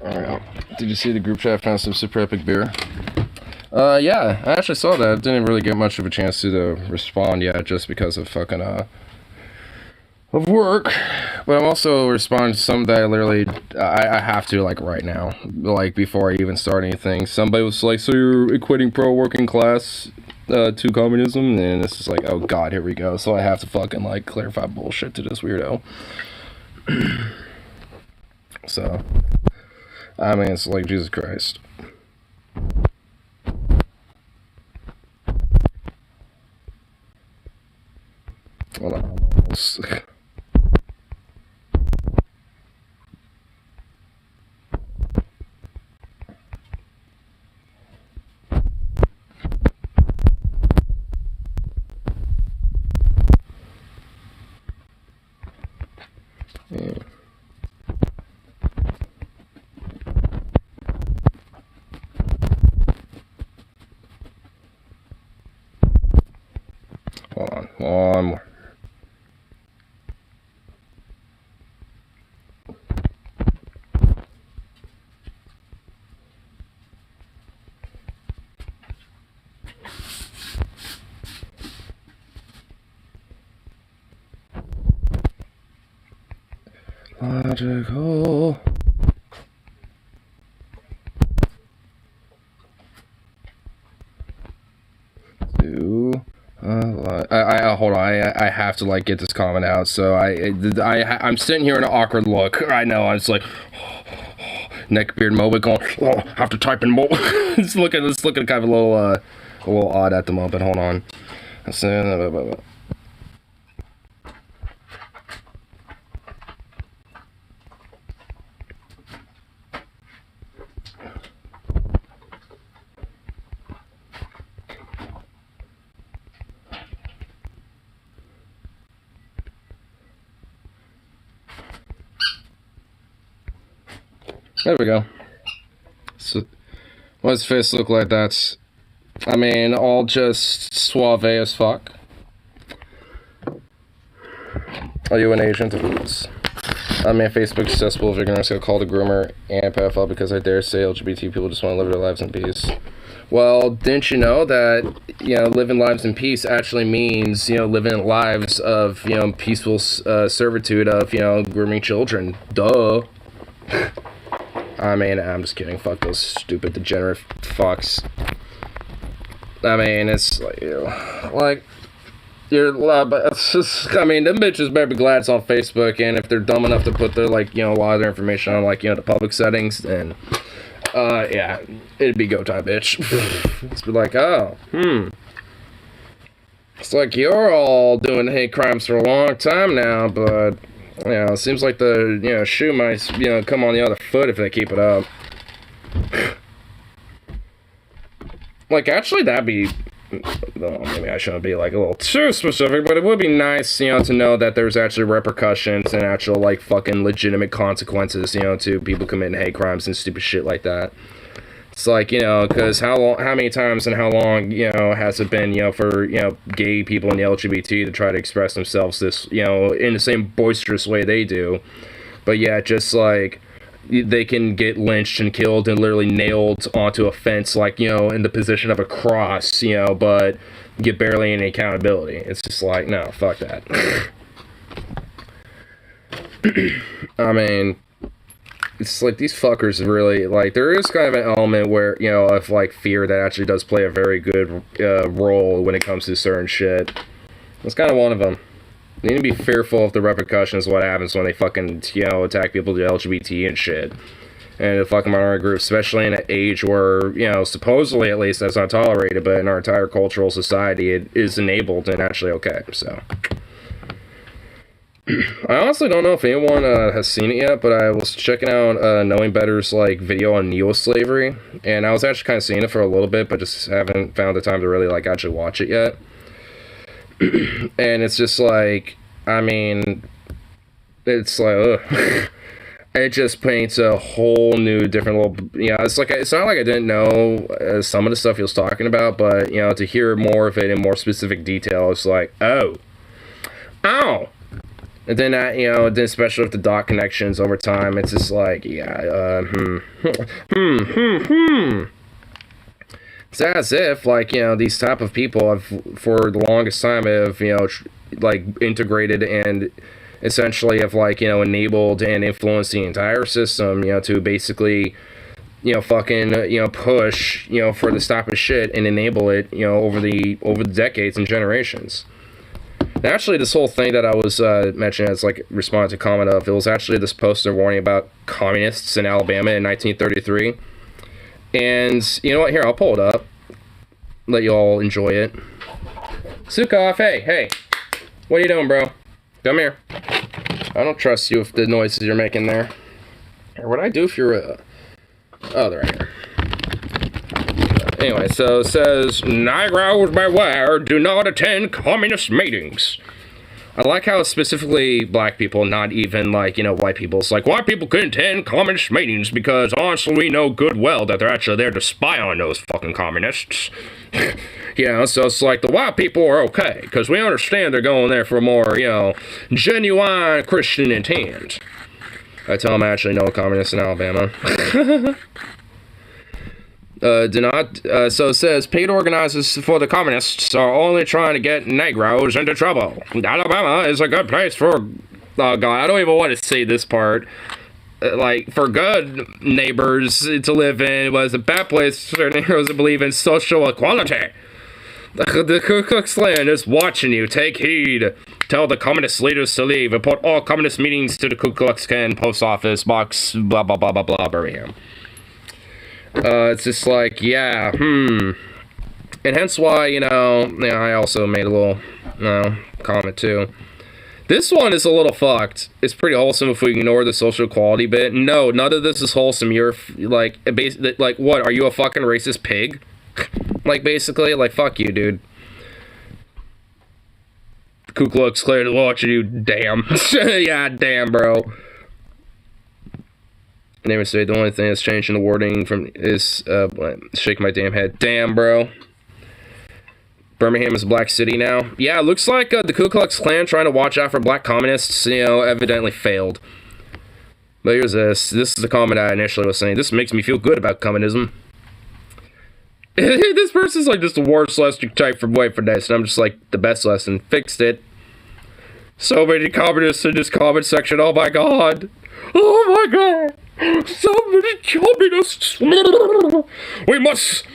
Alright, did you see the group chat found some super epic beer? Yeah, I actually saw that. Didn't really get much of a chance to respond yet, just because of fucking, of work. But I'm also responding to some that I literally, I have to, like, right now. Like, before I even start anything. Somebody was like, so you're equating pro-working class, to communism? And it's just like, oh god, here we go. So I have to fucking, like, clarify bullshit to this weirdo. So, I mean, it's like, Jesus Christ. Hold on. Yeah. Hold on, one more. Logical. Hold on. I have to like get this comment out. So I'm sitting here in an awkward look. I know. I'm just like neckbeard moment going. Oh, have to type in more. it's looking kind of a little odd at the moment. Hold on. There we go. So, what does his face look like? That's, I mean, all just suave as fuck. Are you an agent? I mean, Facebook's accessible if you're gonna get called a groomer and pedophile because I dare say LGBT people just want to live their lives in peace. Well, didn't you know that, you know, living lives in peace actually means, you know, living lives of, you know, peaceful servitude of, you know, grooming children. Duh. I mean, I'm just kidding. Fuck those stupid degenerate fucks. I mean, it's like, you know, like, but it's just, I mean, them bitches better be glad it's on Facebook, and if they're dumb enough to put their, like, you know, a lot of their information on, like, you know, the public settings, then, yeah, it'd be go time, bitch. It's be like, oh, it's like you're all doing hate crimes for a long time now, but, you know, it seems like the, you know, shoe might, you know, come on the other foot if they keep it up. Like, actually, that'd be, well, maybe I shouldn't be, like, a little too specific, but it would be nice, you know, to know that there's actually repercussions and actual, like, fucking legitimate consequences, you know, to people committing hate crimes and stupid shit like that. It's like, you know, because how many times and how long, you know, has it been, you know, for, you know, gay people in the LGBT to try to express themselves this, you know, in the same boisterous way they do, but yeah, just, like, they can get lynched and killed and literally nailed onto a fence, like, you know, in the position of a cross, you know, but get barely any accountability. It's just like, no, fuck that. I mean, it's like these fuckers really, like, there is kind of an element where, you know, of like fear that actually does play a very good role when it comes to certain shit. That's kind of one of them. You need to be fearful of the repercussions of what happens when they fucking, you know, attack people to LGBT and shit. And the fucking minority groups, especially in an age where, you know, supposedly at least that's not tolerated, but in our entire cultural society it is enabled and actually okay, so. I honestly don't know if anyone has seen it yet, but I was checking out Knowing Better's like video on neo-slavery, and I was actually kind of seeing it for a little bit, but just haven't found the time to really like actually watch it yet. And it's just like, I mean, it's like, ugh. It just paints a whole new, different little, you know, it's like, it's not like I didn't know some of the stuff he was talking about, but, you know, to hear more of it in more specific detail, it's like, oh, and then that, you know, then especially with the dot connections over time, it's just like, yeah, It's as if, like, you know, these type of people have, for the longest time, have, you know, like, integrated and essentially have, like, you know, enabled and influenced the entire system, you know, to basically, you know, fucking, you know, push, you know, for this type of shit and enable it, you know, over the decades and generations. And actually, this whole thing that I was mentioning as, like, response to comment of, it was actually this poster warning about communists in Alabama in 1933. And, you know what, here, I'll pull it up. Let you all enjoy it. Sukov, hey, what are you doing, bro? Come here. I don't trust you with the noises you're making there. Or what I do if you're oh, they're right here. Anyway, so it says, Negroes beware, do not attend communist meetings. I like how it's specifically black people, not even, like, you know, white people. It's like, white people can attend communist meetings because, honestly, we know good well that they're actually there to spy on those fucking communists. You know, so it's like, the white people are okay, because we understand they're going there for more, you know, genuine Christian intent. I tell them I actually know a communist in Alabama. So it says, paid organizers for the communists are only trying to get Negroes into trouble. Alabama is a good place for, oh god, I don't even want to say this part. Like, for good neighbors to live in, was a bad place for Negroes to believe in social equality. The Ku Klux Klan is watching you. Take heed. Tell the communist leaders to leave. Report all communist meetings to the Ku Klux Klan post office box, blah, blah, blah, blah, blah, Birmingham. It's just like, yeah, And hence why, you know, I also made a little, comment too. This one is a little fucked. It's pretty wholesome if we ignore the social equality bit. No, none of this is wholesome. You're, like, what, are you a fucking racist pig? Like, basically, like, fuck you, dude. Ku Klux Klan is watching you, damn. Yeah, damn, bro. I never say the only thing that's changed in the wording from is, shake my damn head. Damn, bro. Birmingham is a black city now. Yeah, it looks like the Ku Klux Klan trying to watch out for black communists, you know, evidently failed. But here's this. This is the comment I initially was saying. This makes me feel good about communism. This person's like, just the worst lesson you can type from wait for this. And I'm just like, the best lesson. Fixed it. So many communists in this comment section. Oh my god. Oh my god. So many communists. We must,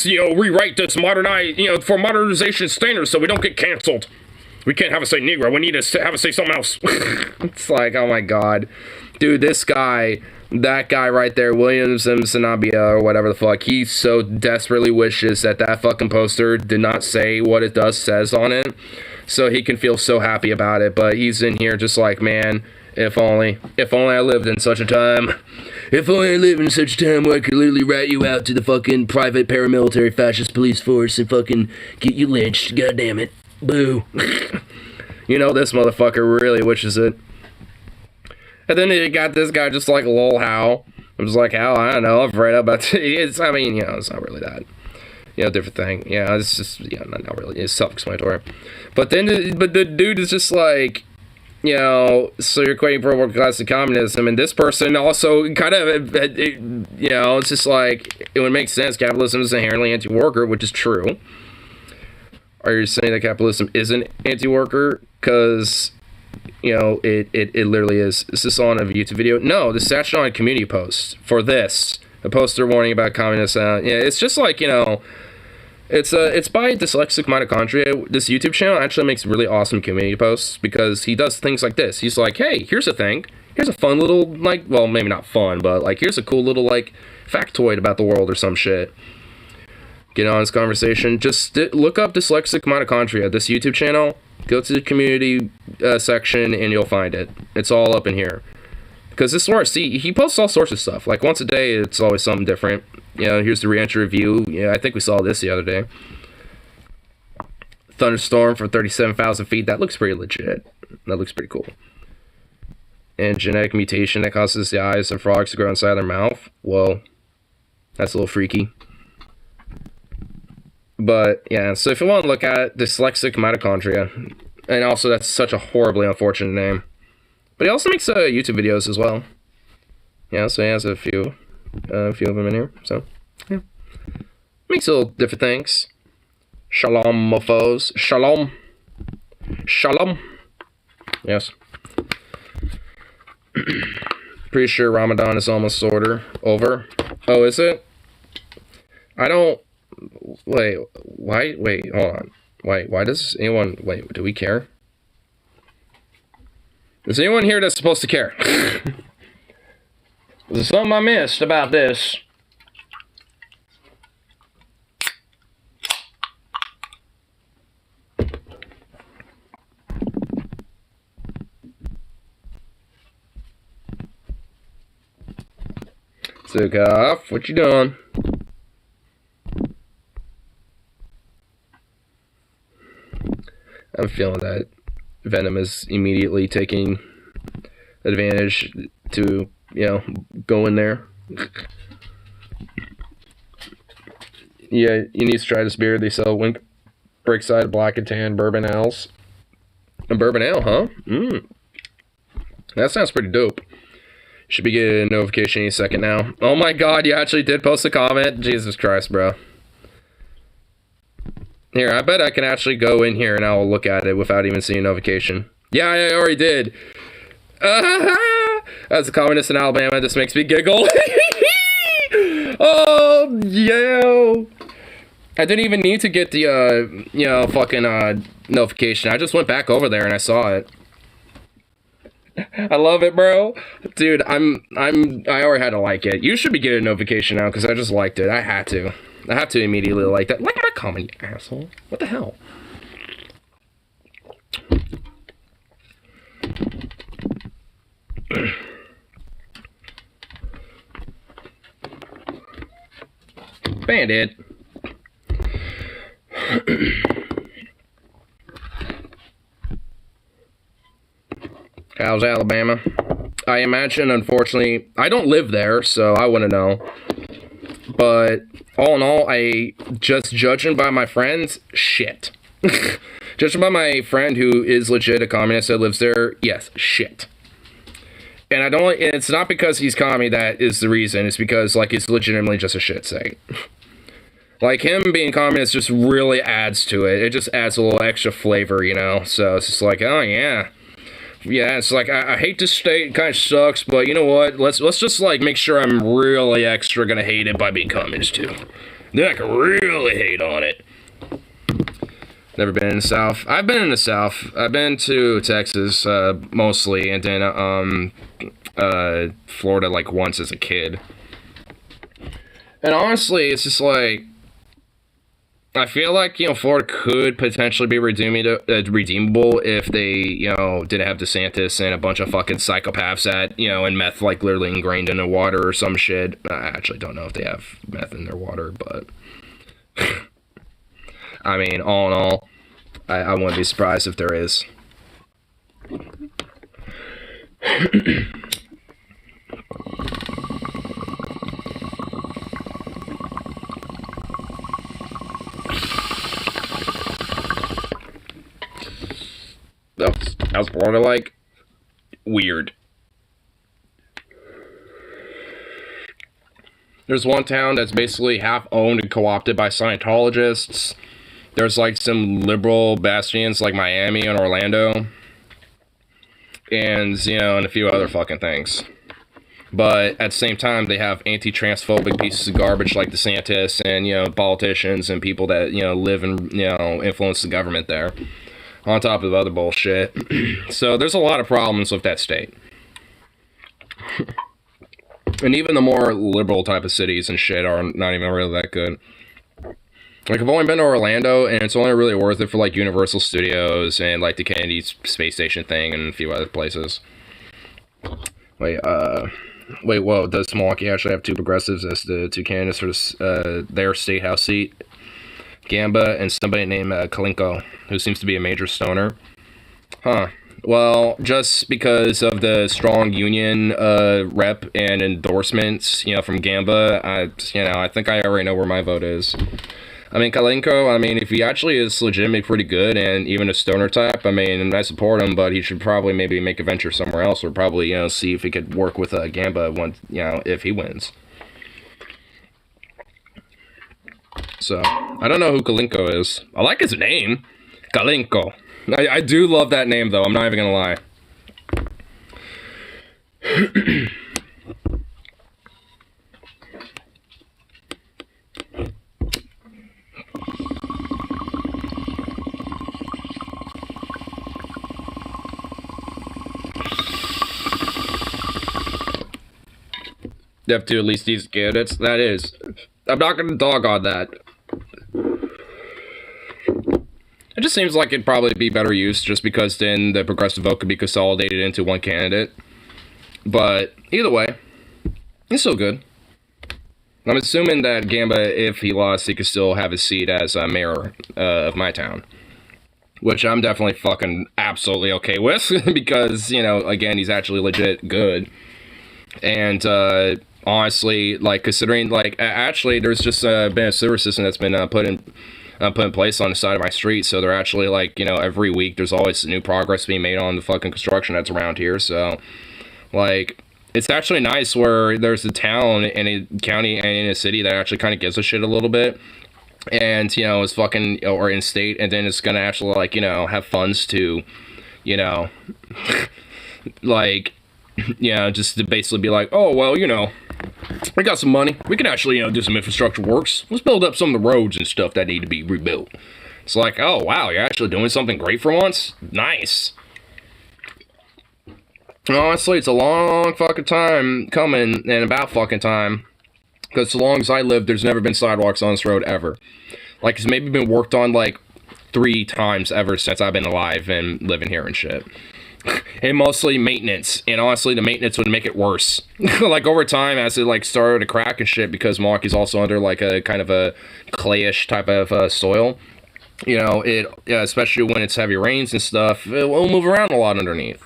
you know, rewrite this for modernization standards so we don't get canceled. We can't have it say Negro. We need to have it say something else. It's like, oh my god. Dude, this guy, that guy right there, William Sanabia, or whatever the fuck, he so desperately wishes that fucking poster did not say what it says on it, so he can feel so happy about it, but he's in here just like, man, if only I lived in such a time. If only I lived in such a time where I could literally rat you out to the fucking private paramilitary fascist police force and fucking get you lynched, god damn it. Boo. You know, this motherfucker really wishes it. And then you got this guy just like, lol, how? I'm just like, how? I don't know, I've read about it. I mean, you know, it's not really that. You know, different thing. Yeah, it's just, yeah, not really. It's self-explanatory. But then, the dude is just like, you know, so you're equating pro working class to communism, and this person also kind of, you know, it's just like, it would make sense. Capitalism is inherently anti-worker, which is true. Are you saying that capitalism isn't anti-worker? Because you know, it literally is. Is this on a YouTube video? No, this is actually on a community post for this. A poster warning about communist. Yeah, it's just like, you know, it's by Dyslexic Mitochondria. This YouTube channel actually makes really awesome community posts because he does things like this. He's like, hey, here's a thing. Here's a fun little, like, well, maybe not fun, but like, here's a cool little, like, factoid about the world or some shit. Get on this conversation. Just look up Dyslexic Mitochondria, this YouTube channel. Go to the community section and you'll find it. It's all up in here. Because this is where, see, he posts all sorts of stuff. Like, once a day, it's always something different. You know, here's the re-entry review. Yeah, I think we saw this the other day. Thunderstorm for 37,000 feet. That looks pretty legit. That looks pretty cool. And genetic mutation that causes the eyes of frogs to grow inside their mouth. Whoa. That's a little freaky. But, yeah, so if you want to look at Dyslexic Mitochondria, and also that's such a horribly unfortunate name. But he also makes YouTube videos as well. Yeah, so he has a few of them in here. So, yeah. Makes little different things. Shalom, mofos. Shalom. Shalom. Yes. Pretty sure Ramadan is almost over. Oh, is it? I don't... Wait, why? Wait, hold on. Why does anyone... Wait, do we care? Is anyone here that's supposed to care? There's something I missed about this. Zukoff, what you doing? I'm feeling that Venom is immediately taking advantage to, you know, go in there. Yeah, you need to try this beer. They sell Wink Brickside Black and Tan Bourbon Ales. A bourbon ale, huh? That sounds pretty dope. Should be getting a notification any second now. Oh my god, you actually did post a comment? Jesus Christ, bro. Here, I bet I can actually go in here and I'll look at it without even seeing a notification. Yeah, I already did. As a communist in Alabama, this makes me giggle. Oh, yo. I didn't even need to get the, you know, fucking, notification. I just went back over there and I saw it. I love it, bro. Dude, I already had to like it. You should be getting a notification now because I just liked it. I had to. I have to immediately like that. Like my comment, you asshole. What the hell? Bandit. How's Alabama? I imagine, unfortunately, I don't live there, so I wouldn't know. But all in all, just judging by my friends, shit. Judging by my friend who is legit a communist that lives there, yes, shit. And it's not because he's commie that is the reason. It's because, like, it's legitimately just a shit site. Like, him being communist just really adds to it. It just adds a little extra flavor, you know? So it's just like, oh, yeah. Yeah, it's like, I hate this state, it kind of sucks, but you know what? Let's just, like, make sure I'm really extra gonna hate it by being communist, too. Then I can really hate on it. Never been in the South. I've been in the South. I've been to Texas, mostly, and then, Florida, like, once as a kid. And honestly, it's just like, I feel like, you know, Florida could potentially be redeemable if they, you know, didn't have DeSantis and a bunch of fucking psychopaths that, you know, and meth, like, literally ingrained in the water or some shit. I actually don't know if they have meth in their water, but... I mean, all in all, I wouldn't be surprised if there is. How's Florida like? Weird. There's one town that's basically half owned and co-opted by Scientologists. There's like some liberal bastions like Miami and Orlando. and, you know, and a few other fucking things. But at the same time, they have anti-transphobic pieces of garbage like DeSantis and, you know, politicians and people that, you know, live and, you know, influence the government there, on top of other bullshit. So there's a lot of problems with that state. And even the more liberal type of cities and shit are not even really that good. Like, I've only been to Orlando, and it's only really worth it for, like, Universal Studios and, like, the Kennedy Space Station thing and a few other places. Wait, whoa, does Milwaukee actually have two progressives as the two candidates for their state house seat? Gamba and somebody named Kalinko, who seems to be a major stoner. Huh. Well, just because of the strong union rep and endorsements, you know, from Gamba, I think I already know where my vote is. I mean, Kalinko, I mean, if he actually is legitimately pretty good and even a stoner type, I mean, I support him, but he should probably maybe make a venture somewhere else or probably, you know, see if he could work with Gamba once, you know, if he wins. So, I don't know who Kalinko is. I like his name. Kalinko. I do love that name, though. I'm not even gonna lie. They have two at least decent candidates. That is. I'm not gonna dog on that. It just seems like it'd probably be better use just because then the progressive vote could be consolidated into one candidate. But either way, it's still good. I'm assuming that Gamba, if he lost, he could still have his seat as mayor of my town. Which I'm definitely fucking absolutely okay with because, you know, again, he's actually legit good. And honestly, like, considering, like, actually, there's just been a sewer system that's been put in place on the side of my street, so they're actually, like, you know, every week there's always new progress being made on the fucking construction that's around here, so, like, it's actually nice where there's a town and a county and in a city that actually kind of gives a shit a little bit, and, you know, is fucking, or in state, and then it's gonna actually, like, you know, have funds to, you know, like, you know, just to basically be like, oh, well, you know, we got some money. We can actually, you know, do some infrastructure works. Let's build up some of the roads and stuff that need to be rebuilt. It's like, oh, wow, you're actually doing something great for once? Nice. Honestly, it's a long fucking time coming, and about fucking time. Because so long as I live, there's never been sidewalks on this road ever. Like, it's maybe been worked on, like, 3 times ever since I've been alive and living here and shit. And mostly maintenance, and honestly the maintenance would make it worse. Like, over time, as it, like, started to crack and shit, because Milwaukee's also under, like, a kind of a clayish type of soil, you know, especially when it's heavy rains and stuff, it will move around a lot underneath.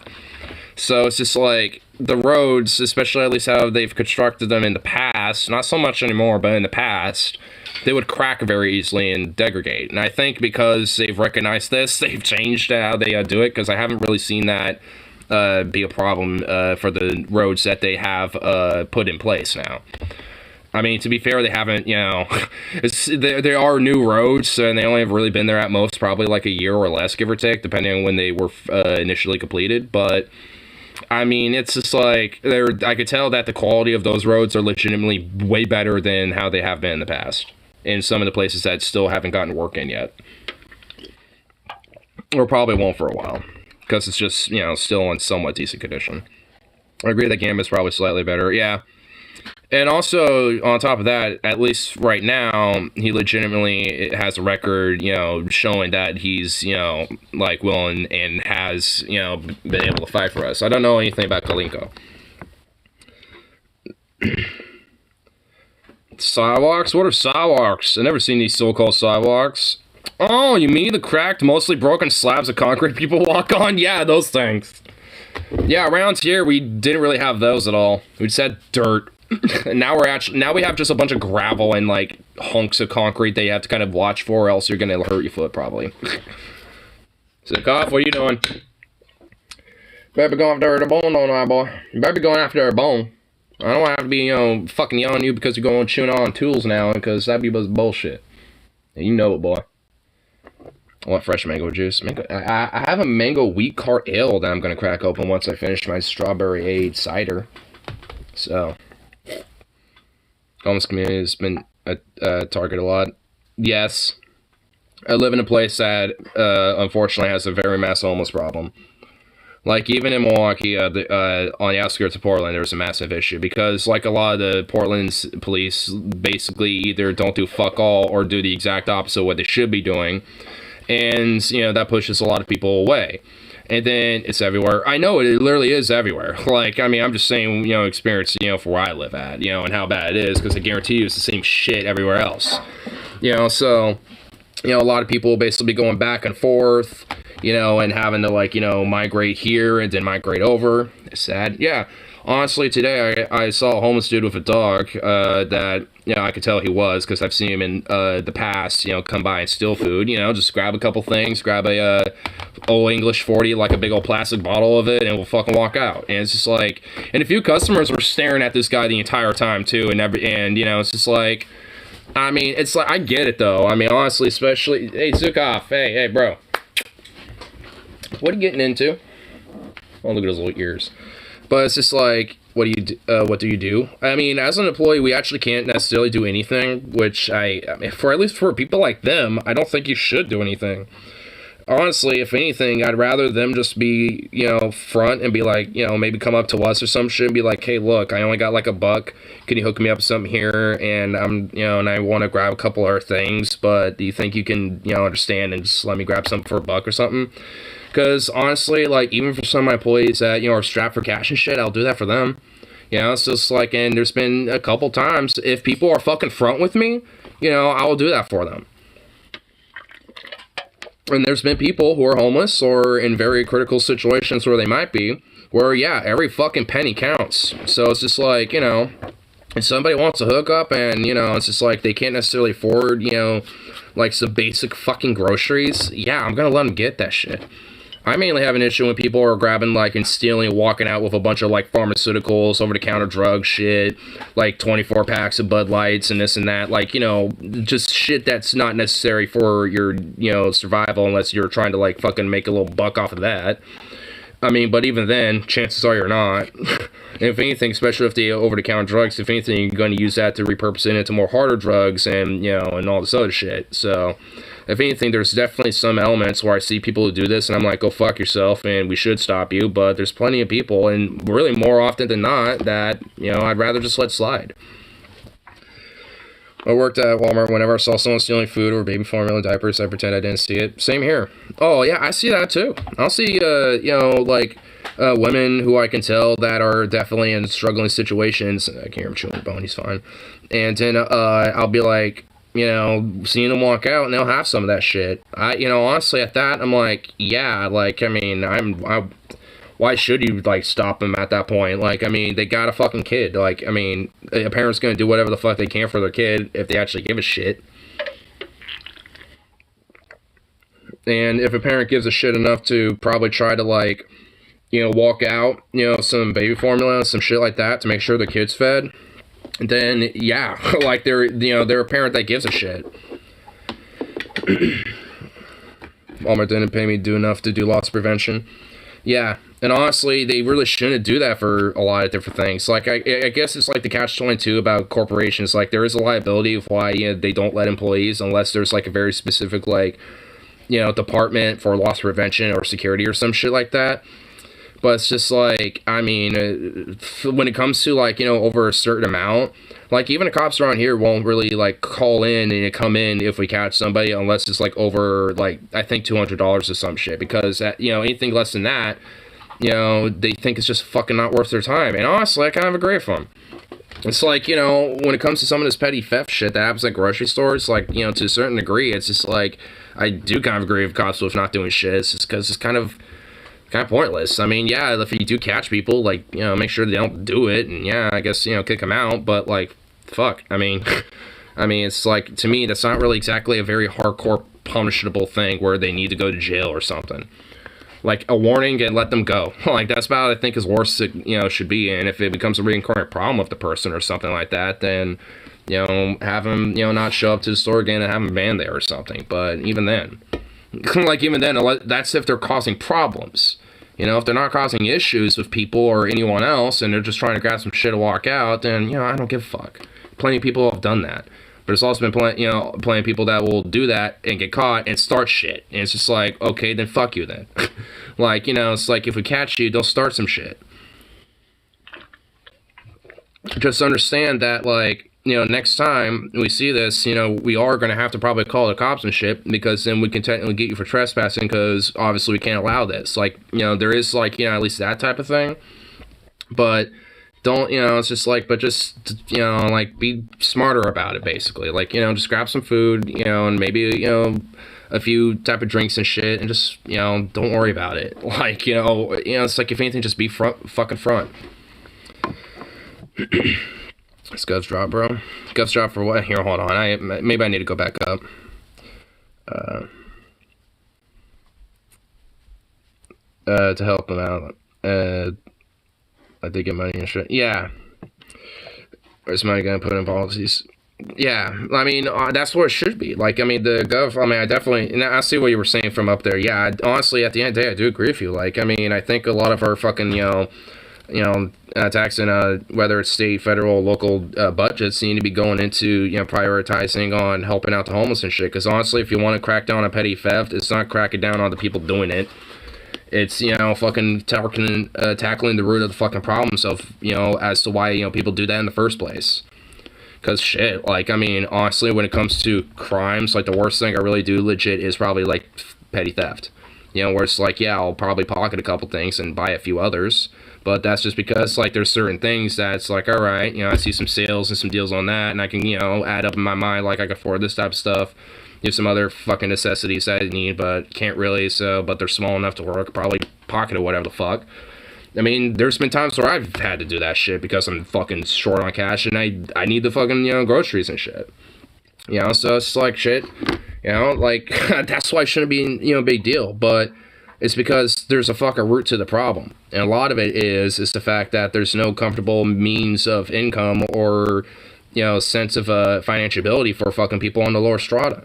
So it's just like the roads, especially at least how they've constructed them in the past, not so much anymore, but in the past, they would crack very easily and degrade. And I think because they've recognized this, they've changed how they do it, because I haven't really seen that be a problem for the roads that they have put in place now. I mean, to be fair, they haven't, you know, there are new roads, and they only have really been there at most probably like a year or less, give or take, depending on when they were initially completed. But I mean, it's just like, I could tell that the quality of those roads are legitimately way better than how they have been in the past, in some of the places that still haven't gotten work in yet. Or probably won't for a while, because it's just, you know, still in somewhat decent condition. I agree that Gamba's probably slightly better, yeah. And also, on top of that, at least right now, he legitimately has a record, you know, showing that he's, you know, like, willing and has, you know, been able to fight for us. I don't know anything about Kalinko. Sidewalks? What are sidewalks? I've never seen these so-called sidewalks. Oh, you mean the cracked, mostly broken slabs of concrete people walk on? Yeah, those things. Yeah, around here, we didn't really have those at all. We just had dirt. And now we have just a bunch of gravel and, like, hunks of concrete that you have to kind of watch for, or else you're gonna hurt your foot, probably. Sick off, what are you doing? Better be going after the bone, don't I, boy? You better be going after a bone. I don't have to be, you know, fucking yelling at you because you're going chewing on tools now, because that'd be bullshit. And you know it, boy. I want fresh mango juice. I have a mango wheat cart ale that I'm going to crack open once I finish my strawberry cider. So, homeless community has been a target a lot. Yes, I live in a place that unfortunately has a very massive homeless problem. Like, even in Milwaukee, on the outskirts of Portland, there's a massive issue because, like, a lot of the Portland's police basically either don't do fuck all or do the exact opposite of what they should be doing. And, you know, that pushes a lot of people away. And then it's everywhere. I know it literally is everywhere. Like, I mean, I'm just saying, you know, experience, you know, for where I live at, you know, and how bad it is, because I guarantee you it's the same shit everywhere else. You know, so, you know, a lot of people basically going back and forth, you know, and having to, like, you know, migrate here and then migrate over. It's sad. Yeah. Honestly, today I saw a homeless dude with a dog that, you know, I could tell he was because I've seen him in the past, you know, come by and steal food, you know, just grab a couple things, grab a old English 40, like a big old plastic bottle of it, and we'll fucking walk out. And it's just like, and a few customers were staring at this guy the entire time too, and you know, it's just like, I mean, it's like, I get it though. I mean, honestly, especially, hey, Zukov, hey, bro. What are you getting into? Oh, look at those little ears. But it's just like, what do you do? I mean, as an employee, we actually can't necessarily do anything, which I mean, at least for people like them, I don't think you should do anything. Honestly, if anything, I'd rather them just be, you know, front and be like, you know, maybe come up to us or some shit and be like, hey, look, I only got like $1. Can you hook me up with something here? And I'm, you know, and I want to grab a couple other things, but do you think you can, you know, understand and just let me grab something for $1 or something? Because honestly, like, even for some of my employees that, you know, are strapped for cash and shit, I'll do that for them. You know, it's just like, and there's been a couple times, if people are fucking front with me, you know, I will do that for them. And there's been people who are homeless or in very critical situations where they might be, where, yeah, every fucking penny counts. So it's just like, you know, if somebody wants to hook up and, you know, it's just like they can't necessarily afford, you know, like some basic fucking groceries, yeah, I'm gonna let them get that shit. I mainly have an issue when people are grabbing, like, and stealing and walking out with a bunch of, like, pharmaceuticals, over-the-counter drug shit, like 24 packs of Bud Lights and this and that. Like, you know, just shit that's not necessary for your, you know, survival unless you're trying to, like, fucking make a little buck off of that. I mean, but even then, chances are you're not. If anything, especially if they over-the-counter drugs, if anything, you're going to use that to repurpose it into more harder drugs and, you know, and all this other shit. So, if anything, there's definitely some elements where I see people who do this and I'm like, go fuck yourself and we should stop you. But there's plenty of people, and really more often than not, that, you know, I'd rather just let slide. I worked at Walmart. Whenever I saw someone stealing food or baby formula diapers, I pretend I didn't see it. Same here. Oh, yeah, I see that too. I'll see, you know, like, women who I can tell that are definitely in struggling situations. I can't hear him chewing the bone. He's fine. And then I'll be like, you know, seeing them walk out and they'll have some of that shit. You know, honestly, at that, I'm like, yeah, like, I mean, why should you, like, stop them at that point? Like, I mean, they got a fucking kid. Like, I mean, a parent's gonna do whatever the fuck they can for their kid if they actually give a shit. And if a parent gives a shit enough to probably try to, like, you know, walk out, you know, some baby formula, some shit like that to make sure their kid's fed, then, yeah, like, they're, you know, they're a parent that gives a shit. Walmart didn't pay me to do enough to do loss prevention. Yeah, and honestly, they really shouldn't do that for a lot of different things. Like, I guess it's like the catch-22 about corporations. Like, there is a liability of why, you know, they don't let employees unless there's, like, a very specific, like, you know, department for loss prevention or security or some shit like that. But it's just like, I mean, when it comes to, like, you know, over a certain amount, like, even the cops around here won't really, like, call in and come in if we catch somebody unless it's, like, over, like, I think $200 or some shit. Because, you know, anything less than that, you know, they think it's just fucking not worth their time. And honestly, I kind of agree with them. It's like, you know, when it comes to some of this petty theft shit that happens at grocery stores, like, you know, to a certain degree, it's just like, I do kind of agree with cops with not doing shit. It's just because it's kind of pointless. I mean, yeah, if you do catch people, like, you know, make sure they don't do it, and yeah, I guess, you know, kick them out, but, like, fuck, I mean, it's like, to me, that's not really exactly a very hardcore punishable thing where they need to go to jail or something. Like, a warning and let them go. Like, that's about, I think, as worse it, you know, should be, and if it becomes a recurrent problem with the person or something like that, then, you know, have them, you know, not show up to the store again and have them banned there or something, but even then, Like, even then, that's if they're causing problems. You know, if they're not causing issues with people or anyone else, and they're just trying to grab some shit and walk out, then, you know, I don't give a fuck. Plenty of people have done that. But there's also been plenty of people that will do that and get caught and start shit. And it's just like, okay, then fuck you then. Like, you know, it's like, if we catch you, they'll start some shit. Just understand that, like, you know, next time we see this, you know, we are going to have to probably call the cops and shit, because then we can technically get you for trespassing, because obviously we can't allow this. Like, you know, there is, like, you know, at least that type of thing. But don't, you know, it's just like, but just, you know, like, be smarter about it, basically. Like, you know, just grab some food, you know, and maybe, you know, a few type of drinks and shit, and just, you know, don't worry about it. Like, you know, it's like, if anything, just be fucking front. This Gov's drop, bro. Gov's drop for what? Here, hold on. Maybe I need to go back up. To help him out. I did get money and shit. Yeah. Where's money gonna put in policies? Yeah, I mean, that's what it should be. Like, I mean, the Gov, I mean, I definitely, and I see what you were saying from up there. Yeah, honestly, at the end of the day, I do agree with you. Like, I mean, I think a lot of our fucking, taxing, whether it's state, federal, local budgets need to be going into, you know, prioritizing on helping out the homeless and shit. Because honestly, if you want to crack down on petty theft, it's not cracking down on the people doing it. It's, you know, fucking tackling the root of the fucking problems of, you know, as to why, you know, people do that in the first place. Because shit, like, I mean, honestly, when it comes to crimes, like, the worst thing I really do legit is probably, like, petty theft. You know, where it's like, yeah, I'll probably pocket a couple things and buy a few others. But that's just because, like, there's certain things that's like, all right, you know, I see some sales and some deals on that, and I can, you know, add up in my mind, like, I can afford this type of stuff. There's some other fucking necessities that I need, but can't really, so, but they're small enough to work, probably pocket or whatever the fuck. I mean, there's been times where I've had to do that shit because I'm fucking short on cash, and I need the fucking, you know, groceries and shit. You know, so it's like, shit, you know, like, that's why it shouldn't be, you know, a big deal, but it's because there's a fucking root to the problem. And a lot of it is the fact that there's no comfortable means of income or, you know, sense of financial ability for fucking people on the lower strata.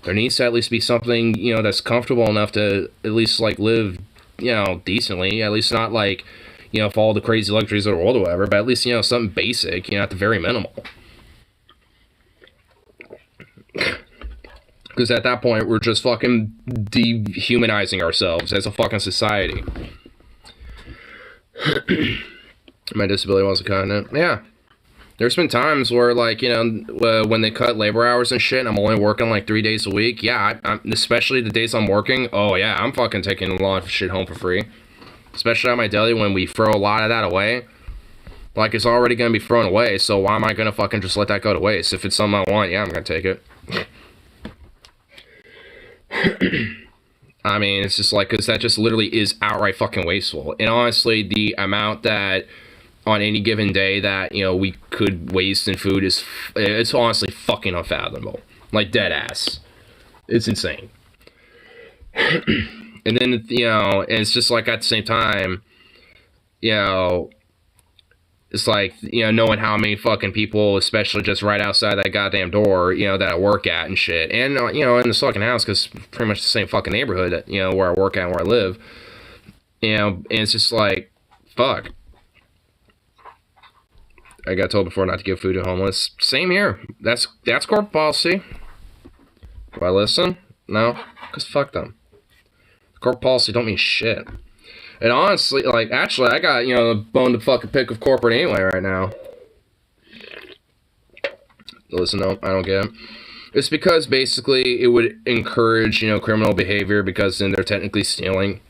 There needs to at least be something, you know, that's comfortable enough to at least, like, live, you know, decently. At least not, like, you know, for all the crazy luxuries of the world or whatever, but at least, you know, something basic, you know, at the very minimal. Because at that point, we're just fucking dehumanizing ourselves as a fucking society. My disability wasn't cutting it. Yeah. There's been times where, like, you know, when they cut labor hours and shit, and I'm only working, like, 3 days a week. Yeah, I'm especially the days I'm working. Oh, yeah, I'm fucking taking a lot of shit home for free. Especially at my deli when we throw a lot of that away. Like, it's already going to be thrown away, so why am I going to fucking just let that go to waste? If it's something I want, yeah, I'm going to take it. I mean, it's just like, because that just literally is outright fucking wasteful. And honestly, the amount that on any given day that, you know, we could waste in food it's honestly fucking unfathomable. Like, dead ass. It's insane. And then, you know, and it's just like, at the same time, you know, it's like, you know, knowing how many fucking people, especially just right outside that goddamn door, you know, that I work at and shit. And, you know, in this fucking house, because pretty much the same fucking neighborhood, you know, where I work at and where I live. You know, and it's just like, fuck. I got told before not to give food to homeless. Same here. That's corporate policy. Do I listen? No? Because fuck them. Corporate policy don't mean shit. And honestly, like, actually, I got, you know, a bone to fucking pick with corporate anyway right now. Listen, no, I don't get it. It's because, basically, it would encourage, you know, criminal behavior, because then they're technically stealing.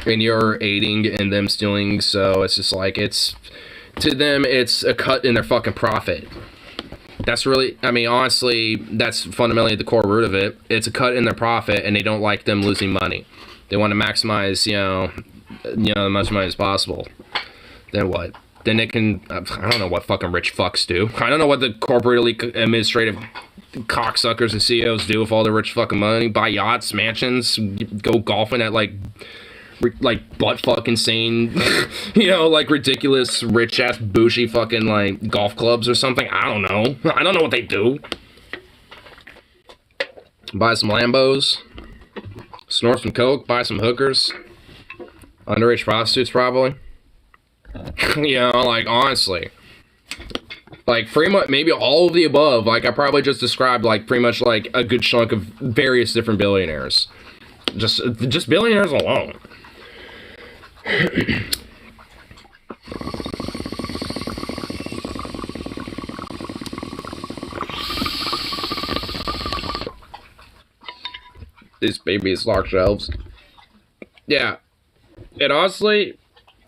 And you're aiding in them stealing, so it's just like, it's... To them, it's a cut in their fucking profit. That's really, I mean, honestly, that's fundamentally the core root of it. It's a cut in their profit, and they don't like them losing money. They want to maximize, you know, as much money as possible. Then what? Then they can, I don't know what fucking rich fucks do. I don't know what the corporately administrative cocksuckers and CEOs do with all their rich fucking money. Buy yachts, mansions, go golfing at, like butt fucking insane, you know, like ridiculous rich ass bougie fucking like golf clubs or something. I don't know what they do. Buy some Lambos. snort some coke, buy some hookers, underage prostitutes probably. You know, like, honestly. Like, pretty much, maybe all of the above. Like, I probably just described, like, pretty much, like, a good chunk of various different billionaires. Just billionaires alone. These babies lock shelves. Yeah. And honestly,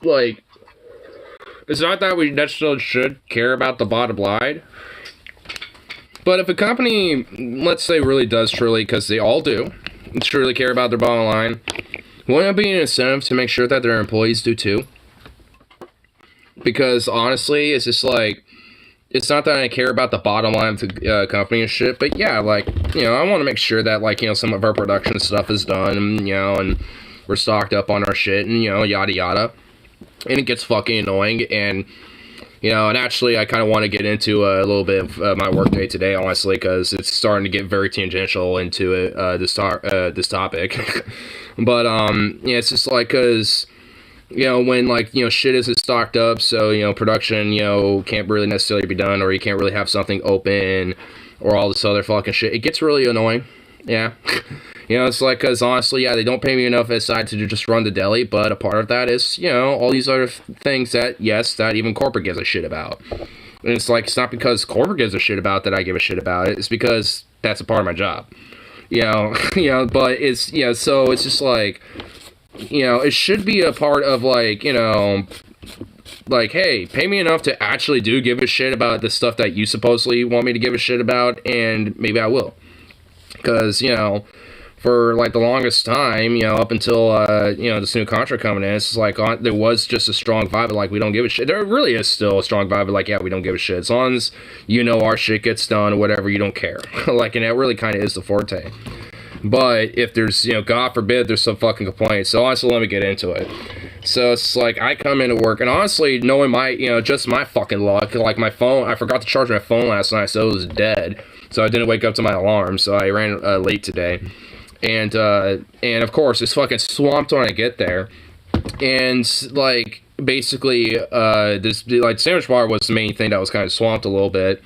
like, it's not that we necessarily should care about the bottom line. But if a company, let's say, really does truly, because they all do, truly care about their bottom line, wouldn't it be an incentive to make sure that their employees do too? Because honestly, it's just like, it's not that I care about the bottom line of the company and shit, but yeah, like, you know, I want to make sure that, like, you know, some of our production stuff is done, and, you know, and we're stocked up on our shit, and, you know, yada yada. And it gets fucking annoying, and, you know, and actually I kind of want to get into a little bit of my workday today, honestly, because it's starting to get very tangential into it, this topic. But, yeah, it's just like, because, you know, when, like, you know, shit isn't stocked up, so, you know, production, you know, can't really necessarily be done, or you can't really have something open, or all this other fucking shit, it gets really annoying, yeah. You know, it's like, because honestly, yeah, they don't pay me enough aside to just run the deli, but a part of that is, you know, all these other things that, yes, that even corporate gives a shit about. And it's like, it's not because corporate gives a shit about that I give a shit about it, it's because that's a part of my job. You know, but it's, you know, so it's just like, you know, it should be a part of, like, you know, like, hey, pay me enough to actually give a shit about the stuff that you supposedly want me to give a shit about, and maybe I will. Because, you know, for, like, the longest time, you know, up until, you know, this new contract coming in, it's like, there was just a strong vibe of, like, we don't give a shit. There really is still a strong vibe of, like, yeah, we don't give a shit. As long as, you know, our shit gets done or whatever, you don't care. Like, and that really kind of is the forte. But if there's, you know, God forbid, there's some fucking complaints. So honestly, let me get into it. So it's like, I come into work, and honestly, knowing my, you know, just my fucking luck, like, my phone, I forgot to charge my phone last night, so it was dead. So I didn't wake up to my alarm, so I ran late today. And of course, it's fucking swamped when I get there. And, like, basically, this, like, sandwich bar was the main thing that was kind of swamped a little bit.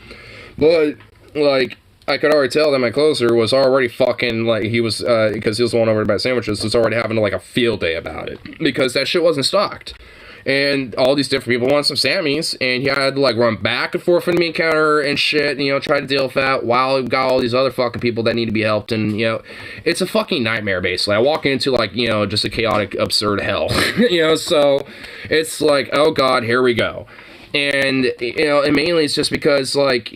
But, like, I could already tell that my closer was already fucking, like, he was, because he was the one over to buy sandwiches, was already having, like, a field day about it. Because that shit wasn't stocked. And all these different people wanted some Sammys, and he had to, like, run back and forth from the meat counter and shit, and, you know, try to deal with that while we've got all these other fucking people that need to be helped, and, you know, it's a fucking nightmare, basically. I walk into, like, you know, just a chaotic, absurd hell, you know, so it's like, oh god, here we go. And, you know, and mainly it's just because, like,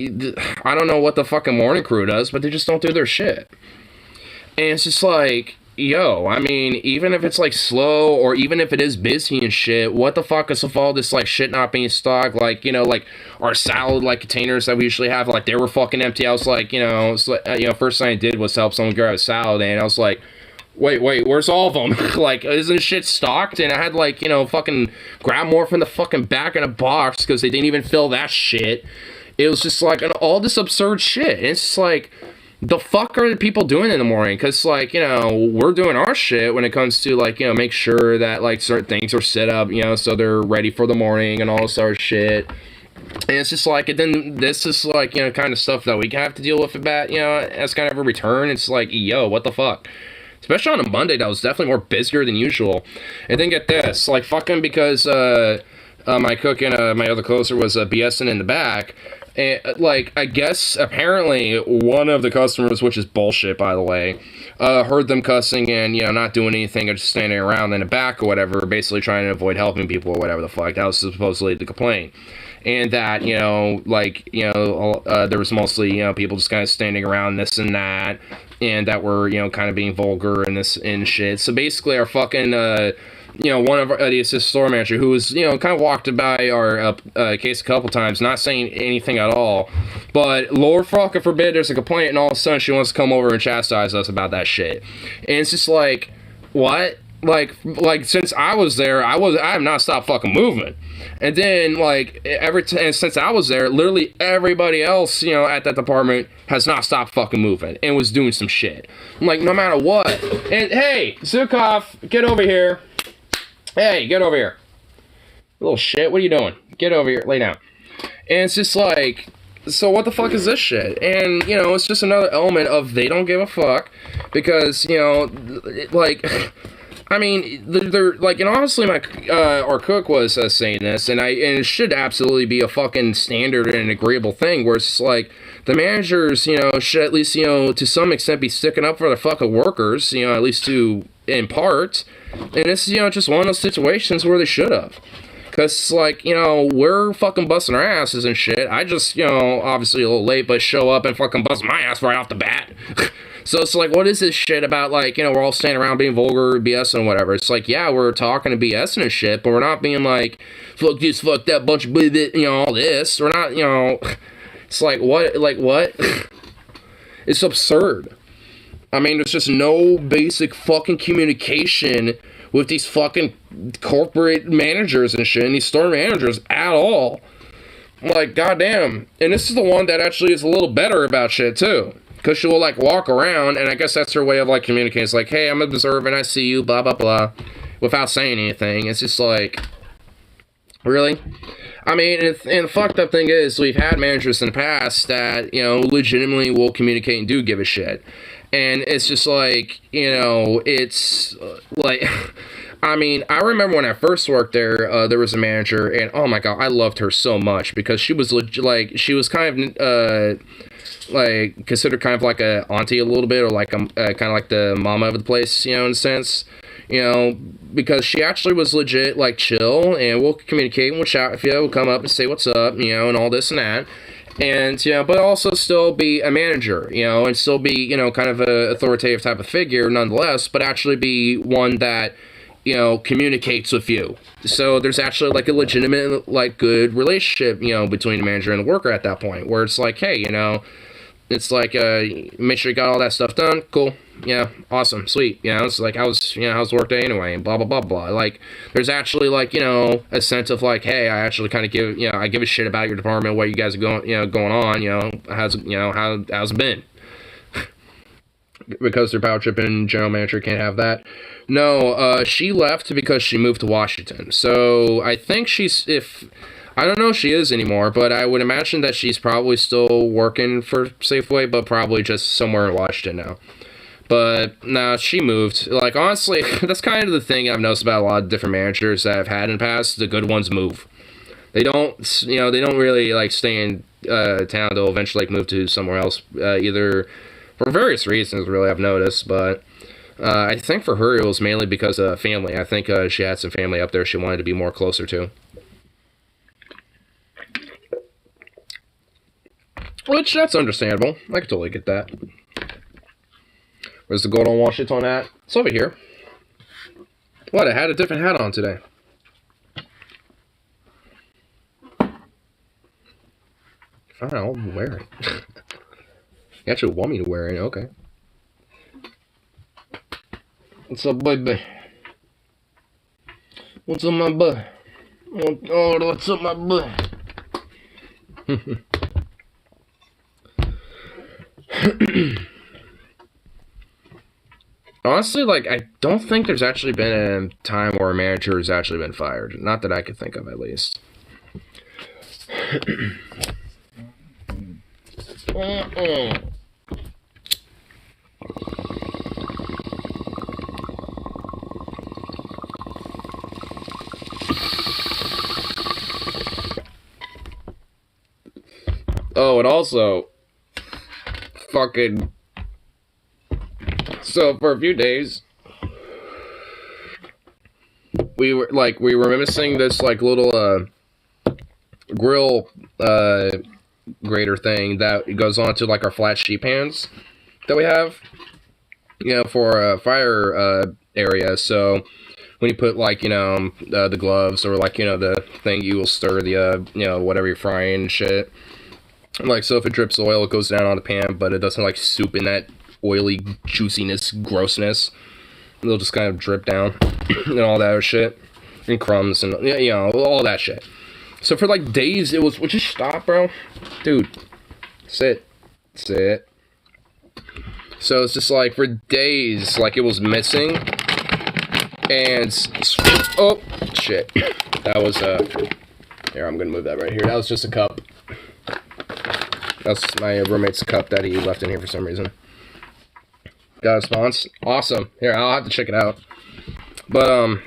I don't know what the fucking morning crew does, but they just don't do their shit. And it's just like, yo, I mean, even if it's, like, slow, or even if it is busy and shit, what the fuck is with all this, like, shit not being stocked? Like, you know, like, our salad, like, containers that we usually have, like, they were fucking empty. I was like, you know, first thing I did was help someone grab a salad, and I was like, wait, where's all of them? Like, isn't shit stocked? And I had, like, you know, fucking grab more from the fucking back in a box, because they didn't even fill that shit. It was just, like, all this absurd shit. And it's just, like, the fuck are the people doing in the morning? Because, like, you know, we're doing our shit when it comes to, like, you know, make sure that, like, certain things are set up, you know, so they're ready for the morning and all this other shit. And it's just like, and then this is, like, you know, kind of stuff that we have to deal with about, you know, as kind of a return. It's like, yo, what the fuck? Especially on a Monday, that was definitely more busier than usual. And then get this, like, fucking because my cook and my other closer was BSing in the back. And, like, I guess, apparently, one of the customers, which is bullshit, by the way, heard them cussing and, you know, not doing anything or just standing around in the back or whatever, basically trying to avoid helping people or whatever the fuck. That was supposedly the complaint. And that, you know, like, you know, there was mostly, you know, people just kind of standing around this and that, and that were, you know, kind of being vulgar and this and shit. So basically, our fucking, you know, one of the assistant store manager who was, you know, kind of walked by our case a couple times, not saying anything at all, but Lord fucking forbid there's a complaint, and all of a sudden she wants to come over and chastise us about that shit. And it's just like, what? like since I was there, I have not stopped fucking moving. And then like and since I was there, literally everybody else, you know, at that department has not stopped fucking moving and was doing some shit. I'm like, no matter what. And hey, Zukov, get over here. Hey, get over here. Little shit, what are you doing? Get over here, lay down. And it's just like, so what the fuck is this shit? And, you know, it's just another element of they don't give a fuck. Because, you know, like, I mean, they're like, and honestly, our cook was saying this, and it should absolutely be a fucking standard and an agreeable thing, where it's like, the managers, you know, should at least, you know, to some extent be sticking up for the fucking workers, you know, at least in part. And it's, you know, just one of those situations where they should have. Because, like, you know, we're fucking busting our asses and shit. I just, you know, obviously a little late, but show up and fucking bust my ass right off the bat. So it's like, what is this shit about, like, you know, we're all standing around being vulgar, BS and whatever. It's like, yeah, we're talking and BS and shit, but we're not being like, fuck this, fuck that, bunch of, you know, all this. We're not, you know, it's like, what, It's absurd. I mean, there's just no basic fucking communication with these fucking corporate managers and shit, and these store managers at all. Like, goddamn. And this is the one that actually is a little better about shit, too. Because she will, like, walk around, and I guess that's her way of, like, communicating. It's like, hey, I'm observant, I see you, blah, blah, blah. Without saying anything. It's just like, really? I mean, and the fucked up thing is, we've had managers in the past that, you know, legitimately will communicate and do give a shit. And it's just like, you know, it's like, I mean, I remember when I first worked there, there was a manager, and oh my god, I loved her so much because she was like, she was kind of, like, considered kind of like a auntie a little bit, or like kind of like the mama of the place, you know, in a sense, you know, because she actually was legit, like, chill, and we'll communicate, and we'll chat with you, we'll come up and say what's up, you know, and all this and that. And, you know, but also still be a manager, you know, and still be, you know, kind of a authoritative type of figure nonetheless, but actually be one that, you know, communicates with you. So there's actually, like, a legitimate, like, good relationship, you know, between the manager and the worker at that point, where it's like, hey, you know, it's like, make sure you got all that stuff done, cool, yeah, awesome, sweet, you know, it's like, how's the work day anyway, and blah, blah, blah, blah, like, there's actually, like, you know, a sense of, like, hey, I actually kind of give, you know, I give a shit about your department, what you guys are going on, you know, how's it been? Because their power trip and general manager can't have that. No, she left because she moved to Washington, so I think I don't know if she is anymore, but I would imagine that she's probably still working for Safeway, but probably just somewhere in Washington now. But, nah, she moved. Like, honestly, that's kind of the thing I've noticed about a lot of different managers that I've had in the past. The good ones move. They don't, you know, they don't really, like, stay in town. They'll eventually, like, move to somewhere else, either for various reasons, really, I've noticed, but I think for her it was mainly because of family. I think she had some family up there she wanted to be more closer to. Which, that's understandable. I can totally get that. Where's the gold on Washington hat? It's over here. What, I had a different hat on today. Fine, I'll wear it. You actually want me to wear it, okay. What's up, baby? What's up, my butt? Oh, what's up, my butt? Honestly, like, I don't think there's actually been a time where a manager has actually been fired. Not that I could think of, at least. Oh, and also, fucking, so for a few days, we were missing this, like, little, grill, grater thing that goes onto, like, our flat sheet pans that we have, you know, for a fire, area. So when you put, like, you know, the gloves, or, like, you know, the thing you will stir the, you know, whatever you're frying and shit. Like, so if it drips oil, it goes down on the pan, but it doesn't, like, soup in that oily juiciness, grossness. they'll just kind of drip down and all that shit. And crumbs and, you know, all that shit. So for like days, it was, would you stop, bro? Dude, sit. So it's just like for days, like it was missing. And, oh, shit. That was, here, I'm gonna move that right here. That was just a cup. That's my roommate's cup that he left in here for some reason. Got a response? Awesome. Here, I'll have to check it out. But,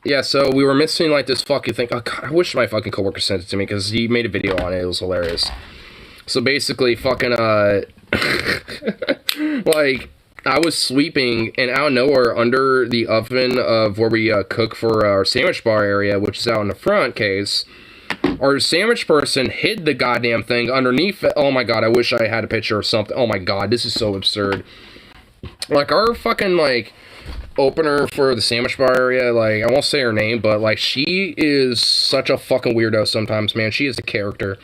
yeah, so we were missing, like, this fucking thing. Oh, God, I wish my fucking coworker sent it to me, because he made a video on it. It was hilarious. So, basically, fucking, like, I was sweeping, and out of nowhere, under the oven of where we cook for our sandwich bar area, which is out in the front case, our sandwich person hid the goddamn thing underneath it. Oh, my God, I wish I had a picture or something. Oh, my God, this is so absurd. Like, our fucking, like, opener for the sandwich bar area, like, I won't say her name, but, like, she is such a fucking weirdo sometimes, man. She is a character.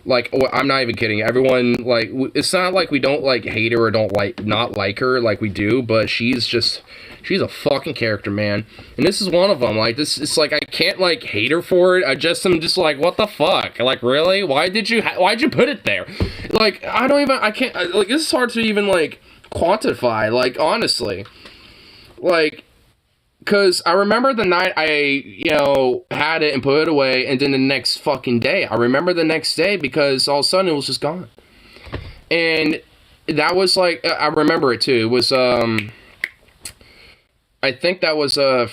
Like, I'm not even kidding. Everyone, like, it's not like we don't, like, hate her or don't not like her, like we do, but she's a fucking character, man. And this is one of them. Like, it's like, I can't, like, hate her for it. I'm just like, what the fuck? Like, really? Why'd you put it there? Like, I can't, like, this is hard to even, like, quantify, like, honestly. Like, because I remember the night I, you know, had it and put it away, and then the next fucking day. I remember the next day because all of a sudden it was just gone. And that was, like, I remember it, too. It was, I think that was a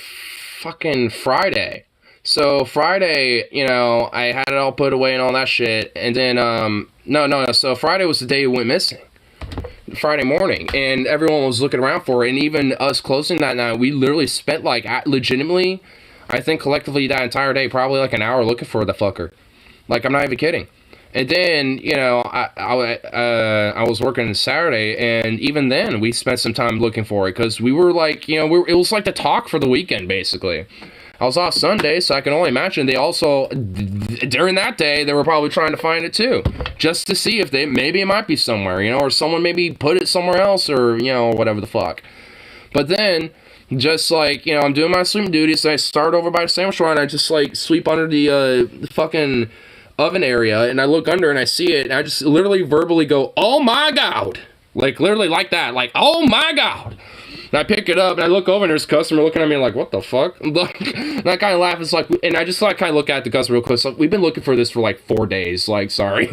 fucking Friday. So, Friday, you know, I had it all put away and all that shit. And then, no. So, Friday was the day it went missing. Friday morning, and everyone was looking around for it, and even us closing that night, we literally spent, like, legitimately, I think collectively that entire day, probably like an hour looking for the fucker. Like, I'm not even kidding. And then, you know, I was working Saturday, and even then, we spent some time looking for it, because we were like, you know, it was like the talk for the weekend, basically. I was off Sunday, so I can only imagine they also, during that day, they were probably trying to find it too. Just to see if maybe it might be somewhere, you know, or someone maybe put it somewhere else, or, you know, whatever the fuck. But then, just like, you know, I'm doing my sweeping duties, so I start over by the sandwich bar, and I just, like, sweep under the fucking oven area, and I look under, and I see it, and I just literally verbally go, oh my God! Like, literally like that, like, oh my God! And I pick it up, and I look over, and there's a customer looking at me like, what the fuck? Like, and I kind of laugh. It's like, and I just like kind of look at the customer real quick. So we've been looking for this for like 4 days. Like, sorry.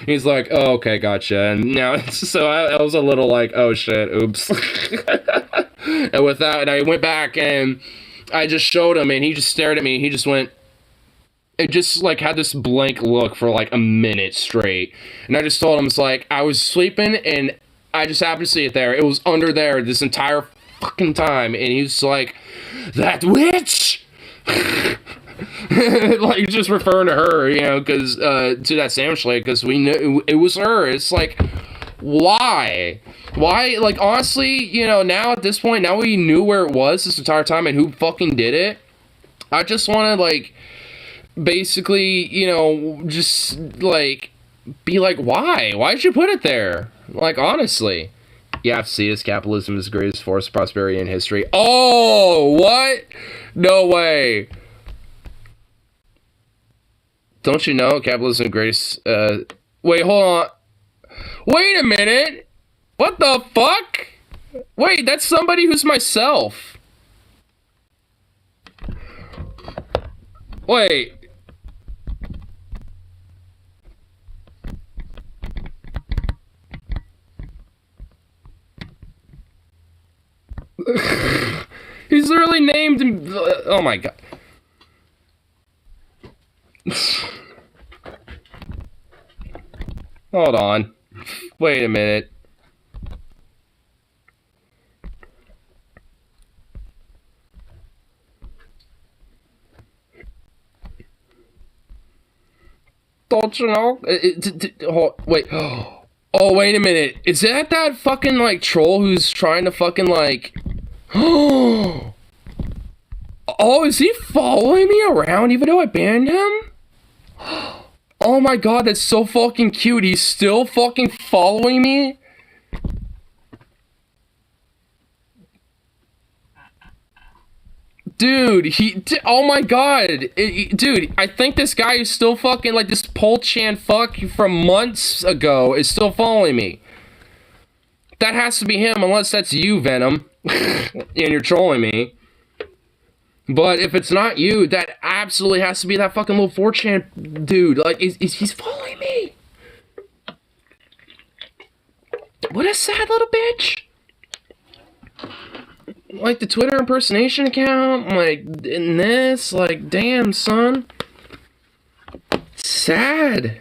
He's like, oh, okay, gotcha. And now, so I was a little like, oh shit, oops. And with that, and I went back, and I just showed him, and he just stared at me. He just went, it just like had this blank look for like a minute straight. And I just told him, it's like, I was sleeping, and I just happened to see it there. It was under there this entire fucking time, and he's like, that witch. Like, just referring to her, you know, because to that sandwich lady, because we knew it was her. It's like, why, like, honestly, you know, now at this point, now we knew where it was this entire time and who fucking did it. I just want to, like, basically, you know, just like be like, why'd you put it there? Like, honestly. You have to see this. Capitalism is the greatest force of prosperity in history. Oh, what? No way. Don't you know capitalism is the greatest, wait, hold on. Wait a minute. What the fuck? Wait, that's somebody who's myself. Wait. He's literally named him. Oh my God. Hold on. Wait a minute. Don't you know? Wait. Oh, wait a minute. Is that fucking, like, troll who's trying to fucking, like... Oh, is he following me around even though I banned him? Oh my God, that's so fucking cute. He's still fucking following me? Dude, oh my god. Dude, I think this guy is still fucking, like, this Polchan fuck from months ago is still following me. That has to be him, unless that's you, Venom, and you're trolling me. But if it's not you, that absolutely has to be that fucking little 4chan dude. Like, he's following me. What a sad little bitch. Like, the Twitter impersonation account, like, in this, like, damn, son. Sad.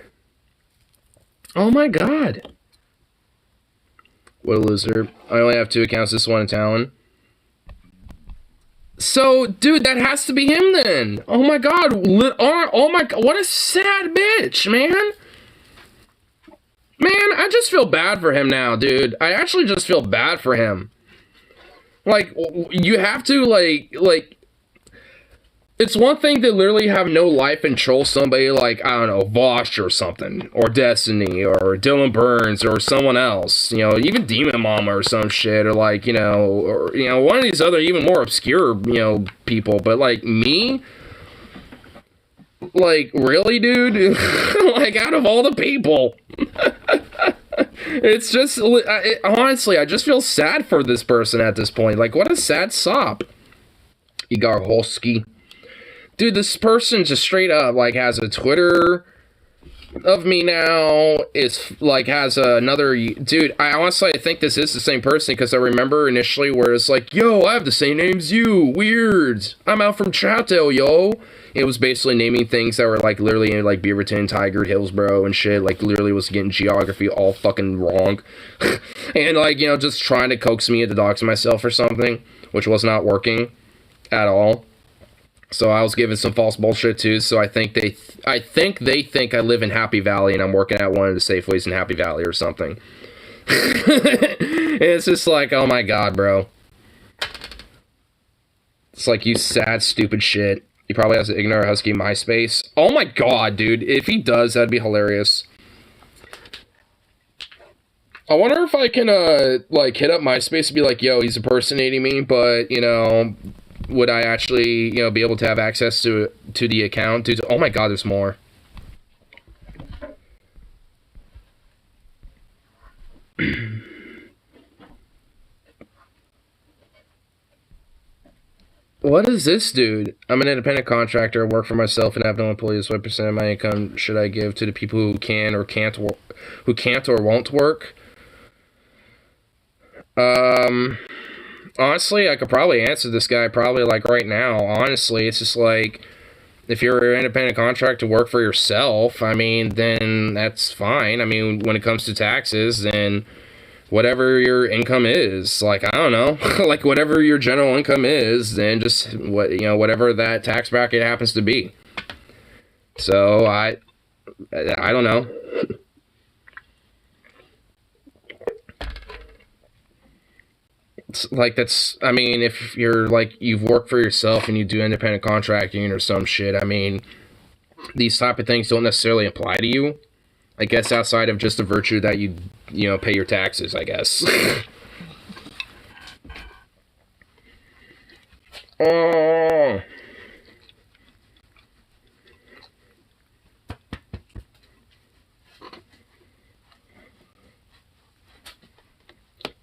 Oh my god. What a loser. I only have 2 accounts, this one in Talon. So, dude, that has to be him then. Oh my god. Oh my god. What a sad bitch, man. Man, I just feel bad for him now, dude. I actually just feel bad for him. Like, you have to, like, it's one thing to literally have no life and troll somebody like, I don't know, Vosh or something, or Destiny, or Dylan Burns, or someone else, you know, even Demon Mama or some shit, or like, you know, or, you know, one of these other even more obscure, you know, people, but like, me? Like, really, dude? Like, out of all the people. It's just, honestly, I just feel sad for this person at this point. Like, what a sad sop. You got Husky. Dude, this person just straight up, like, has a Twitter of me now. Is, like, has another... Dude, I think this is the same person, because I remember initially where it's like, yo, I have the same name as you. Weird. I'm out from Chateau, yo. It was basically naming things that were, like, literally in, like, Beaverton, Tigard, Hillsborough, and shit. Like, literally was getting geography all fucking wrong. And, like, you know, just trying to coax me into doxing myself or something, which was not working at all. So I was given some false bullshit, too. So I think they think I live in Happy Valley and I'm working at one of the Safeways in Happy Valley or something. It's just like, oh my god, bro. It's like, you sad, stupid shit. He probably has to ignore Husky MySpace. Oh my god, dude. If he does, that'd be hilarious. I wonder if I can, like, hit up MySpace and be like, yo, he's impersonating me, but, you know, would I actually, you know, be able to have access to the account? Dude, oh my god, there's more. What is this, dude? I'm an independent contractor, work for myself, and have no employees. What percent of my income should I give to the people who can't or won't work? Honestly, I could probably answer this guy probably like right now. Honestly, it's just like, if you're an independent contractor, work for yourself, I mean, then that's fine. I mean, when it comes to taxes, then whatever your income is, like, I don't know, like, whatever your general income is, then just, whatever that tax bracket happens to be. So, I don't know. It's like, that's, I mean, if you're, like, you've worked for yourself and you do independent contracting or some shit, I mean, these type of things don't necessarily apply to you. I guess outside of just the virtue that you know, pay your taxes, I guess. Oh.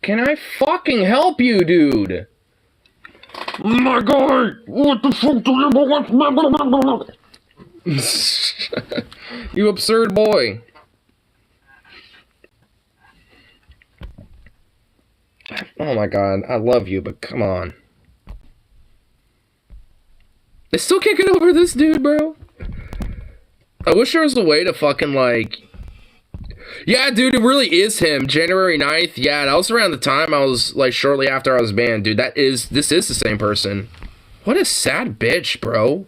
Can I fucking help you, dude? My God! What the fuck do you want? You absurd boy. Oh my god, I love you, but come on. I still can't get over this dude, bro. I wish there was a way to fucking, like... Yeah, dude, it really is him. January 9th. Yeah, that was around the time I was, like, shortly after I was banned. Dude, this is the same person. What a sad bitch, bro.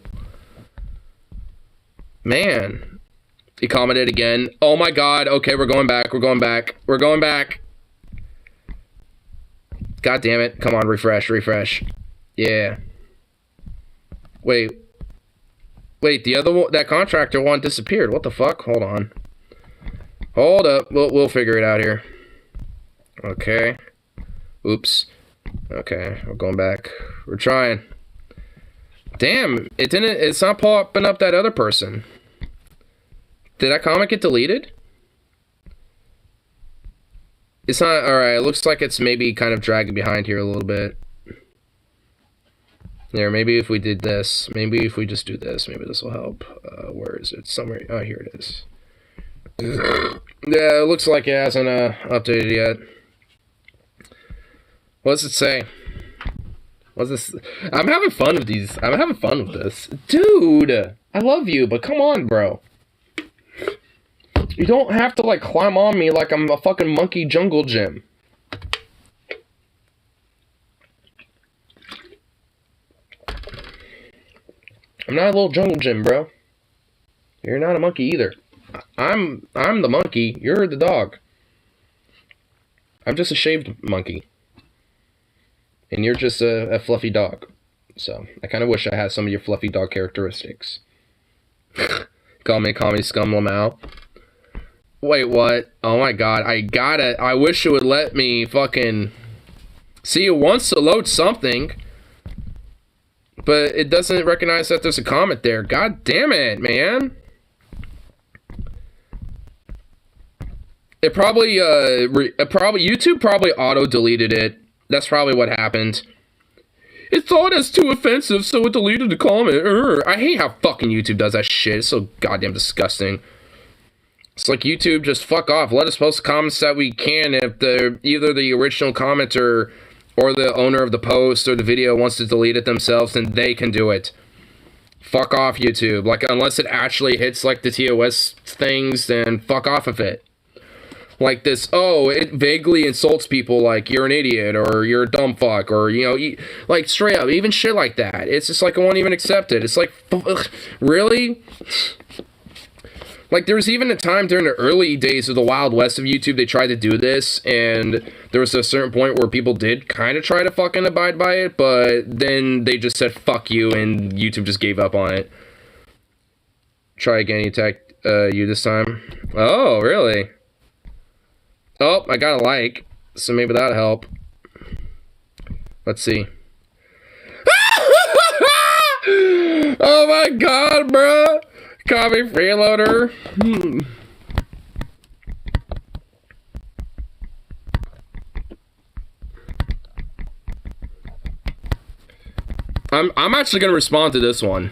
Man. He commented again. Oh my god. Okay, we're going back. We're going back. We're going back. God damn it. Come on, refresh, refresh. Yeah. Wait. Wait, the other one, that contractor one disappeared. What the fuck? Hold on. Hold up. We'll figure it out here. Okay. Oops. Okay, we're going back. We're trying. Damn, it's not popping up that other person. Did that comment get deleted? It's not, alright, it looks like it's maybe kind of dragging behind here a little bit. There, maybe if we did this, maybe if we just do this, maybe this will help. Where is it? Somewhere, oh, here it is. Yeah, it looks like it hasn't updated yet. What does it say? What's this? I'm having fun with these. I'm having fun with this. Dude, I love you, but come on, bro. You don't have to, like, climb on me like I'm a fucking monkey jungle gym. I'm not a little jungle gym, bro. You're not a monkey either. I'm the monkey. You're the dog. I'm just a shaved monkey. And you're just a fluffy dog. So, I kind of wish I had some of your fluffy dog characteristics. Call me Scum Lamau. Wait, what? Oh my god, I wish it would let me fucking... See, it wants to load something. But it doesn't recognize that there's a comment there. God damn it, man. It probably, YouTube probably auto-deleted it. That's probably what happened. It thought it's too offensive, so it deleted the comment. I hate how fucking YouTube does that shit. It's so goddamn disgusting. It's like, YouTube, just fuck off. Let us post comments that we can. If either the original commenter or the owner of the post or the video wants to delete it themselves, then they can do it. Fuck off, YouTube. Like, unless it actually hits, like, the TOS things, then fuck off of it. Like this, oh, it vaguely insults people like you're an idiot or you're a dumb fuck or, you know, like straight up, even shit like that. It's just like I won't even accept it. It's like, ugh, really? Like there was even a time during the early days of the Wild West of YouTube they tried to do this, and there was a certain point where people did kind of try to fucking abide by it, but then they just said fuck you and YouTube just gave up on it. Try again, you attacked you this time. Oh, really? Oh, I got a like, so maybe that'll help. Let's see. Oh my god, bro! Copy freeloader. I'm actually gonna respond to this one.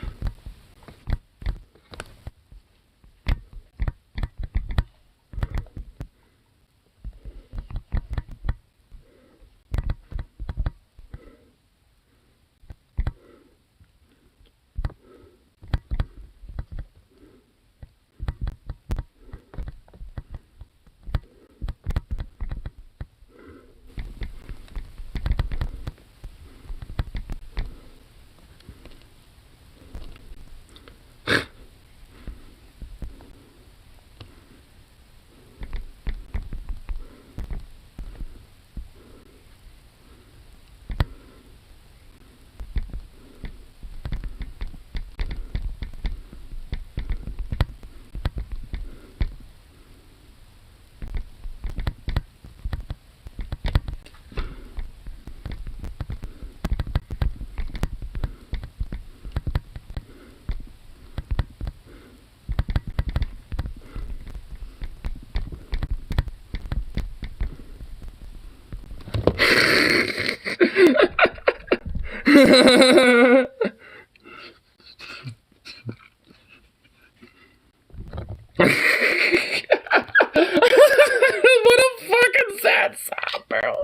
What a fucking sad song, bro.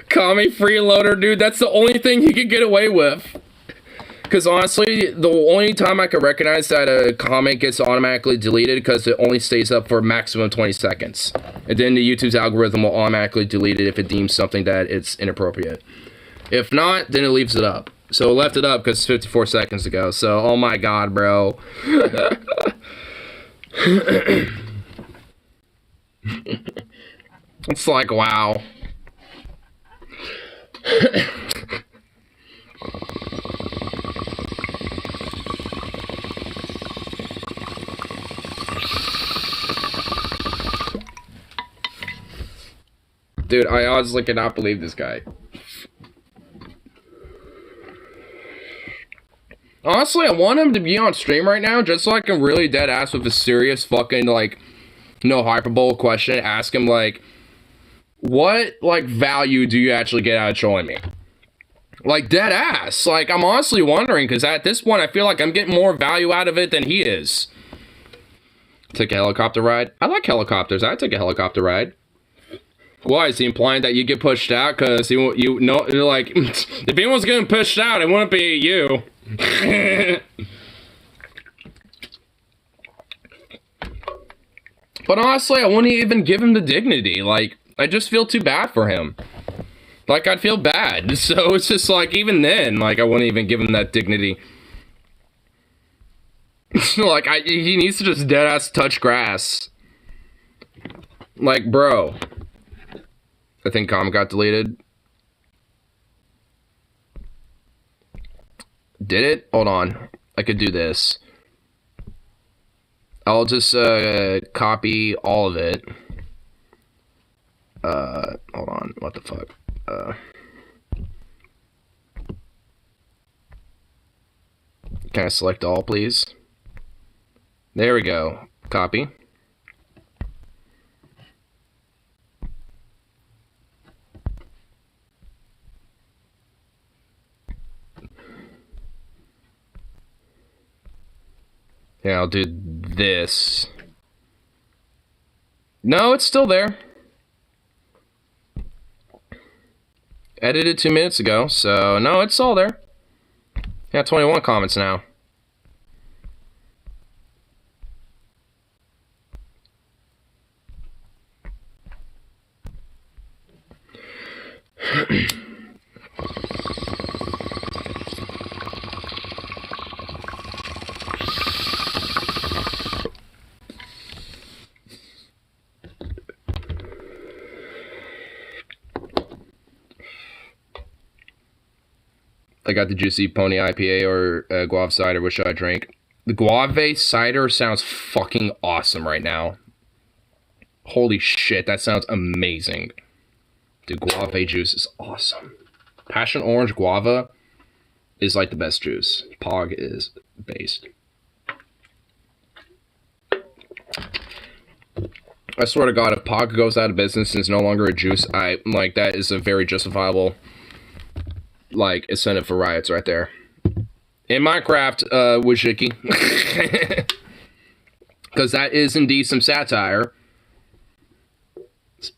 Call me freeloader, dude. That's the only thing he could get away with. Because honestly, the only time I can recognize that a comment gets automatically deleted because it only stays up for maximum 20 seconds. And then the YouTube's algorithm will automatically delete it if it deems something that it's inappropriate. If not, then it leaves it up. So it left it up because it's 54 seconds ago. So, oh my god, bro. It's like, wow. Dude, I honestly cannot believe this guy. Honestly, I want him to be on stream right now just so I can really dead ass with a serious fucking, like, no hyperbole question. Ask him, like, what, like, value do you actually get out of trolling me? Like, dead ass. Like, I'm honestly wondering, because at this point, I feel like I'm getting more value out of it than he is. Take a helicopter ride? I like helicopters. I'd take a helicopter ride. Why? Is he implying that you get pushed out? Because you know, like, if anyone's getting pushed out, it wouldn't be you. But honestly, I wouldn't even give him the dignity. Like, I just feel too bad for him. Like, I'd feel bad. So it's just like, even then, like, I wouldn't even give him that dignity. Like, he needs to just deadass touch grass. Like, bro. I think comment got deleted. Did it? Hold on. I could do this. I'll just copy all of it. Hold on. What the fuck? Can I select all, please? There we go. Copy. Yeah, I'll do this. No, it's still there. Edited 2 minutes ago, so no, it's all there. Yeah, 21 comments now. I got the Juicy Pony IPA or Guava Cider. What should I drink? The Guava Cider sounds fucking awesome right now. Holy shit, that sounds amazing. Dude, Guava juice is awesome. Passion Orange Guava is like the best juice. Pog is based. I swear to God, if Pog goes out of business and is no longer a juice, like, that is a very justifiable, like, incentive for riots right there. In Minecraft, Wajiki. Because that is indeed some satire.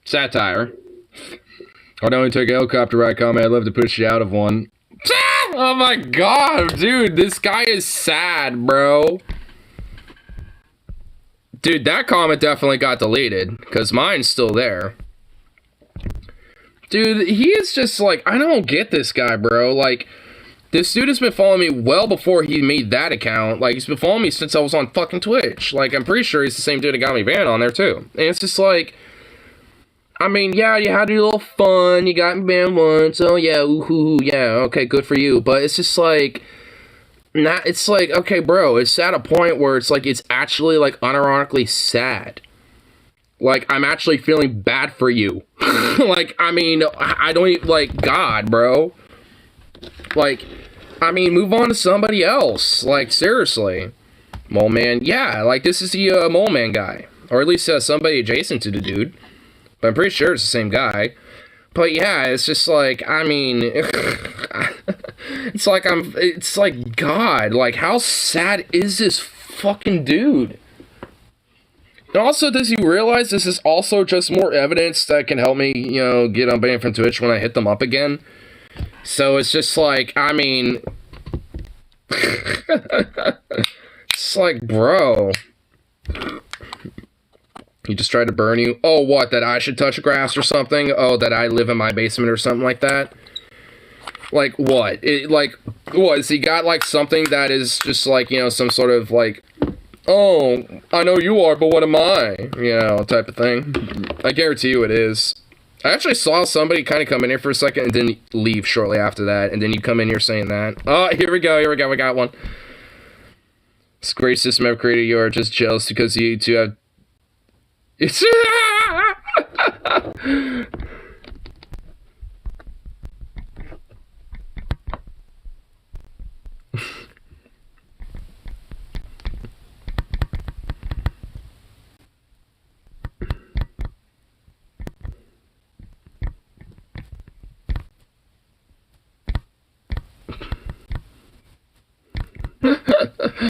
Satire. I'd only take a helicopter ride, comment. I'd love to push you out of one. Oh my god, dude. This guy is sad, bro. Dude, that comment definitely got deleted. Because mine's still there. Dude, he is just like, I don't get this guy, bro. Like, this dude has been following me well before he made that account. Like, he's been following me since I was on fucking Twitch. Like, I'm pretty sure he's the same dude that got me banned on there, too. And it's just like, I mean, yeah, you had your little fun. You got me banned once. Oh, yeah, ooh, yeah, okay, good for you. But it's just like, it's like, okay, bro, it's at a point where it's like, it's actually, like, unironically sad. Like, I'm actually feeling bad for you. Like, I mean, I don't even, like, God, bro. Like, I mean, move on to somebody else. Like, seriously. Mole Man, yeah, like, this is the Mole Man guy. Or at least somebody adjacent to the dude. But I'm pretty sure it's the same guy. But yeah, it's just like, I mean, it's like, God, like, how sad is this fucking dude? And also, does he realize this is also just more evidence that can help me, you know, get unbanned from Twitch when I hit them up again? So it's just like, I mean, it's like, bro, he just tried to burn you. Oh, what, that I should touch grass or something? Oh, that I live in my basement or something like that? Like, what? What, has he got, like, something that is just, like, you know, some sort of, like, oh, I know you are, but what am I? You know, type of thing. I guarantee you it is. I actually saw somebody kind of come in here for a second and then leave shortly after that, and then you come in here saying that. Oh, here we go, we got one. It's a great system I've created. You are just jealous because you two have... It's...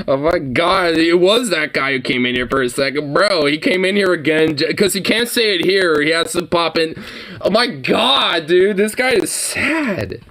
Oh my god, it was that guy who came in here for a second. Bro, he came in here again because he can't say it here. He has to pop in. Oh my god, dude, this guy is sad.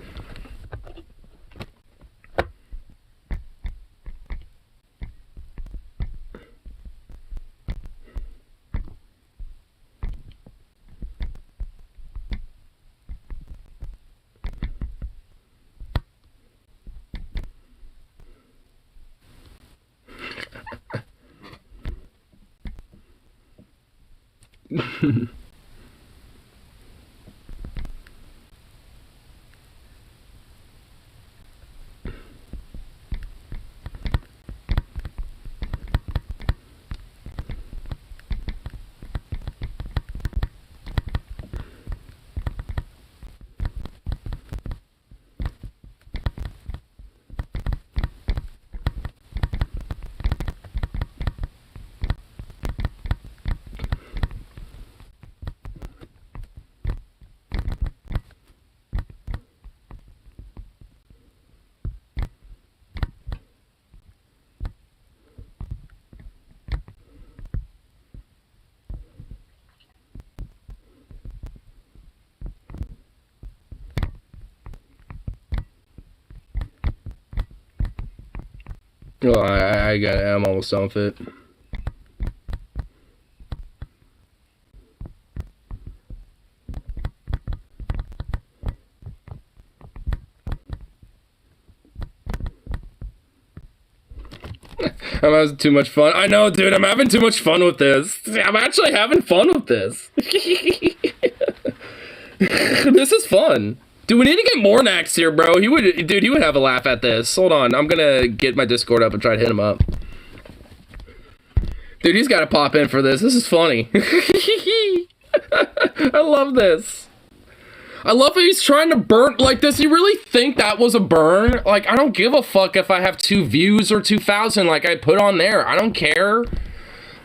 Oh, I got it. I'm almost done with it. I'm having too much fun. I know, dude. I'm having too much fun with this. I'm actually having fun with this. This is fun. Dude, we need to get Mornax here, bro. He would have a laugh at this. Hold on. I'm gonna get my Discord up and try to hit him up. Dude, he's gotta pop in for this. This is funny. I love this. I love that he's trying to burn. Like, does he really think that was a burn? Like, I don't give a fuck if I have 2 views or 2,000 like I put on there. I don't care.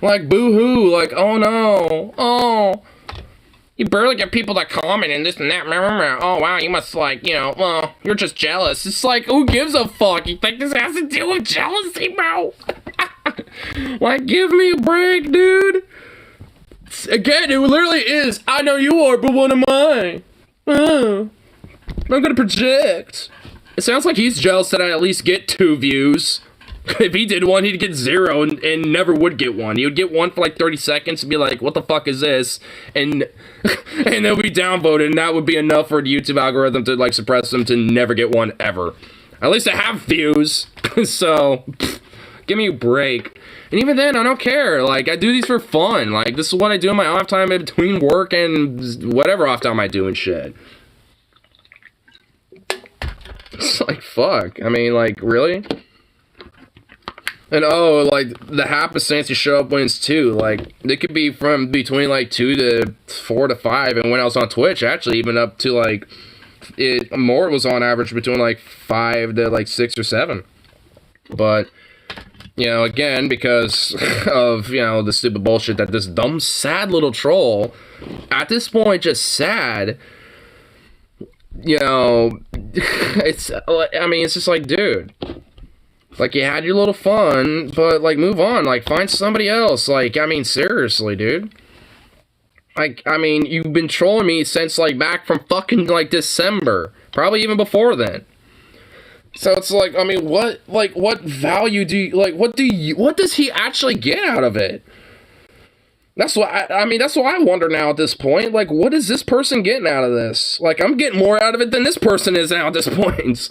Like, boo-hoo. Like, oh no. Oh. You barely get people to comment and this and that. Oh, wow, you must, like, you know, well, you're just jealous. It's like, who gives a fuck? You think this has to do with jealousy, bro? Like, give me a break, dude. Again, it literally is. I know you are, but what am I? I'm gonna project. It sounds like he's jealous that I at least get 2 views. If he did one, he'd get 0 and never would get one. He would get one for like 30 seconds and be like, what the fuck is this? And they'll be downvoted, and that would be enough for the YouTube algorithm to like suppress them to never get one ever. At least I have views. So, give me a break. And even then, I don't care. Like, I do these for fun. Like, this is what I do in my off time in between work and whatever off time I do and shit. It's like, fuck. I mean, like, really? And oh, like, the half of Sansi show up wins too. Like, they could be from between like 2 to 4 to 5. And when I was on Twitch, actually, even up to like, more was on average between like 5 to like 6 or 7. But, you know, again, because of, you know, the stupid bullshit that this dumb, sad little troll, at this point, just sad, you know, it's, I mean, it's just like, dude. Like, you had your little fun, but, like, move on. Like, find somebody else. Like, I mean, seriously, dude. Like, I mean, you've been trolling me since, like, back from fucking, like, December. Probably even before then. So it's like, I mean, what value do you, like, what does he actually get out of it? That's what, I mean, that's what I wonder now at this point. Like, what is this person getting out of this? Like, I'm getting more out of it than this person is now at this point.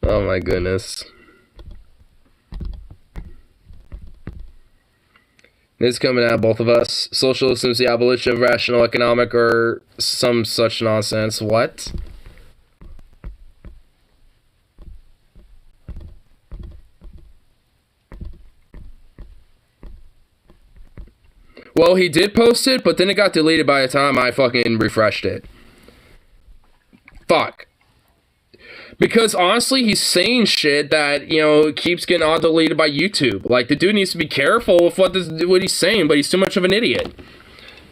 Oh my goodness. This is coming out of both of us. Socialism is the abolition of rational economic or some such nonsense. What? Well, he did post it, but then it got deleted by the time I fucking refreshed it. Fuck. Because honestly, he's saying shit that, you know, keeps getting auto-deleted by YouTube. Like, the dude needs to be careful with what he's saying, but he's too much of an idiot.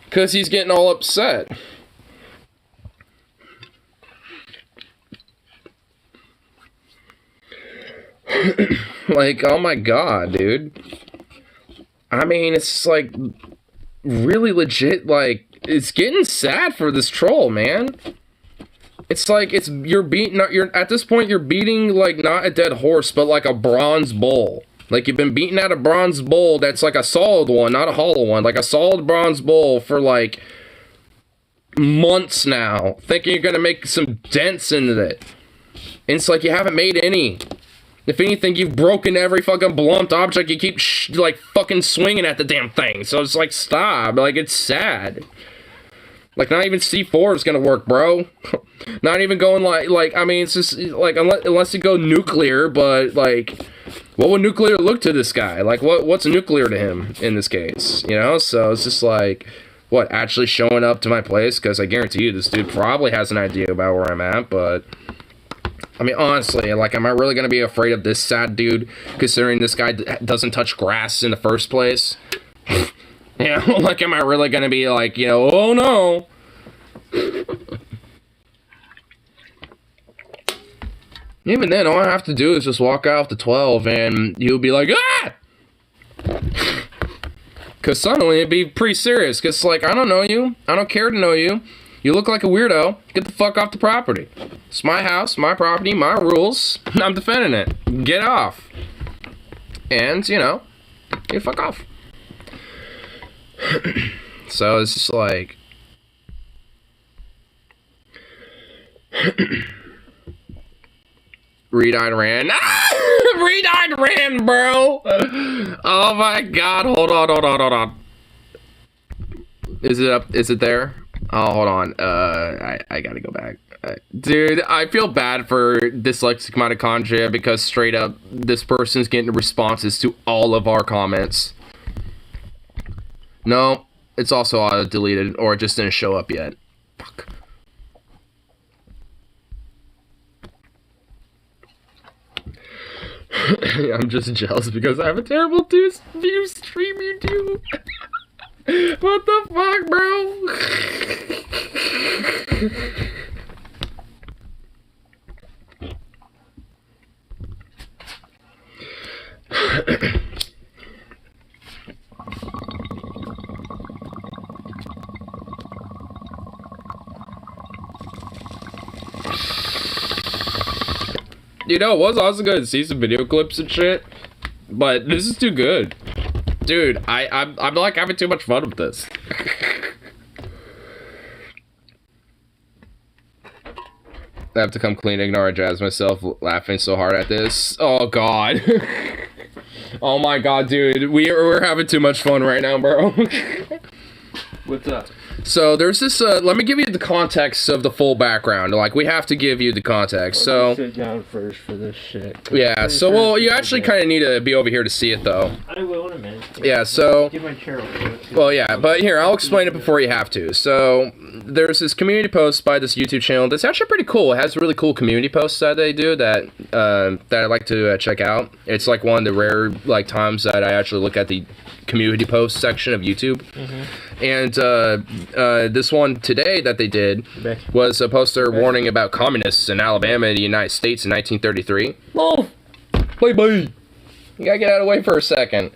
Because he's getting all upset. Like, oh my god, dude. I mean, it's like really legit, like, it's getting sad for this troll, man. It's like you're at this point you're beating like not a dead horse, but like a bronze bull. Like you've been beating at a bronze bull that's like a solid one, not a hollow one, like a solid bronze bull for like months now, thinking you're gonna make some dents into it. And it's like you haven't made any. If anything, you've broken every fucking blunt object. You keep like fucking swinging at the damn thing. So it's like, stop. Like, it's sad. Like, not even C4 is gonna work, bro. Not even going like I mean, it's just like unless you go nuclear. But like, what would nuclear look to this guy? Like, what's nuclear to him in this case? You know? So it's just like, what, actually showing up to my place? Because I guarantee you, this dude probably has an idea about where I'm at, but. I mean, honestly, like, am I really going to be afraid of this sad dude, considering this guy doesn't touch grass in the first place? You know, like, am I really going to be like, you know, oh no. Even then, all I have to do is just walk out the 12, and you'll be like, ah! Because suddenly it'd be pretty serious, because, like, I don't know you. I don't care to know you. You look like a weirdo. Get the fuck off the property. It's my house, my property, my rules. I'm defending it. Get off. And, you know, get the fuck off. So it's just like... Reed-eyed ran. Reed-eyed ran, bro! Oh my god. Hold on. Is it up? Is it there? Oh, hold on. I gotta go back. Dude, I feel bad for dyslexic mitochondria because straight up, this person's getting responses to all of our comments. No, it's also auto-deleted, or it just didn't show up yet. Fuck. I'm just jealous because I have a terrible view stream you do. What the fuck, bro? You know, it was also good to see some video clips and shit, but this is too good. Dude, I'm like having too much fun with this. I have to come clean, ignore, jazz myself laughing so hard at this. Oh god. Oh my god, dude. We're having too much fun right now, bro. What's up? So there's this, let me give you the context of the full background. Like, we have to give you the context, so... Sit down first for this shit. Yeah, so, well, you actually kind of need to be over here to see it, though. I will in a minute. Yeah, so... Give my chair over. Well, yeah, but here, I'll explain it before you have to. So, there's this community post by this YouTube channel that's actually pretty cool. It has really cool community posts that they do that I like to check out. It's, like, one of the rare, like, times that I actually look at the community post section of YouTube. Mm-hmm. And this one today that they did was a poster warning about communists in Alabama and the United States in 1933. Oh, bye. You gotta get out of the way for a second.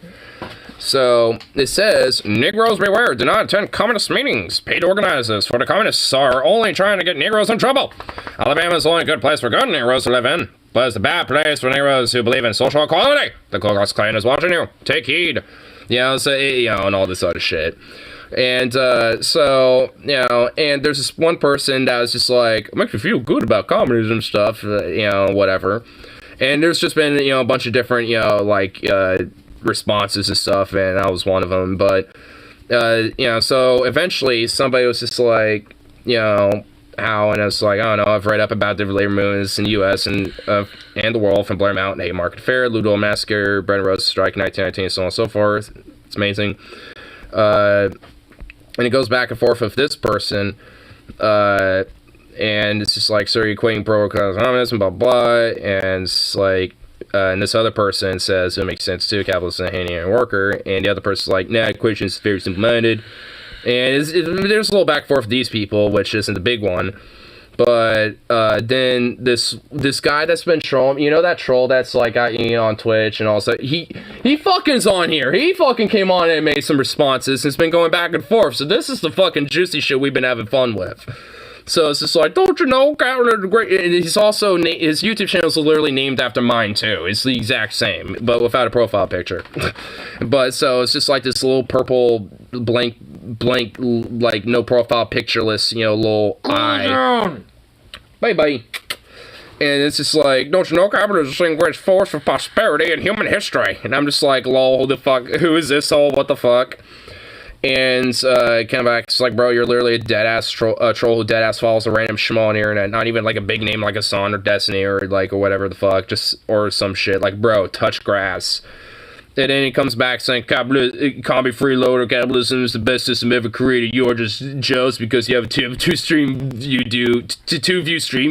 So, it says, Negroes beware, do not attend communist meetings. Paid organizers for the communists are only trying to get Negroes in trouble. Alabama is the only good place for good Negroes to live in, but it's a bad place for Negroes who believe in social equality. The Ku Klux Klan is watching you. Take heed. You know, so, you know, and all this other shit. And, so, you know, and there's this one person that was just like, it makes me feel good about communism stuff, you know, whatever. And there's just been, you know, a bunch of different, you know, like, responses and stuff, and that was one of them. But, you know, so eventually somebody was just like, you know, how, and it's like, I don't know, I've read up about the labor movements in the U.S. and the world, from Blair Mountain, Haymarket Fair, Louisville Massacre, Bretton Woods Strike, 1919, so on and so forth. It's amazing. And it goes back and forth with this person, and it's just like, so you're equating pro-economics and blah blah, and it's like, and this other person says it makes sense too, capitalist and hand worker, and the other person's like, nah, equation is very simple-minded, and there's a little back and forth with these people, which isn't the big one. But then this guy that's been trolling, you know, that troll that's like got on Twitch and all that, he fucking's on here. He fucking came on and made some responses and it's been going back and forth. So this is the fucking juicy shit we've been having fun with. So it's just like, don't you know, great. And he's also his YouTube channel is literally named after mine too. It's the exact same, but without a profile picture. But so it's just like this little purple blank, like no profile pictureless, you know, little eye. Bye. And it's just like, don't you know, capitalism is the single greatest force for prosperity in human history? And I'm just like, lol, the fuck, who is this? Oh, what the fuck? And come back, it's like, bro, you're literally a dead-ass troll who dead-ass follows a random schmo on the internet, not even like a big name like Hassan or Destiny or like, or whatever the fuck, just, or some shit, like, bro, touch grass. And then he comes back saying, it can't be freeloader, capitalism is the best system ever created, you're just jealous because you have a two view stream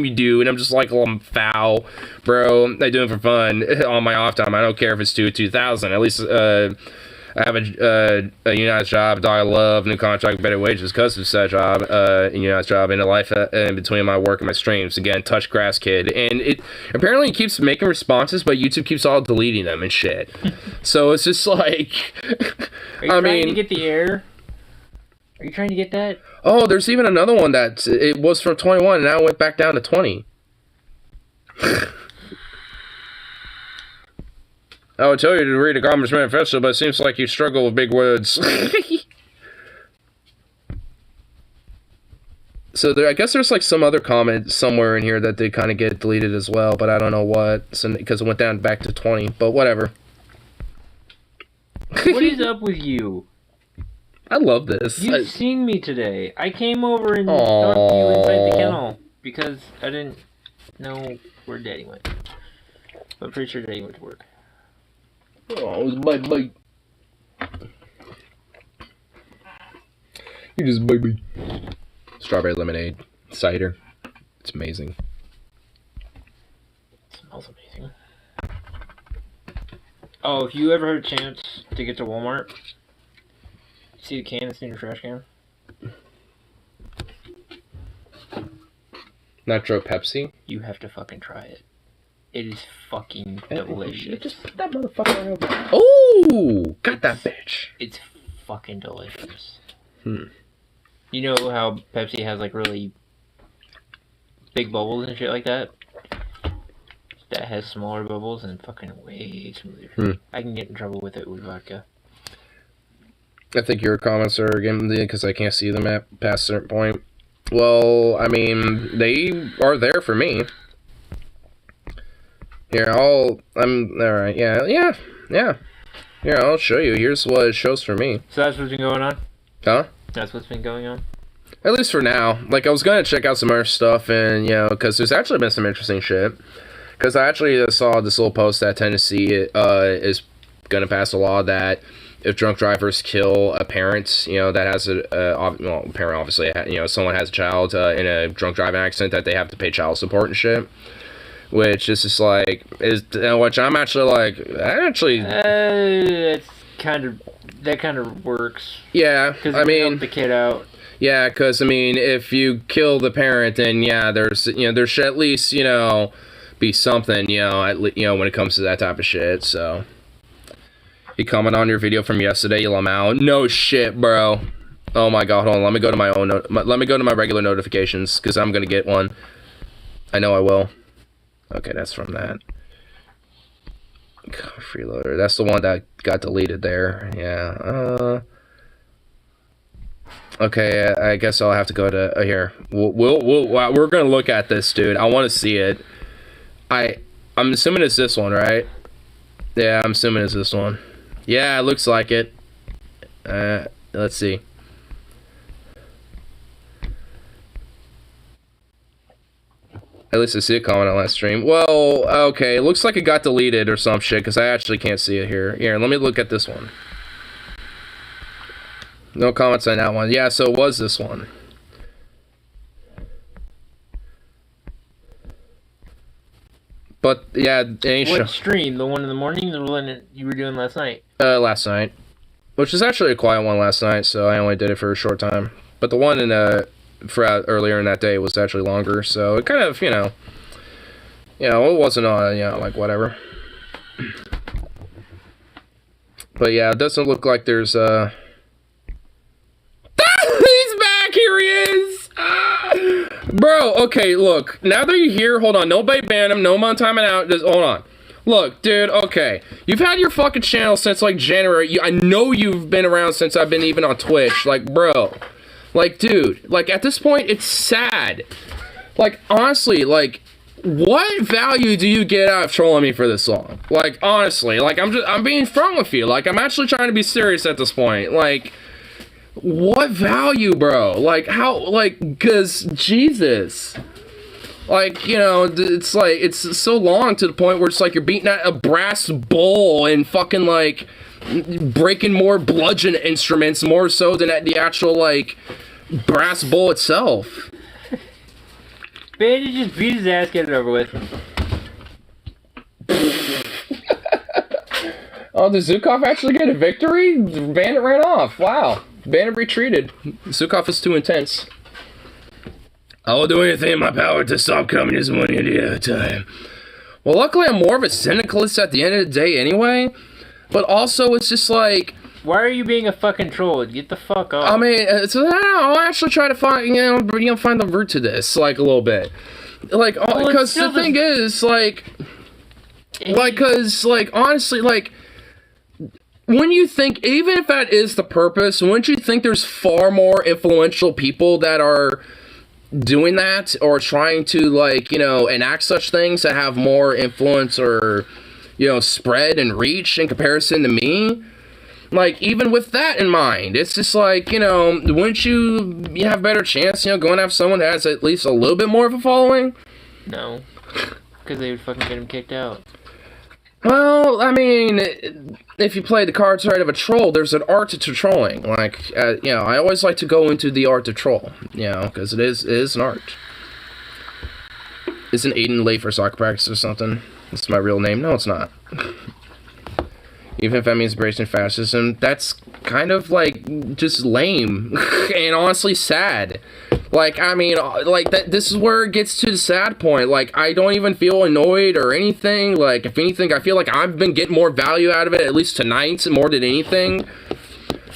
you do, and I'm just like, well, I'm foul, bro, I do it for fun, on my off time, I don't care if it's 2,000, at least, I have a unionized job, a dog I love, new contract, better wages, because of said job, unionized job, and a life in between my work and my streams. Again, touch grass kid. And it apparently keeps making responses, but YouTube keeps all deleting them and shit. So it's just like, Are you trying to get the air? Are you trying to get that? Oh, there's even another one that it was from 21, and now it went back down to 20. I would tell you to read the Communist Manifesto, but it seems like you struggle with big words. So I guess there's like some other comment somewhere in here that they kind of get deleted as well, but I don't know what, because it went down back to 20, but whatever. What is up with you? I love this. You've seen me today. I came over and talked to you inside the kennel because I didn't know where Daddy went. But I'm pretty sure Daddy went to work. Oh, it was my bite. You just baby. Strawberry lemonade, cider. It's amazing. It smells amazing. Oh, if you ever had a chance to get to Walmart, see the can that's in your trash can? Nitro Pepsi? You have to fucking try it. It is fucking delicious. You just put that motherfucker over. Oh, got that bitch. It's fucking delicious. Hmm. You know how Pepsi has like really big bubbles and shit like that? That has smaller bubbles and fucking way smoother. Hmm. I can get in trouble with it with vodka. I think your comments are again because I can't see them at past a certain point. Well, I mean, they are there for me. Here, alright, yeah. Here, I'll show you. Here's what it shows for me. So that's what's been going on? Huh? That's what's been going on? At least for now. Like, I was gonna check out some other stuff, and, you know, because there's actually been some interesting shit. Because I actually saw this little post that Tennessee is gonna pass a law that if drunk drivers kill a parent, you know, that has a parent, obviously, you know, someone has a child in a drunk driving accident, that they have to pay child support and shit. Which is just like, which I'm actually like, it's that kind of works. Yeah, I mean, help the kid out. Yeah, because I mean, if you kill the parent, then yeah, there should at least, you know, be something, you know, when it comes to that type of shit. So, you comment on your video from yesterday, you Lamau. No shit, bro. Oh my god, hold on. Let me go to let me go to my regular notifications because I'm gonna get one. I know I will. Okay, that's from that. God, freeloader. That's the one that got deleted there. Yeah. Okay, I guess I'll have to go to here. We're gonna look at this, dude. I want to see it. I'm assuming it's this one, right? Yeah, I'm assuming it's this one. Yeah, it looks like it. Let's see. At least I see a comment on last stream. Well, okay, it looks like it got deleted or some shit, because I actually can't see it here. Here, let me look at this one. No comments on that one. Yeah, so it was this one. But yeah, What stream? The one in the morning, or the one that you were doing last night? Last night, which was actually a quiet one last night, so I only did it for a short time. But the one for earlier in that day was actually longer, so it kind of, it wasn't like whatever. But yeah, it doesn't look like there's he's back. Here he is. Bro, okay, look. Now that you're here, hold on. Nobody ban him. No man timing out. Just hold on. Look, dude, okay. You've had your fucking channel since, like, January. I know you've been around since I've been even on Twitch. Like, bro. Like, dude. Like, at this point, it's sad. Like, honestly, like, what value do you get out of trolling me for this long? Like, honestly. Like, I'm being frank with you. Like, I'm actually trying to be serious at this point. Like... What value, bro? Like, how, like, because, Jesus. Like, it's like, it's so long to the point where it's like you're beating at a brass bowl and fucking, like, breaking more bludgeon instruments more so than at the actual, like, brass bowl itself. Bandit just beat his ass, get it over with. Oh, did Zukov actually get a victory? Bandit ran off. Wow. Bandit retreated. Zukov is too intense. I will do anything in my power to stop communism one idiot at a time. Well, luckily I'm more of a syndicalist at the end of the day anyway. But also, it's just like... Why are you being a fucking troll? Get the fuck off. I mean, I'll actually try to find, find the root to this, like, a little bit. Like, because the thing is, like... Because, like, honestly, like... When you think, even if that is the purpose, wouldn't you think there's far more influential people that are doing that or trying to, like, enact such things that have more influence or, spread and reach in comparison to me? Like, even with that in mind, it's just like, wouldn't you have a better chance, going to have someone that has at least a little bit more of a following? No. Because they would fucking get him kicked out. Well, I mean, if you play the cards right of a troll, there's an art to trolling. Like, I always like to go into the art to troll, because it is an art. Isn't Aiden late for soccer practice or something? It's my real name. No, it's not. Even if that means embracing fascism, that's kind of, like, just lame and honestly sad. Like, I mean, like, this is where it gets to the sad point. Like, I don't even feel annoyed or anything. Like, if anything, I feel like I've been getting more value out of it, at least tonight, more than anything.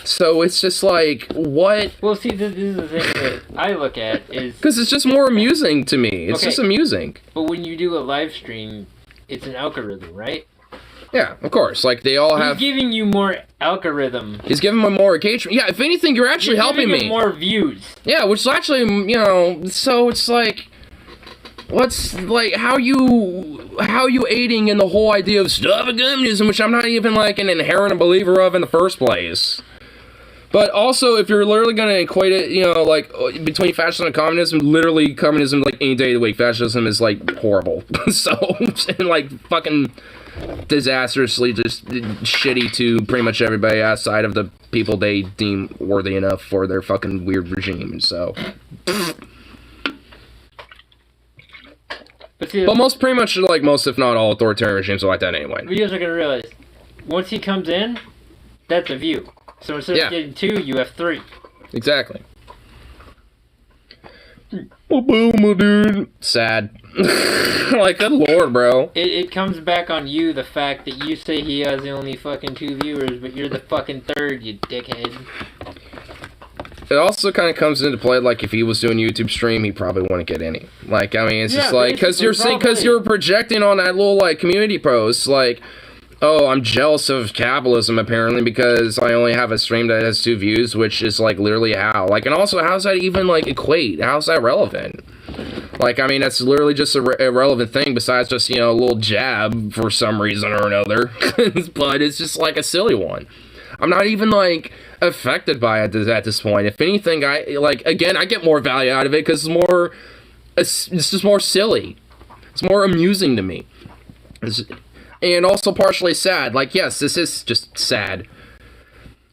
So, it's just like, what? Well, see, this is the thing that I look at is... Because it's just more amusing to me. It's just amusing. But when you do a live stream, it's an algorithm, right? Yeah, of course. Like, they all have... He's giving you more algorithm. He's giving me more engagement. Yeah, if anything, you're actually helping me. More views. Yeah, which is actually, so it's like... What's, like, how you aiding in the whole idea of stopping communism, which I'm not even, like, an inherent believer of in the first place. But also, if you're literally going to equate it, like, between fascism and communism, literally communism, like, any day of the week, fascism is, like, horrible. So, and, like, fucking... disastrously just shitty to pretty much everybody outside of the people they deem worthy enough for their fucking weird regime, so. But most, pretty much, like, most, if not all, authoritarian regimes are like that anyway. You guys are gonna realize, once he comes in, that's a view. So instead of getting 2, you have 3. Exactly. Boom, dude. Sad. Like, good lord, bro. It comes back on you, the fact that you say he has only fucking 2 viewers, but you're the fucking 3rd, you dickhead. It also kind of comes into play, like, if he was doing YouTube stream, he probably wouldn't get any. Like, I mean, it's just like, because you're projecting on that little, like, community post, like, oh, I'm jealous of capitalism, apparently, because I only have a stream that has 2 views, which is, like, literally how. Like, and also, how's that even, like, equate? How's that relevant? Like, I mean, that's literally just a irrelevant thing besides just, a little jab for some reason or another. But it's just, like, a silly one. I'm not even, like, affected by it at this point. If anything, I get more value out of it because it's just more silly. It's more amusing to me. And also partially sad. Like, yes, this is just sad.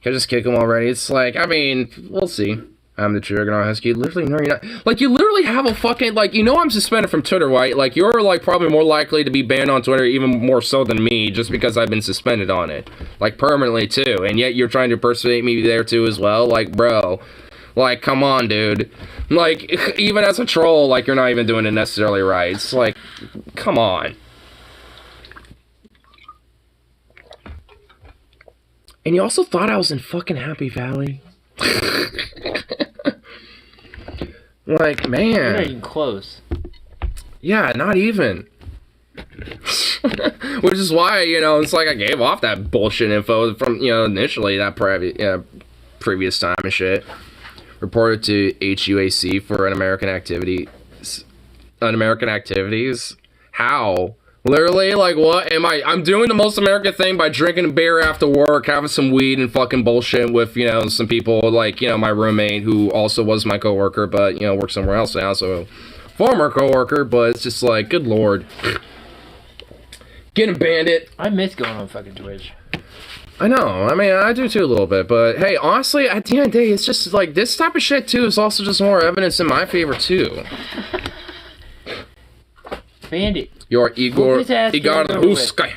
Can I just kick him already? It's like, I mean, we'll see. I'm the Juggernaut Husky. Literally, no, you're not. Like, you literally have a fucking, like, you know I'm suspended from Twitter, right? Like, you're, like, probably more likely to be banned on Twitter, even more so than me, just because I've been suspended on it. Like, permanently, too. And yet you're trying to impersonate me there, too, as well. Like, bro. Like, come on, dude. Like, even as a troll, like, you're not even doing it necessarily right. It's like, come on. And you also thought I was in fucking Happy Valley? Like, man. You're not even close. Yeah, not even. Which is why, you know, it's like I gave off that bullshit info from, you know, initially, that previous time and shit. Reported to HUAC for un-American activities. Un-American activities? How? Literally, like, what am I? I'm doing the most American thing by drinking a beer after work, having some weed and fucking bullshit with, you know, some people, like, you know, my roommate, who also was my coworker, but, you know, works somewhere else now, so, former coworker, but it's just like, good lord. Get him, Bandit. I miss going on fucking Twitch. I know, I mean, I do too a little bit, but, hey, honestly, at the end of the day, it's just, like, this type of shit, too, is also just more evidence in my favor, too. Bandit. You're Igor the Husky,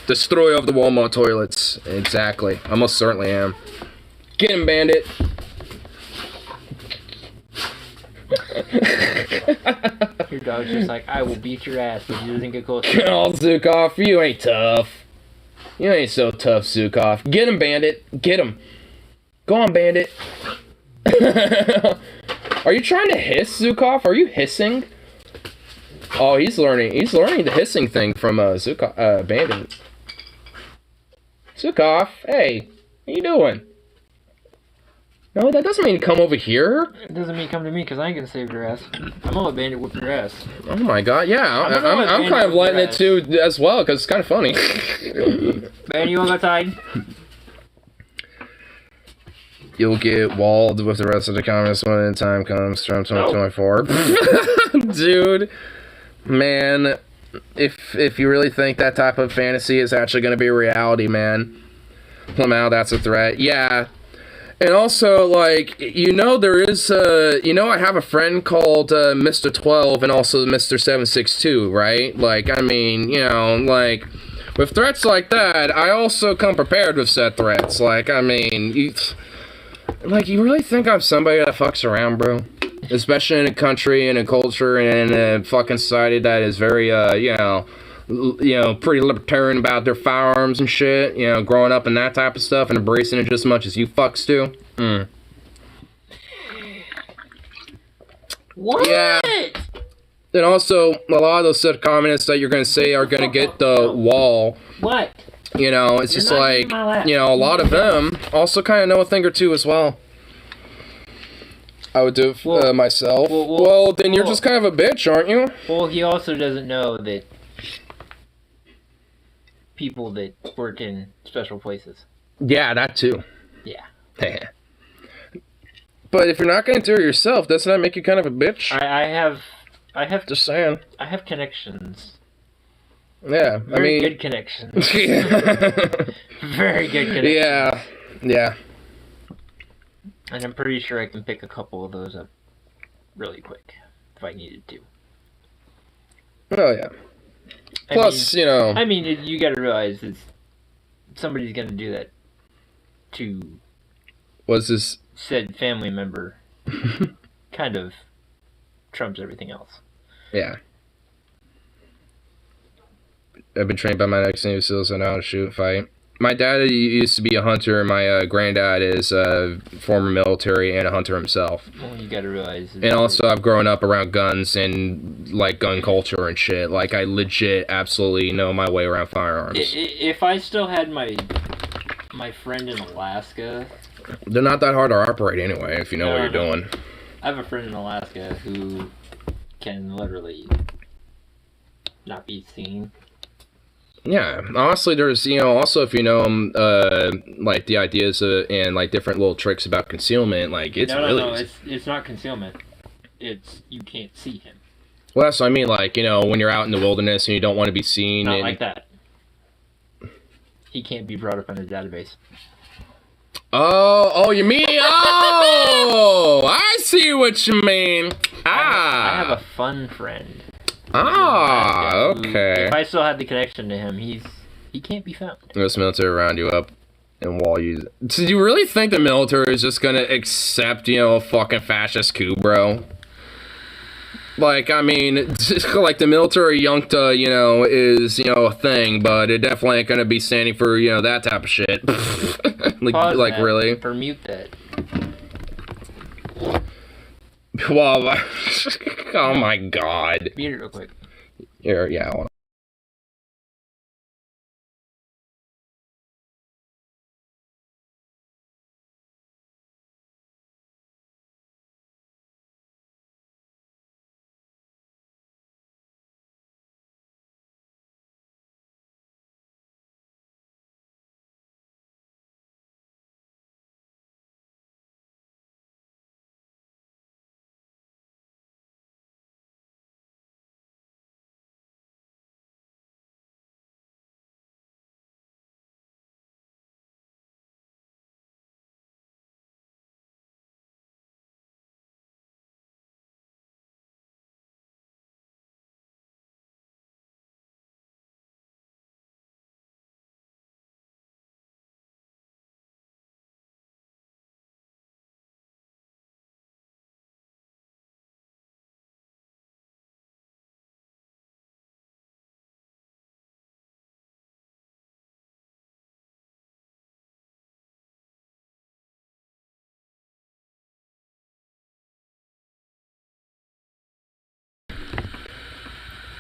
destroyer of the Walmart toilets. Exactly. I most certainly am. Get him, Bandit. Your dog's just like, I will beat your ass if you doesn't get close. Oh, Zukov, you ain't tough. You ain't so tough, Zukov. Get him, Bandit. Get him. Go on, Bandit. Are you trying to hiss, Zukov? Are you hissing? Oh, he's learning the hissing thing from Bandit. Zukov, hey, what you doing? No, that doesn't mean come over here. It doesn't mean come to me, because I ain't gonna save your ass. I'm gonna let Bandit whip your ass. Oh my god, yeah, I'm kind of letting it too as well, because it's kind of funny. Bandit, you wanna go outside? You'll get walled with the rest of the comments when the time comes from 2024. Dude. Man, if you really think that type of fantasy is actually going to be a reality, man, somehow that's a threat. Yeah. And also, like, you know, there is, you know, I have a friend called Mr. 12 and also Mr. 762, right? Like, I mean, you know, like, with threats like that, I also come prepared with said threats. Like, I mean, you really think I'm somebody that fucks around, bro? Especially in a country and a culture and in a fucking society that is very, you know, pretty libertarian about their firearms and shit. You know, growing up in that type of stuff and embracing it just as much as you fucks do. What? Yeah. And also, a lot of those said communists that you're going to say are going to get the wall. What? You know, it's just like, you know, a lot of them also kind of know a thing or two as well. I would do it myself. Well, then you're just kind of a bitch, aren't you? Well, he also doesn't know that people that work in special places. Yeah, that too. Yeah. But if you're not going to do it yourself, doesn't that make you kind of a bitch? I have. Just saying. I have connections. Yeah, Very good connections. Very good connections. Yeah. And I'm pretty sure I can pick a couple of those up really quick if I needed to. Oh, yeah. Plus, you know... I mean, you gotta realize somebody's gonna do that to... Was this... said family member. Kind of trumps everything else. Yeah. I've been trained by my next new so I know how to shoot and fight. My dad used to be a hunter, and my granddad is former military and a hunter himself. Well, you gotta realize... And also, I've grown up around guns and, like, gun culture and shit. Like, I legit absolutely know my way around firearms. If I still had my friend in Alaska... They're not that hard to operate anyway, if you know what you're doing. I have a friend in Alaska who can literally not be seen. Yeah, honestly, there's, you know, also if you know like the ideas and like different little tricks about concealment, like it's No, it's not concealment. It's you can't see him. Well, that's what I mean, like, you know, when you're out in the wilderness and you don't want to be seen. Not like that. He can't be brought up in a database. Oh, you mean? Oh, I see what you mean. I have a fun friend. Okay. If I still had the connection to him, he can't be found. This military round you up and wall you. So do you really think the military is just gonna accept, a fucking fascist coup, bro? Like, I mean, like the military yunkta, is, a thing, but it definitely ain't gonna be standing for, that type of shit. like really? Or mute that. Well, oh my god. Mute it real quick. Yeah, hold on.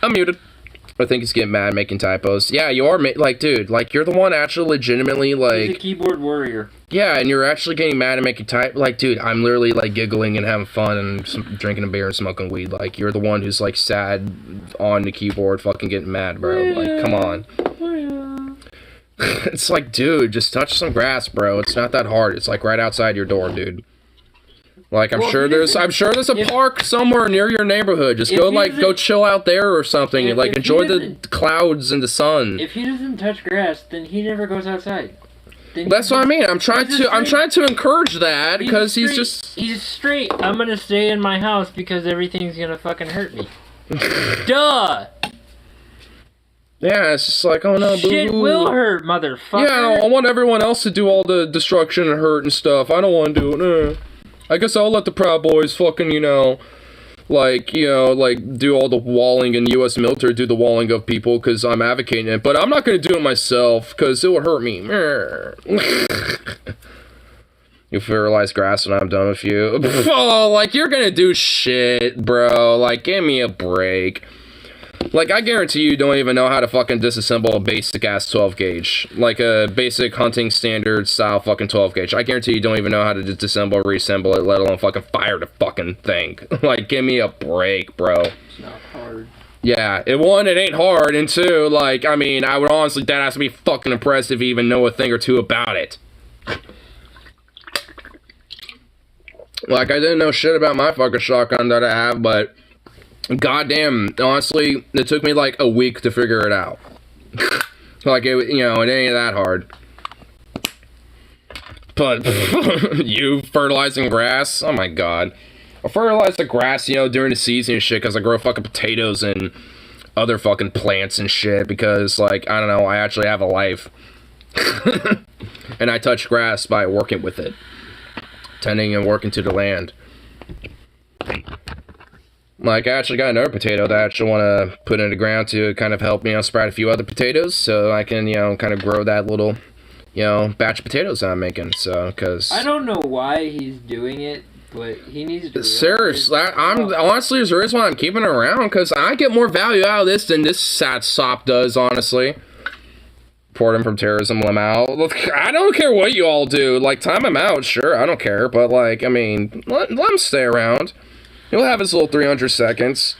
I'm muted. I think he's getting mad making typos. Yeah, you are, dude, you're the one actually legitimately, He's a keyboard warrior. Yeah, and you're actually getting mad and making dude, I'm literally, giggling and having fun and drinking a beer and smoking weed. You're the one who's, sad on the keyboard fucking getting mad, bro. Come on. It's dude, just touch some grass, bro. It's not that hard. It's, right outside your door, dude. I'm sure there's a park somewhere near your neighborhood. Just go chill out there or something. Enjoy the clouds and the sun. If he doesn't touch grass, then he never goes outside. That's what I mean. I'm trying to encourage that because he's straight. I'm gonna stay in my house because everything's gonna fucking hurt me. Duh. Yeah, it's just oh no, boo-hoo. Shit will hurt, motherfucker. Yeah, I want everyone else to do all the destruction and hurt and stuff. I don't want to do it. I guess I'll let the Proud Boys fucking, do all the walling and U.S. military do the walling of people because I'm advocating it. But I'm not going to do it myself because it would hurt me. You fertilize grass when I'm done with you. Oh, you're going to do shit, bro. Give me a break. I guarantee you don't even know how to fucking disassemble a basic-ass 12-gauge. A basic hunting standard style fucking 12-gauge. I guarantee you don't even know how to disassemble or reassemble it, let alone fucking fire the fucking thing. Give me a break, bro. It's not hard. Yeah, one, it ain't hard, and two, I would honestly, that has to be fucking impressed if you even know a thing or two about it. I didn't know shit about my fucking shotgun that I have, but goddamn, honestly, it took me a week to figure it out. It ain't that hard. But you fertilizing grass? Oh my god. I fertilize the grass, during the season and shit because I grow fucking potatoes and other fucking plants and shit because, I don't know, I actually have a life. And I touch grass by working with it. Tending and working to the land. I actually got another potato that I actually want to put in the ground to kind of help, sprout a few other potatoes so I can, kind of grow that little, batch of potatoes that I'm making. So, because I don't know why he's doing it, but he needs to. Seriously, honestly, there's a reason why I'm keeping it around because I get more value out of this than this sad sop does, honestly. Report him from terrorism, let him out. Look, I don't care what you all do. Time him out, sure, I don't care. But, let him stay around. He'll have his little 300 seconds.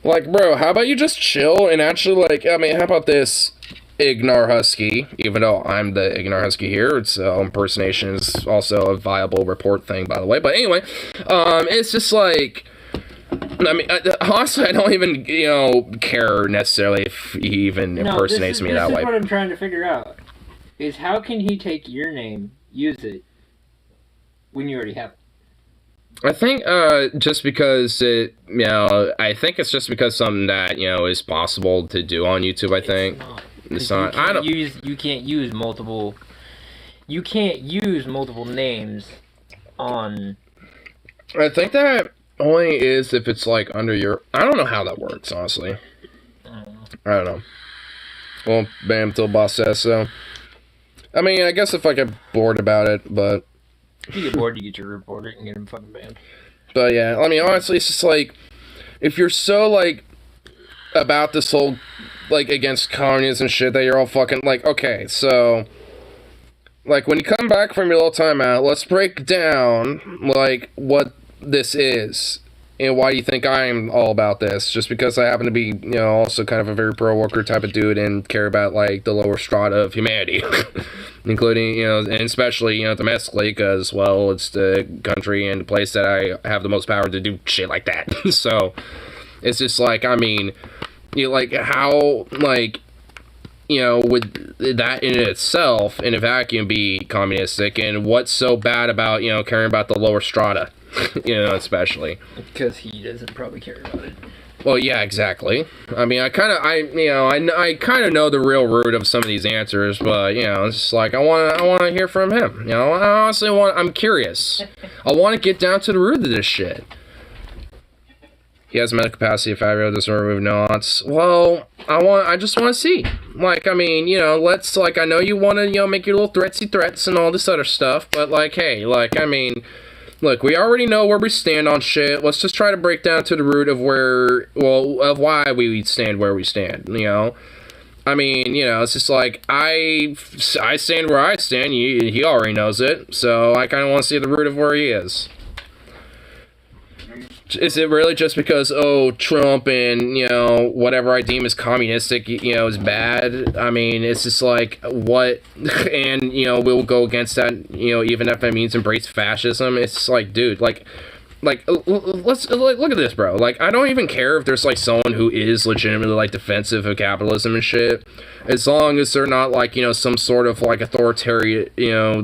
Bro, how about you just chill and actually, how about this Ignar Husky? Even though I'm the Ignar Husky here, it's impersonation is also a viable report thing, by the way. But anyway, it's just honestly, I don't even, care necessarily if he even impersonates me that way. This is what I'm trying to figure out. Is how can he take your name use it when you already have it? I think just because I think it's just because something that is possible to do on YouTube. I think it's not. I don't. You can't use multiple. You can't use multiple names on. I think that only is if it's like under your. I don't know how that works, honestly. I don't know. Well, bam, till boss says so. I mean, I guess if I get bored about it, but. If you get bored, you get your reporter and get him fucking banned. But yeah, I mean, honestly, it's just like, if you're so like about this whole like against communism and shit that you're all fucking like, okay, so like when you come back from your little timeout, let's break down like what this is and why you think I'm all about this. Just because I happen to be also kind of a very pro-worker type of dude and care about like the lower strata of humanity. Including, and especially, domestically, because, well, it's the country and the place that I have the most power to do shit like that. So, it's just like, I mean, like, how, like, would that in itself, in a vacuum, be communistic? And what's so bad about, caring about the lower strata? Especially. Because he doesn't probably care about it. Well, yeah, exactly. I mean, I kind of know the real root of some of these answers, but it's just like I want to hear from him. I honestly I'm curious. I want to get down to the root of this shit. He has mental capacity of 5-year-old, doesn't remove nuance. Well, I just want to see. Like, I mean, let's like I know you want to make your little threatsy threats and all this other stuff, but like, hey, like I mean. Look, we already know where we stand on shit. Let's just try to break down to the root of of why we stand where we stand, I mean, it's just like, I stand where I stand, he already knows it, so I kind of want to see the root of where he is. Is it really just because, Trump and, whatever I deem as communistic, is bad? I mean, it's just like, what? And, we'll go against that, even if it means embrace fascism. It's just like, dude, let's look at this, bro. Like, I don't even care if there's like someone who is legitimately like defensive of capitalism and shit, as long as they're not like some sort of like authoritarian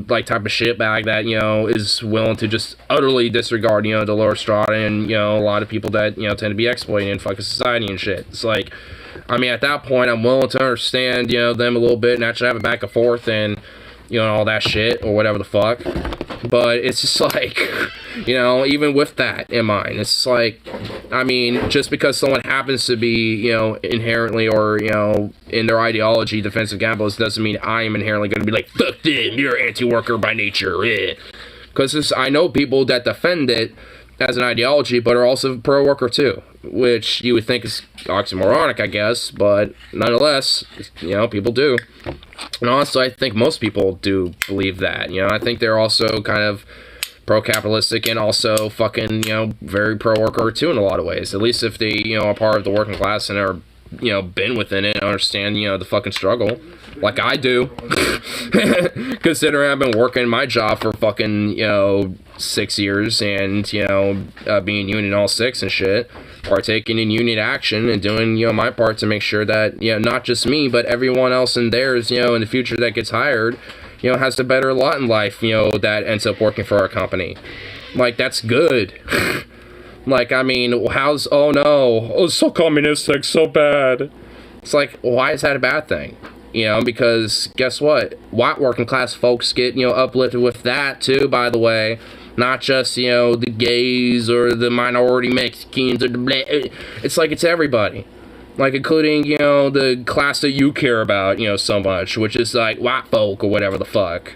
like type of shitbag that is willing to just utterly disregard the lower strata and a lot of people that tend to be exploiting in fucking society and shit. It's like, I mean, at that point, I'm willing to understand them a little bit and actually have a back and forth and all that shit or whatever the fuck. But it's just like, even with that in mind, it's just like, I mean, just because someone happens to be, inherently or, in their ideology defensive capitalist doesn't mean I am inherently going to be like, fuck them, you're anti-worker by nature. Because I know people that defend it as an ideology, but are also pro-worker too, which you would think is oxymoronic, I guess, but nonetheless, people do. And honestly, I think most people do believe that. I think they're also kind of pro-capitalistic and also fucking, very pro-worker too in a lot of ways. At least if they, are part of the working class and are, been within it and understand, the fucking struggle. Like I do. Considering I've been working my job for fucking, 6 years and, being union all 6 and shit. Partaking in union action and doing, my part to make sure that, not just me, but everyone else in theirs, in the future that gets hired, has to better a lot in life, that ends up working for our company. Like, that's good. Like, I mean, oh no, it's so communistic, so bad. It's like, why is that a bad thing? Because guess what? White working class folks get, uplifted with that too, by the way. Not just, the gays or the minority Mexicans or the black. It's like it's everybody. Like, including, the class that you care about, so much, which is like white folk or whatever the fuck.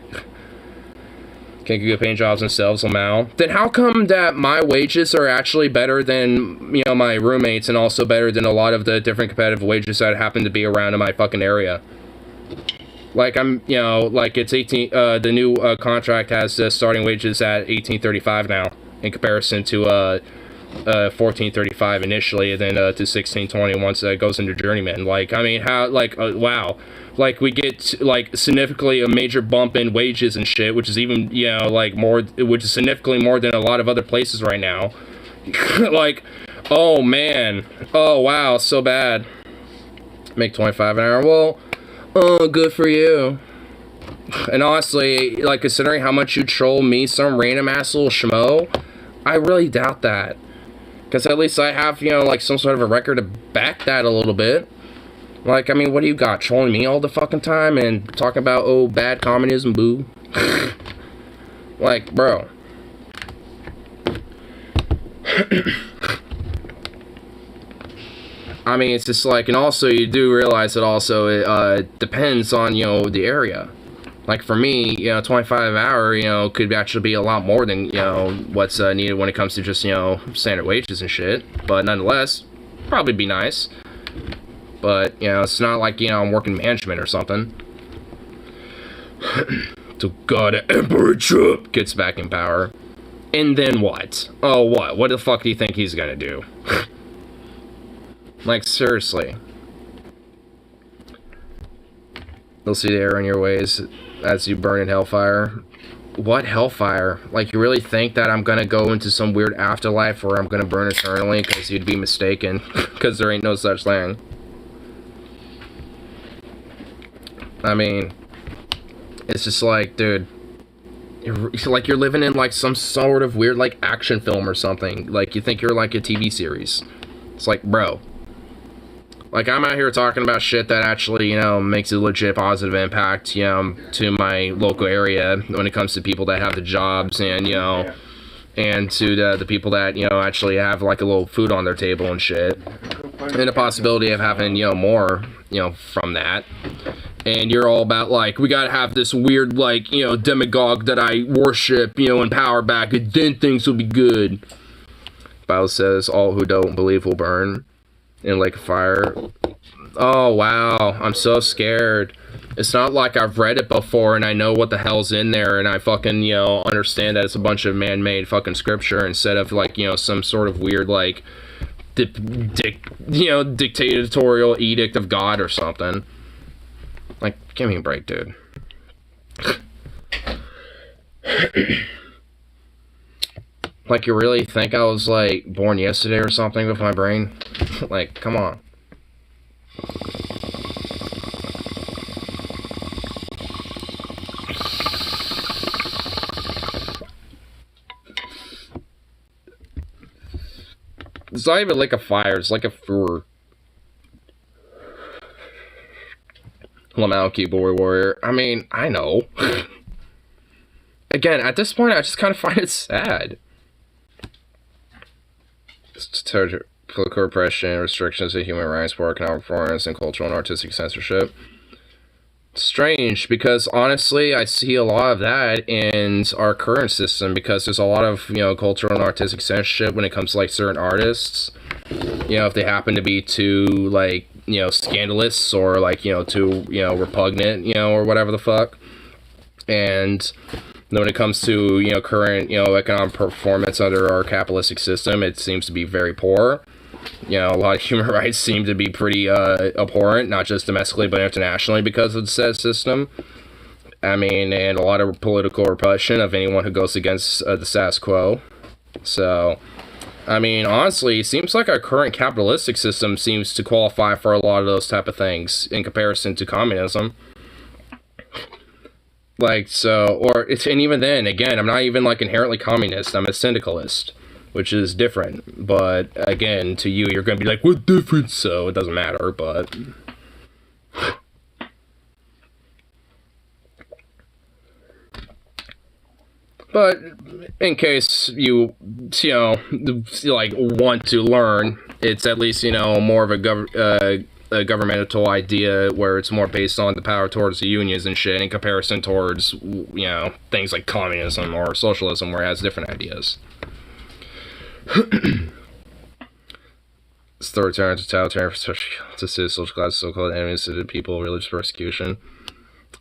Can't get good paying jobs themselves somehow. Then how come that my wages are actually better than, my roommates and also better than a lot of the different competitive wages that happen to be around in my fucking area? Like, I'm, like, it's 18, the new contract has starting wages at $18.35 now, in comparison to $14.35 initially, and then to $16.20 once it goes into journeyman. Like, I mean, how, like, wow. Like, we get, like, significantly a major bump in wages and shit, which is even, like, more, which is significantly more than a lot of other places right now. Like, oh, man. Oh, wow, so bad. Make $25 an hour. Well, oh, good for you. And honestly, like, considering how much you troll me, some random ass little schmo, I really doubt that. Because at least I have, you know, like, some sort of a record to back that a little bit. Like, I mean, what do you got? Trolling me all the fucking time and talking about, oh, bad communism, boo? Like, bro. I mean, it's just like, and also you do realize that also it depends on, you know, the area. Like for me, you know, 25 hour, you know, could actually be a lot more than, you know, what's needed when it comes to just, you know, standard wages and shit. But nonetheless, probably be nice. But, you know, it's not like, you know, I'm working management or something. So God, Emperor Trump gets back in power. And then what? Oh, what? What the fuck do you think he's gonna do? Like, seriously. You'll see the error in your ways as you burn in hellfire. What hellfire? Like, you really think that I'm gonna go into some weird afterlife where I'm gonna burn eternally? Because you'd be mistaken. Because there ain't no such thing. I mean, it's just like, dude, you're living in like some sort of weird like action film or something. Like, you think you're like a TV series. It's like, bro. Like, I'm out here talking about shit that actually, you know, makes a legit positive impact, you know, to my local area when it comes to people that have the jobs and, you know, and to the people that, you know, actually have like a little food on their table and shit. And the possibility of having, you know, more, you know, from that. And you're all about, like, we gotta have this weird, like, you know, demagogue that I worship, you know, and power back, and then things will be good. Bible says, all who don't believe will burn in like a fire. Oh, wow. I'm so scared. It's not like I've read it before and I know what the hell's in there and I fucking, you know, understand that it's a bunch of man-made fucking scripture instead of, like, you know, some sort of weird, like, dictatorial edict of God or something. Like, give me a break, dude. Like, you really think I was, like, born yesterday or something with my brain? Like, come on. It's not even like a fire, it's like a fur. Lamau keyboard warrior. I mean, I know. Again, at this point, I just kind of find it sad. Political repression, restrictions to human rights, poor economic performance, and cultural and artistic censorship. Strange, because honestly, I see a lot of that in our current system, because there's a lot of, you know, cultural and artistic censorship when it comes to, like, certain artists. You know, if they happen to be too, like, you know, scandalous, or, like, you know, too, you know, repugnant, you know, or whatever the fuck. And when it comes to, you know, current, you know, economic performance under our capitalistic system, it seems to be very poor. You know, a lot of human rights seem to be pretty abhorrent, not just domestically but internationally because of the said system. I mean, and a lot of political repression of anyone who goes against the status quo. So, I mean, honestly, it seems like our current capitalistic system seems to qualify for a lot of those type of things in comparison to communism. Like, so, or it's, and even then, again, I'm not even like inherently communist, I'm a syndicalist, which is different. But again, to you, you're gonna be like, what difference? So it doesn't matter, but in case you know, like, want to learn, it's at least, you know, more of a governmental idea where it's more based on the power towards the unions and shit in comparison towards, you know, things like communism or socialism where it has different ideas. Authoritarian, totalitarian, to social class, so-called enemies to the people, religious persecution.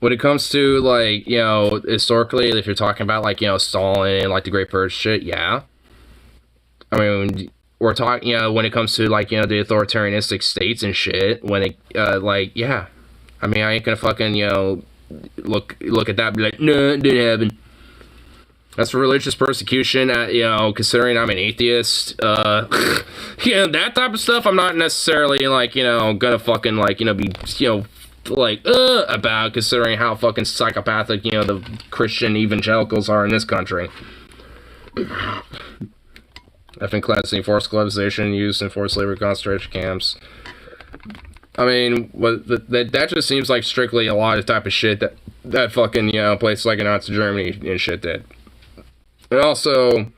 When it comes to, like, you know, historically, if you're talking about, like, you know, Stalin and, like, the Great Purge shit, yeah. I mean, we're talking, you know, when it comes to, like, you know, the authoritarianistic states and shit, when it, like, yeah. I mean, I ain't gonna fucking, you know, look at that and be like, no, it didn't happen. That's religious persecution, you know, considering I'm an atheist, yeah, that type of stuff, I'm not necessarily, like, you know, gonna fucking, like, you know, be, you know, about, considering how fucking psychopathic, you know, the Christian evangelicals are in this country. Effing cleansing, forced globalization, use in forced labor concentration camps. I mean, that just seems like strictly a lot of type of shit that fucking, you know, places like in Nazi Germany and shit did. And also,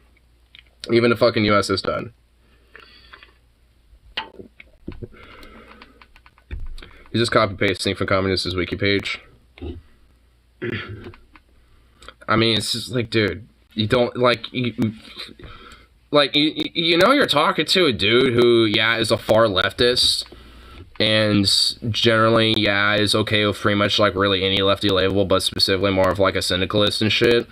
even the fucking US has done. He's just copy-pasting from Communist's wiki page. I mean, it's just like, dude, you don't, you know you're talking to a dude who, yeah, is a far leftist, and generally, yeah, is okay with pretty much, like, really any lefty label, but specifically more of, like, a syndicalist and shit.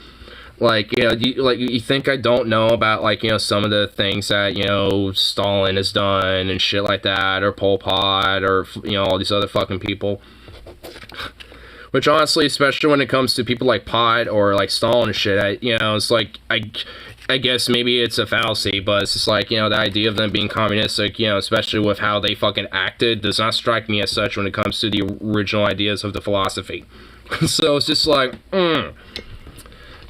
Like, you know, you think I don't know about, like, you know, some of the things that, you know, Stalin has done and shit like that, or Pol Pot, or, you know, all these other fucking people. Which, honestly, especially when it comes to people like Pot or, like, Stalin and shit, you know, it's like, I guess maybe it's a fallacy, but it's just like, you know, the idea of them being communistic, you know, especially with how they fucking acted, does not strike me as such when it comes to the original ideas of the philosophy. So it's just like,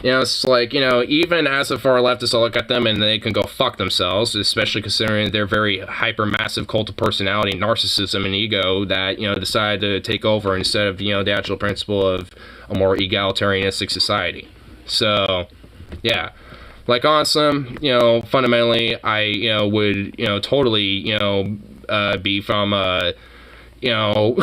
You know, it's like, you know, even as a far leftist, I look at them and they can go fuck themselves, especially considering their very hyper-massive cult of personality, narcissism, and ego that, you know, decide to take over instead of, you know, the actual principle of a more egalitarianistic society. So, yeah. Like, awesome, you know, fundamentally, I, you know, would, you know, totally, you know, be from, you know,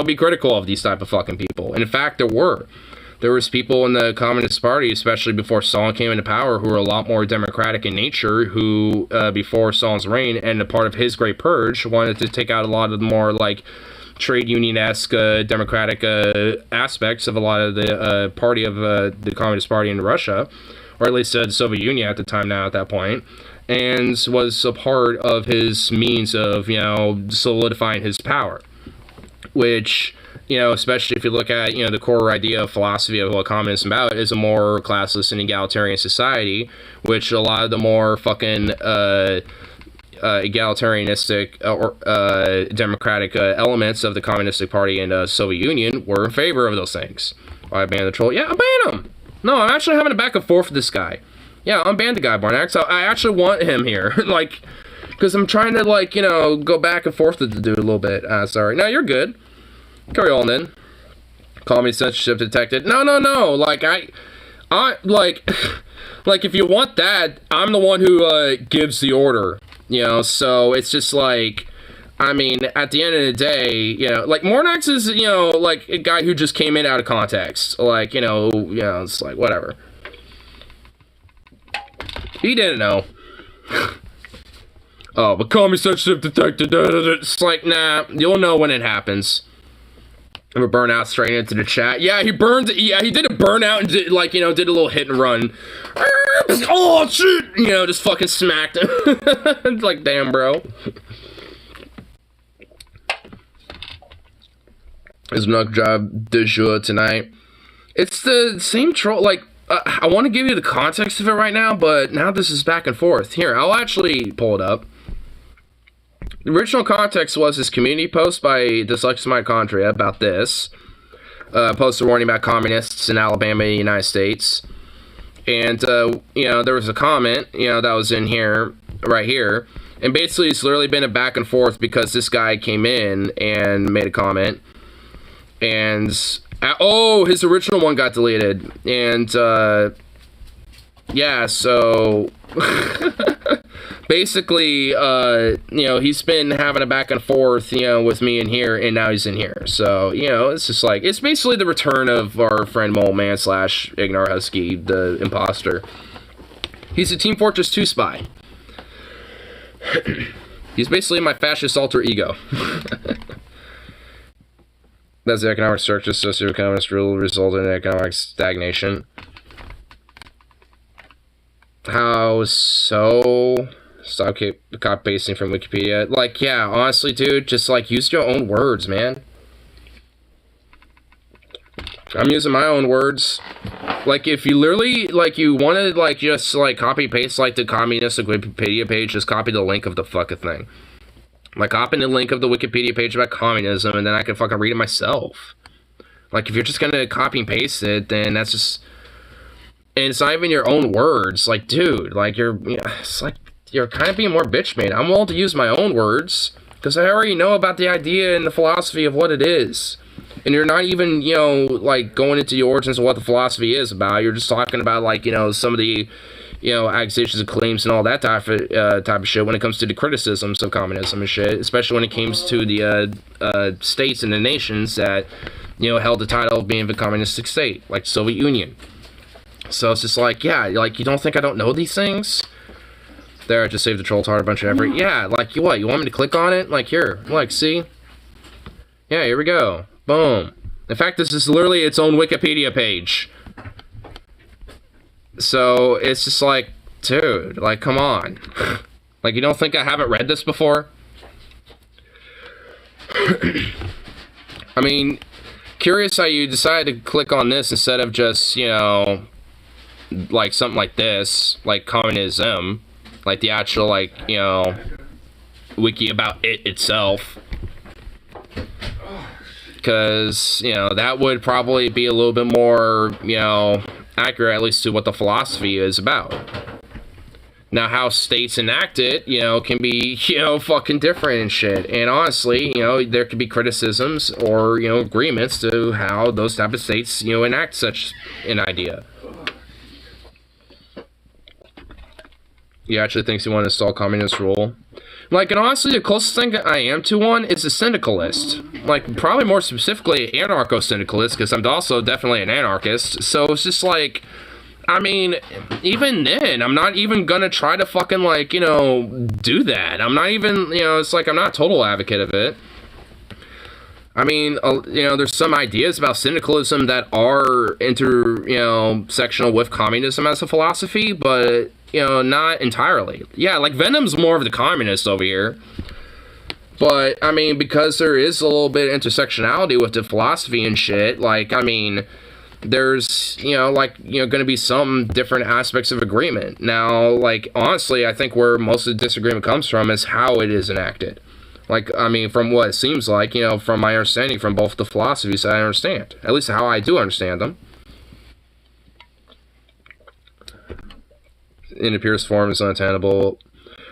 be critical of these type of fucking people. And in fact, there was people in the Communist Party, especially before Stalin came into power, who were a lot more democratic in nature, who, before Stalin's reign, and a part of his Great Purge, wanted to take out a lot of the more, like, trade union-esque, democratic aspects of a lot of the party of the Communist Party in Russia, or at least the Soviet Union at the time now at that point, and was a part of his means of, you know, solidifying his power, which, you know, especially if you look at, you know, the core idea of philosophy of what communism is about is a more classless and egalitarian society, which a lot of the more fucking egalitarianistic or democratic elements of the Communistic Party and Soviet Union were in favor of those things. I banned the troll. Yeah, I banned him. No, I'm actually having a back and forth with this guy. Yeah, unban the guy, Barnax. I actually want him here. Like, because I'm trying to, like, you know, go back and forth with the dude a little bit. Sorry. No, you're good. Carry on then. Call me censorship detected. No. Like, I like, if you want that, I'm the one who, gives the order. You know, so it's just like, I mean, at the end of the day, you know, like, Mornax is, you know, like, a guy who just came in out of context. Like, you know, it's like, whatever. He didn't know. Oh, but call me censorship detected. It's like, nah, you'll know when it happens. I'm gonna burn out straight into the chat. Yeah, he burned. Yeah, he did a burnout and did, like, you know, did a little hit and run. Oh shit! You know, just fucking smacked him. It's like, damn, bro. There's no job de jour tonight. It's the same troll. Like, I want to give you the context of it right now, but now this is back and forth. Here, I'll actually pull it up. The original context was this community post by Dyslexic Mitochondria about this. Post a warning about communists in Alabama and the United States. And, you know, there was a comment, you know, that was in here, right here. And basically, it's literally been a back and forth because this guy came in and made a comment. And, oh, his original one got deleted. And, yeah, so... basically, you know, he's been having a back and forth, you know, with me in here, and now he's in here. So, you know, it's just like, it's basically the return of our friend Mole Man / Ignar Husky, the imposter. He's a Team Fortress 2 spy. He's basically my fascist alter ego. That's the economic structure, socioeconomic rule resulted in economic stagnation. How so? Stop copy-pasting from Wikipedia. Like, yeah, honestly, dude, just, like, use your own words, man. I'm using my own words. Like, if you literally, like, you want to, like, just, like, copy-paste, like, the communistic Wikipedia page, just copy the link of the fucking thing. Like, hop in the link of the Wikipedia page about communism, and then I can fucking read it myself. Like, if you're just gonna copy and paste it, then that's just... And it's not even your own words. Like, dude, like, it's like, you're kind of being more bitch made. I'm willing to use my own words, because I already know about the idea and the philosophy of what it is. And you're not even, you know, like, going into the origins of what the philosophy is about. You're just talking about, like, you know, some of the... you know, accusations and claims and all that type of shit when it comes to the criticisms of communism and shit, especially when it comes to the states and the nations that, you know, held the title of being the communistic state, like the Soviet Union. So it's just like, yeah, like, you don't think I don't know these things? There, I just saved the troll tart a bunch of effort. Yeah, like, what, you want me to click on it? Like, here, like, see? Yeah, here we go. Boom. In fact, this is literally its own Wikipedia page. So, it's just like, dude, like, come on. Like, you don't think I haven't read this before? I mean, curious how you decided to click on this instead of just, you know, like, something like this, like communism, like the actual, like, you know, wiki about it itself. Because, you know, that would probably be a little bit more, you know, accurate, at least to what the philosophy is about. Now, how states enact it, you know, can be, you know, fucking different and shit. And honestly, you know, there could be criticisms or, you know, agreements to how those type of states, you know, enact such an idea. He actually thinks he wants to install communist rule. Like, and honestly, the closest thing I am to one is a syndicalist. Like, probably more specifically, anarcho-syndicalist, because I'm also definitely an anarchist. So it's just like, I mean, even then, I'm not even gonna try to fucking, like, you know, do that. I'm not even, you know, it's like, I'm not a total advocate of it. I mean, you know, there's some ideas about syndicalism that are sectional with communism as a philosophy, but, you know, not entirely. Yeah, like, Venom's more of the communist over here. But, I mean, because there is a little bit of intersectionality with the philosophy and shit, like, I mean, there's, you know, like, you know, going to be some different aspects of agreement. Now, like, honestly, I think where most of the disagreement comes from is how it is enacted. Like, I mean, from what it seems like, you know, from my understanding from both the philosophies that I understand. At least how I do understand them. In its purest form is unattainable.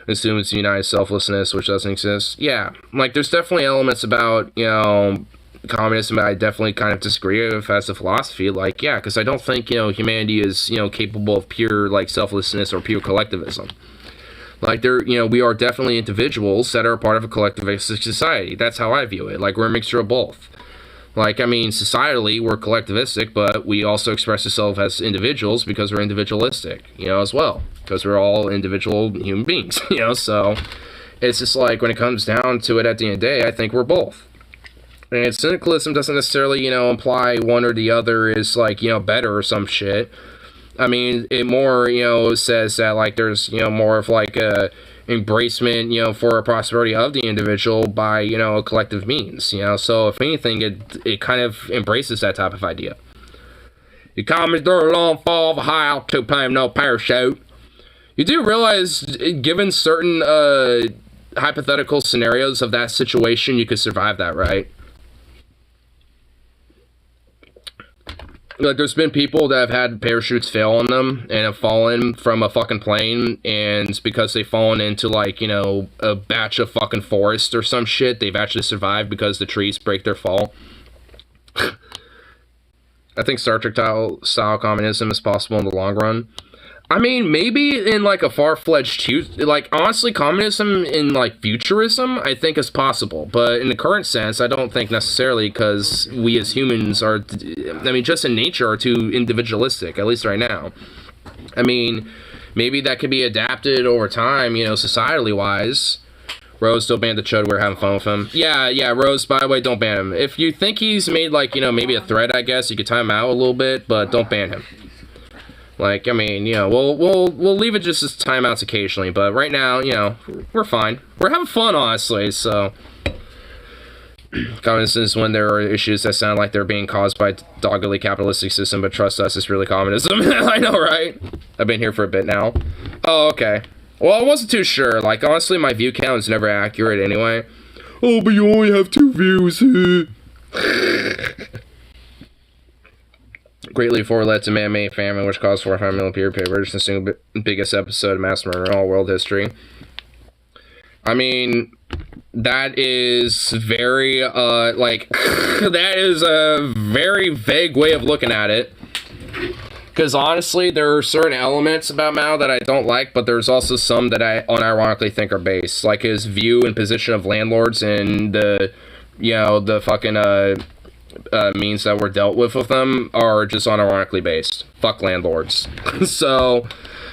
Assumes united selflessness, which doesn't exist. Yeah, like, there's definitely elements about, you know, communism that I definitely kind of disagree with as a philosophy. Like, yeah, because I don't think, you know, humanity is, you know, capable of pure, like, selflessness or pure collectivism. Like, you know, we are definitely individuals that are a part of a collectivistic society. That's how I view it. Like, we're a mixture of both. Like, I mean, societally, we're collectivistic, but we also express ourselves as individuals because we're individualistic, you know, as well. Because we're all individual human beings, you know, so it's just like, when it comes down to it at the end of the day, I think we're both. And syndicalism doesn't necessarily, you know, imply one or the other is, like, you know, better or some shit. I mean, it more, you know, says that, like, there's, you know, more of, like, a embracement, you know, for a prosperity of the individual by, you know, a collective means, you know. So, if anything, it kind of embraces that type of idea. You call me through a long fall of a high altitude plane, no parachute. You do realize, given certain hypothetical scenarios of that situation, you could survive that, right? Like, there's been people that have had parachutes fail on them and have fallen from a fucking plane, and because they've fallen into, like, you know, a batch of fucking forest or some shit, they've actually survived because the trees break their fall. I think Star Trek style communism is possible in the long run. I mean, maybe in, like, a far-fledged, like, honestly, communism in, like, futurism, I think is possible. But in the current sense, I don't think necessarily, because we as humans are, I mean, just in nature are too individualistic, at least right now. I mean, maybe that could be adapted over time, you know, societally-wise. Rose, don't ban the chud, we're having fun with him. Yeah, Rose, by the way, don't ban him. If you think he's made, like, you know, maybe a threat, I guess, you could time him out a little bit, but don't ban him. Like, I mean, you know, we'll leave it just as timeouts occasionally, but right now, you know, we're fine. We're having fun, honestly, so. Communism is when there are issues that sound like they're being caused by doggedly capitalistic system, but trust us, it's really communism. I know, right? I've been here for a bit now. Oh, okay. Well, I wasn't too sure. Like, honestly, my view count is never accurate anyway. Oh, but you only have 2 views. Great Leap Forward led to man-made famine, which caused 400 million people to perish in the single biggest episode of mass murder in all world history. I mean, that is very, that is a very vague way of looking at it. Because honestly, there are certain elements about Mao that I don't like, but there's also some that I unironically think are base. Like his view and position of landlords and the, the fucking, means that were dealt with them are just unironically based. Fuck landlords. So,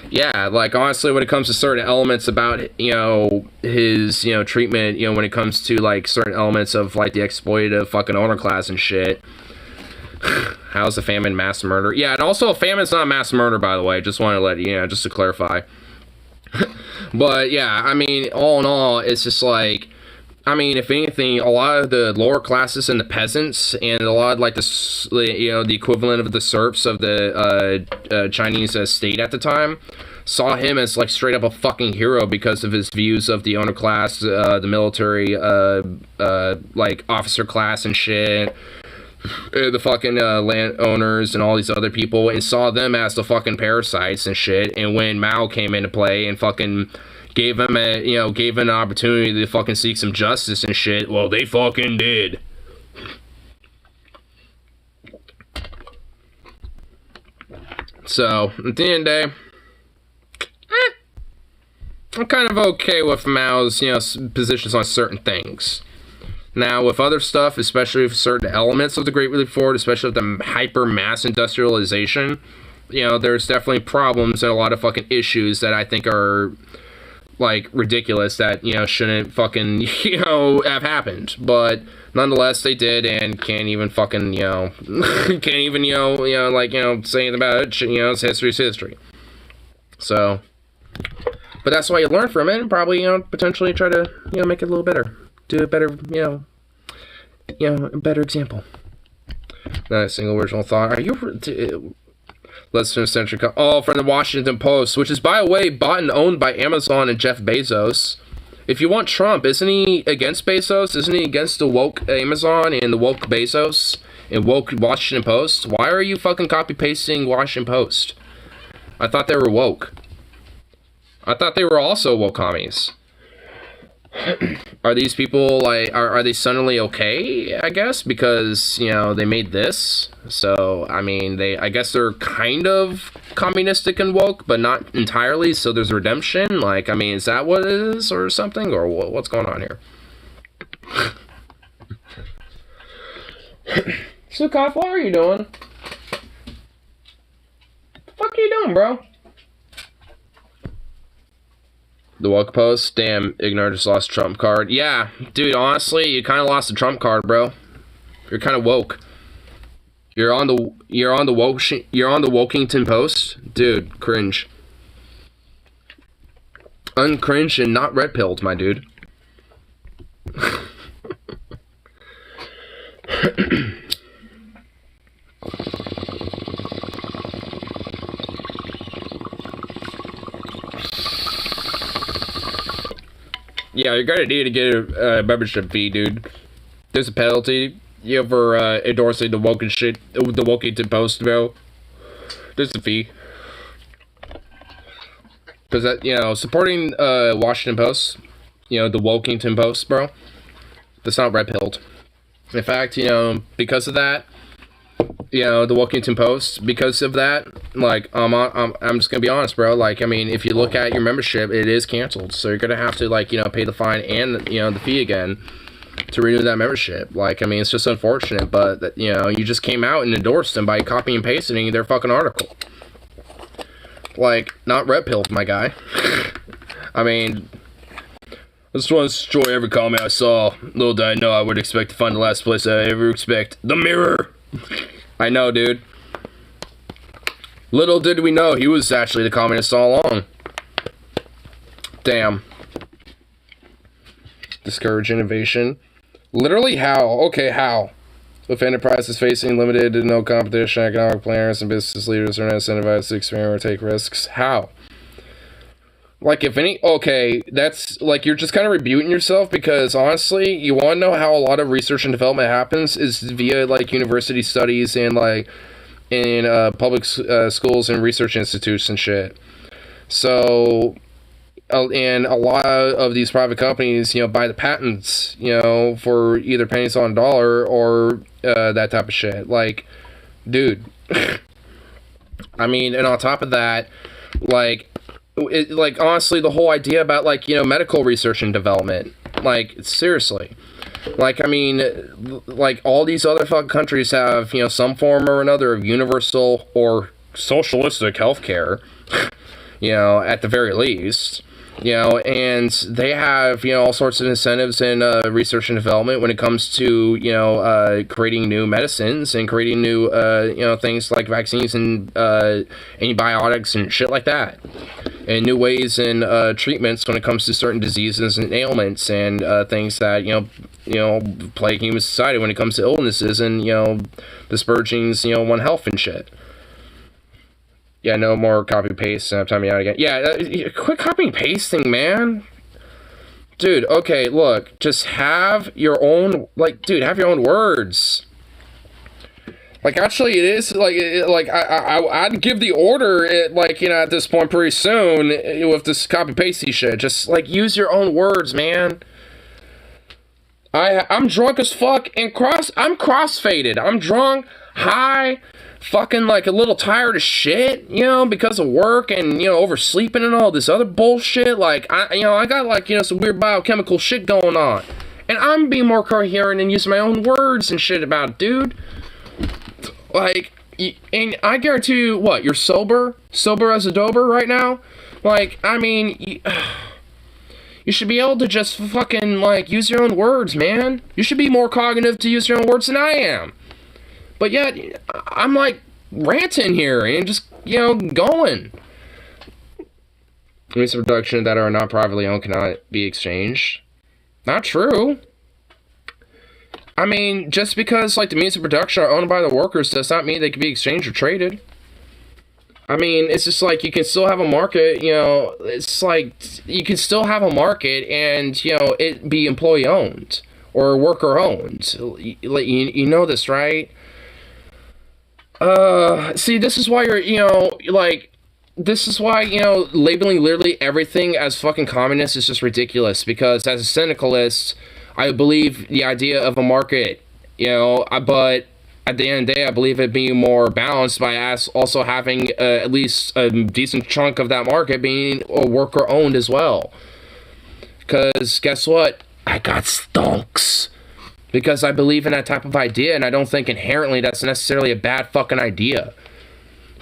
yeah, like, honestly, when it comes to certain elements about, his, treatment, when it comes to, like, certain elements of, like, the exploitative fucking owner class and shit. How's the famine mass murder? Yeah, and also famine's not mass murder, by the way. Just want to let you, just to clarify. But, yeah, I mean, all in all, it's just like, I mean, if anything, a lot of the lower classes and the peasants, and a lot of, like, the equivalent of the serfs of the Chinese state at the time, saw him as, like, straight up a fucking hero because of his views of the owner class, the military, like, officer class and shit, the fucking landowners and all these other people, and saw them as the fucking parasites and shit. And when Mao came into play and fucking gave him an opportunity to fucking seek some justice and shit, well, they fucking did. So, at the end of the day, I'm kind of okay with Mao's, positions on certain things. Now, with other stuff, especially with certain elements of the Great Leap Forward, especially with the hyper-mass industrialization, there's definitely problems and a lot of fucking issues that I think are, like, ridiculous that, shouldn't fucking, have happened. But, nonetheless, they did, and can't even fucking, can't even, say anything about it. It's history's history. So, but that's why you learn from it, and probably, potentially try to, make it a little better. Do a better, a better example. Not a single original thought. Are you... Less than a century... Oh, from the Washington Post, which is, by the way, bought and owned by Amazon and Jeff Bezos. If you want Trump, isn't he against Bezos? Isn't he against the woke Amazon and the woke Bezos and woke Washington Post? Why are you fucking copy-pasting Washington Post? I thought they were woke. I thought they were also woke commies. Are these people, like, are they suddenly okay, I guess, because, they made this? So, I mean, I guess they're kind of communistic and woke, but not entirely, so there's redemption? Like, I mean, is that what it is, or something? Or what's going on here? So, Koff, what are you doing? What the fuck are you doing, bro? The woke post? Damn, Ignore just lost Trump card. Yeah, dude, honestly, you kind of lost the Trump card, bro. You're kind of woke. You're on the Wokington Post? Dude, cringe. Uncringe and not red pilled, my dude. Yeah, you're gonna need to get a membership fee, dude. There's a penalty for endorsing the woken shit, the Wokington Post, bro. There's a fee. Because that, supporting Washington Post, the Wokington Post, bro, that's not red pilled. In fact, because of that, the Wokington Post, because of that, like, I'm just gonna be honest, bro. Like, I mean, if you look at your membership, it is canceled. So you're gonna have to, like, pay the fine and, the fee again to renew that membership. Like, I mean, it's just unfortunate, but, you just came out and endorsed them by copying and pasting their fucking article. Like, not red pilled, my guy. I mean, I just want to destroy every comment I saw. Little did I know I would expect to find the last place I ever expect. The Mirror! I know, dude. Little did we know he was actually the communist all along. Damn. Discourage innovation. Literally how? Okay, how? With enterprises facing limited to no competition, economic planners and business leaders are not incentivized to experiment or take risks. How? Like, if any, okay, that's, like, you're just kind of rebuting yourself, because, honestly, you want to know how a lot of research and development happens is via, like, university studies and, like, in public schools and research institutes and shit. So, and a lot of these private companies, you know, buy the patents, you know, for either pennies on a dollar or that type of shit. Like, dude, I mean, and on top of that, like, like, honestly, the whole idea about, like, you know, medical research and development, like, seriously, like, I mean, like, all these other fucking countries have, you know, some form or another of universal or socialistic healthcare, you know, at the very least, you know, and they have, you know, all sorts of incentives in research and development when it comes to, you know, creating new medicines and creating new, you know, things like vaccines and antibiotics and shit like that. And new ways in treatments when it comes to certain diseases and ailments and things that, you know, plague human society when it comes to illnesses and, you know, disparaging, you know, one health and shit. Yeah, no more copy paste and time me out again. Yeah, quit copying pasting, man. Dude, okay, look, just have your own, like, dude, have your own words. Like, actually, it is, like, I'd give the order, like, you know, at this point pretty soon with this copy-pasty shit. Just, like, use your own words, man. I'm drunk as fuck and I'm cross-faded. I'm drunk, high, fucking, like, a little tired of shit, you know, because of work and, you know, oversleeping and all this other bullshit. Like, I got, like, you know, some weird biochemical shit going on. And I'm being more coherent and using my own words and shit about it, dude. Like, and I guarantee you, what, you're sober as a dober right now? Like, I mean, you should be able to just fucking, like, use your own words, man. You should be more cognitive to use your own words than I am. But yet, I'm, like, ranting here and just, you know, going. Means of production that are not privately owned cannot be exchanged. Not true. I mean, just because, like, the means of production are owned by the workers does not mean they can be exchanged or traded. I mean, it's just like you can still have a market, you know, it's like you can still have a market and, you know, it be employee owned or worker owned. You know this, right? See, this is why you're, you know, like, this is why, you know, labeling literally everything as fucking communist is just ridiculous, because as a syndicalist, I believe the idea of a market, you know, but at the end of the day, I believe it being more balanced by us also having at least a decent chunk of that market being worker-owned as well. Because guess what? I got stonks. Because I believe in that type of idea, and I don't think inherently that's necessarily a bad fucking idea.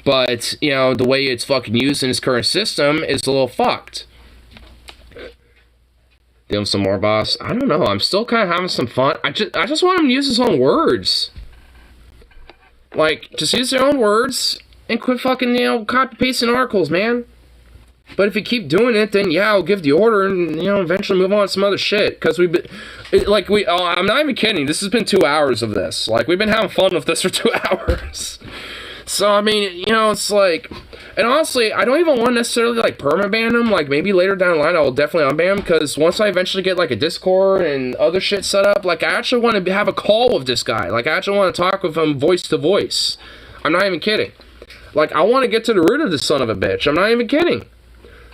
But, you know, the way it's fucking used in its current system is a little fucked. Give him some more, boss. I don't know. I'm still kind of having some fun. I just want him to use his own words. Like, just use their own words and quit fucking, you know, copy-pasting articles, man. But if you keep doing it, then yeah, I'll give the order and, you know, eventually move on to some other shit. Because we've been, I'm not even kidding. This has been 2 hours of this. Like, we've been having fun with this for 2 hours. So, I mean, you know, it's like, and honestly, I don't even want to necessarily, like, permaban them. Like, maybe later down the line, I will definitely unban them, because once I eventually get, like, a Discord and other shit set up, like, I actually want to have a call with this guy. Like, I actually want to talk with him voice to voice. I'm not even kidding. Like, I want to get to the root of this son of a bitch. I'm not even kidding.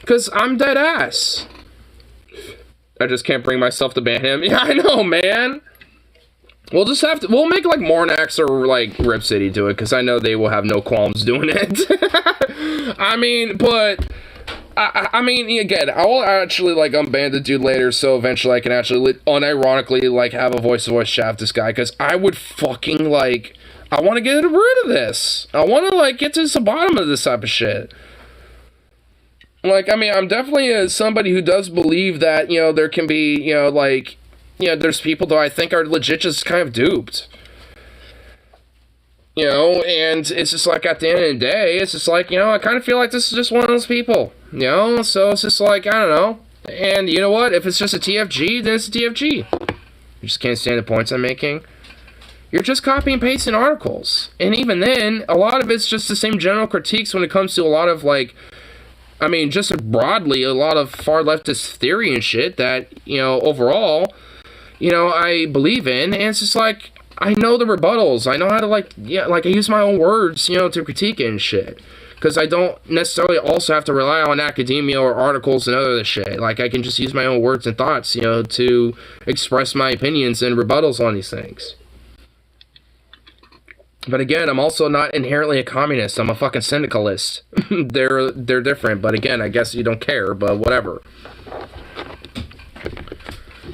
Because I'm dead ass. I just can't bring myself to ban him. Yeah, I know, man. We'll just have to, we'll make, like, Mornax or, like, Rip City do it, because I know they will have no qualms doing it. I mean, but, I mean, again, I will actually, like, unban the dude later, so eventually I can actually, unironically, like, have a voice-to-voice chat with this guy, because I would fucking, like, I want to get to the root of this. I want to, like, get to the bottom of this type of shit. Like, I mean, I'm definitely somebody who does believe that, you know, there can be, you know, like, you know, there's people that I think are legit just kind of duped. You know, and it's just like at the end of the day, it's just like, you know, I kind of feel like this is just one of those people. You know, so it's just like, I don't know. And you know what? If it's just a TFG, then it's a TFG. You just can't stand the points I'm making. You're just copying and pasting articles. And even then, a lot of it's just the same general critiques when it comes to a lot of, like, I mean, just broadly, a lot of far leftist theory and shit that, overall, I believe in, and it's just like, I know the rebuttals. I know how to, I use my own words, to critique it and shit. Because I don't necessarily also have to rely on academia or articles and other shit. Like, I can just use my own words and thoughts, to express my opinions and rebuttals on these things. But again, I'm also not inherently a communist. I'm a fucking syndicalist. They're different, but again, I guess you don't care, but whatever.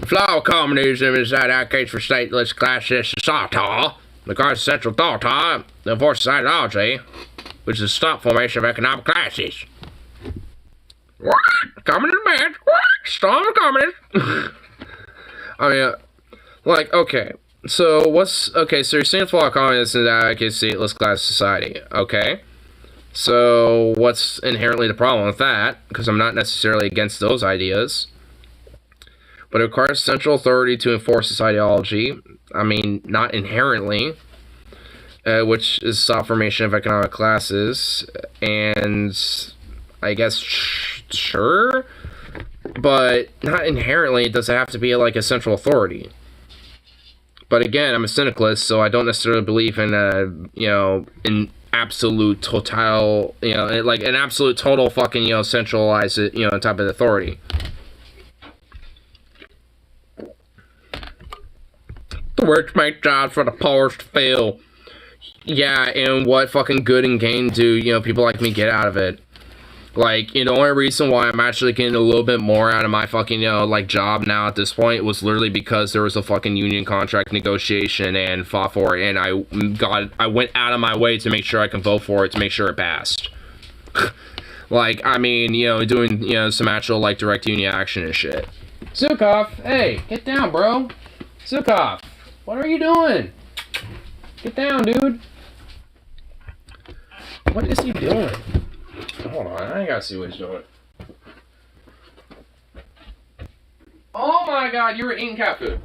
Flaw of communism is that advocates for stateless classless society, because central thought, the force ideology, which is the stop formation of economic classes. What? Communism bad? What? Storm of communism? I mean, okay. So, so you're saying flaw of communism is that advocates for stateless class society. Okay. So, what's inherently the problem with that? Because I'm not necessarily against those ideas. But it requires central authority to enforce this ideology. I mean, not inherently. Which is soft formation of economic classes. And I guess, sure. But not inherently does it have to be like a central authority. But again, I'm a syndicalist, so I don't necessarily believe in, an absolute total, like an absolute total fucking, centralized, type of authority. The rich make jobs for the poor to fill. Yeah, and what fucking good and gain do, people like me get out of it? Like, the only reason why I'm actually getting a little bit more out of my fucking, job now at this point was literally because there was a fucking union contract negotiation and fought for it, and I went out of my way to make sure I can vote for it, to make sure it passed. Doing, some actual, direct union action and shit. Zukov, hey, get down, bro. Zukov, what are you doing? Get down, dude. What is he doing? Hold on, I gotta see what he's doing. Oh my god, you were eating cat food.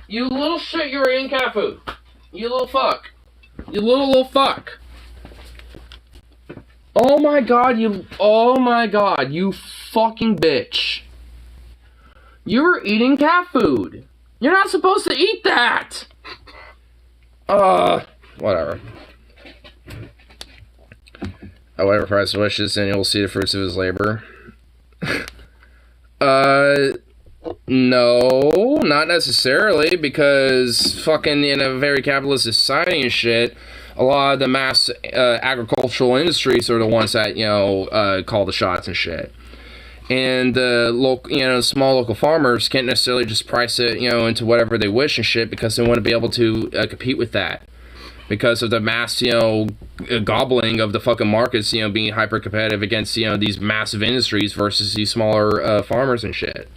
You little shit, you were eating cat food. You little fuck. You little fuck. Oh my god, you fucking bitch. You were eating cat food. You're not supposed to eat that. Whatever. However, Christ wishes, and you'll see the fruits of his labor. No, not necessarily, because fucking in a very capitalist society and shit, a lot of the mass agricultural industries are the ones that, call the shots and shit. And small local farmers can't necessarily just price it, into whatever they wish and shit, because they want to be able to compete with that. Because of the mass, gobbling of the fucking markets, being hyper competitive against, these massive industries versus these smaller farmers and shit.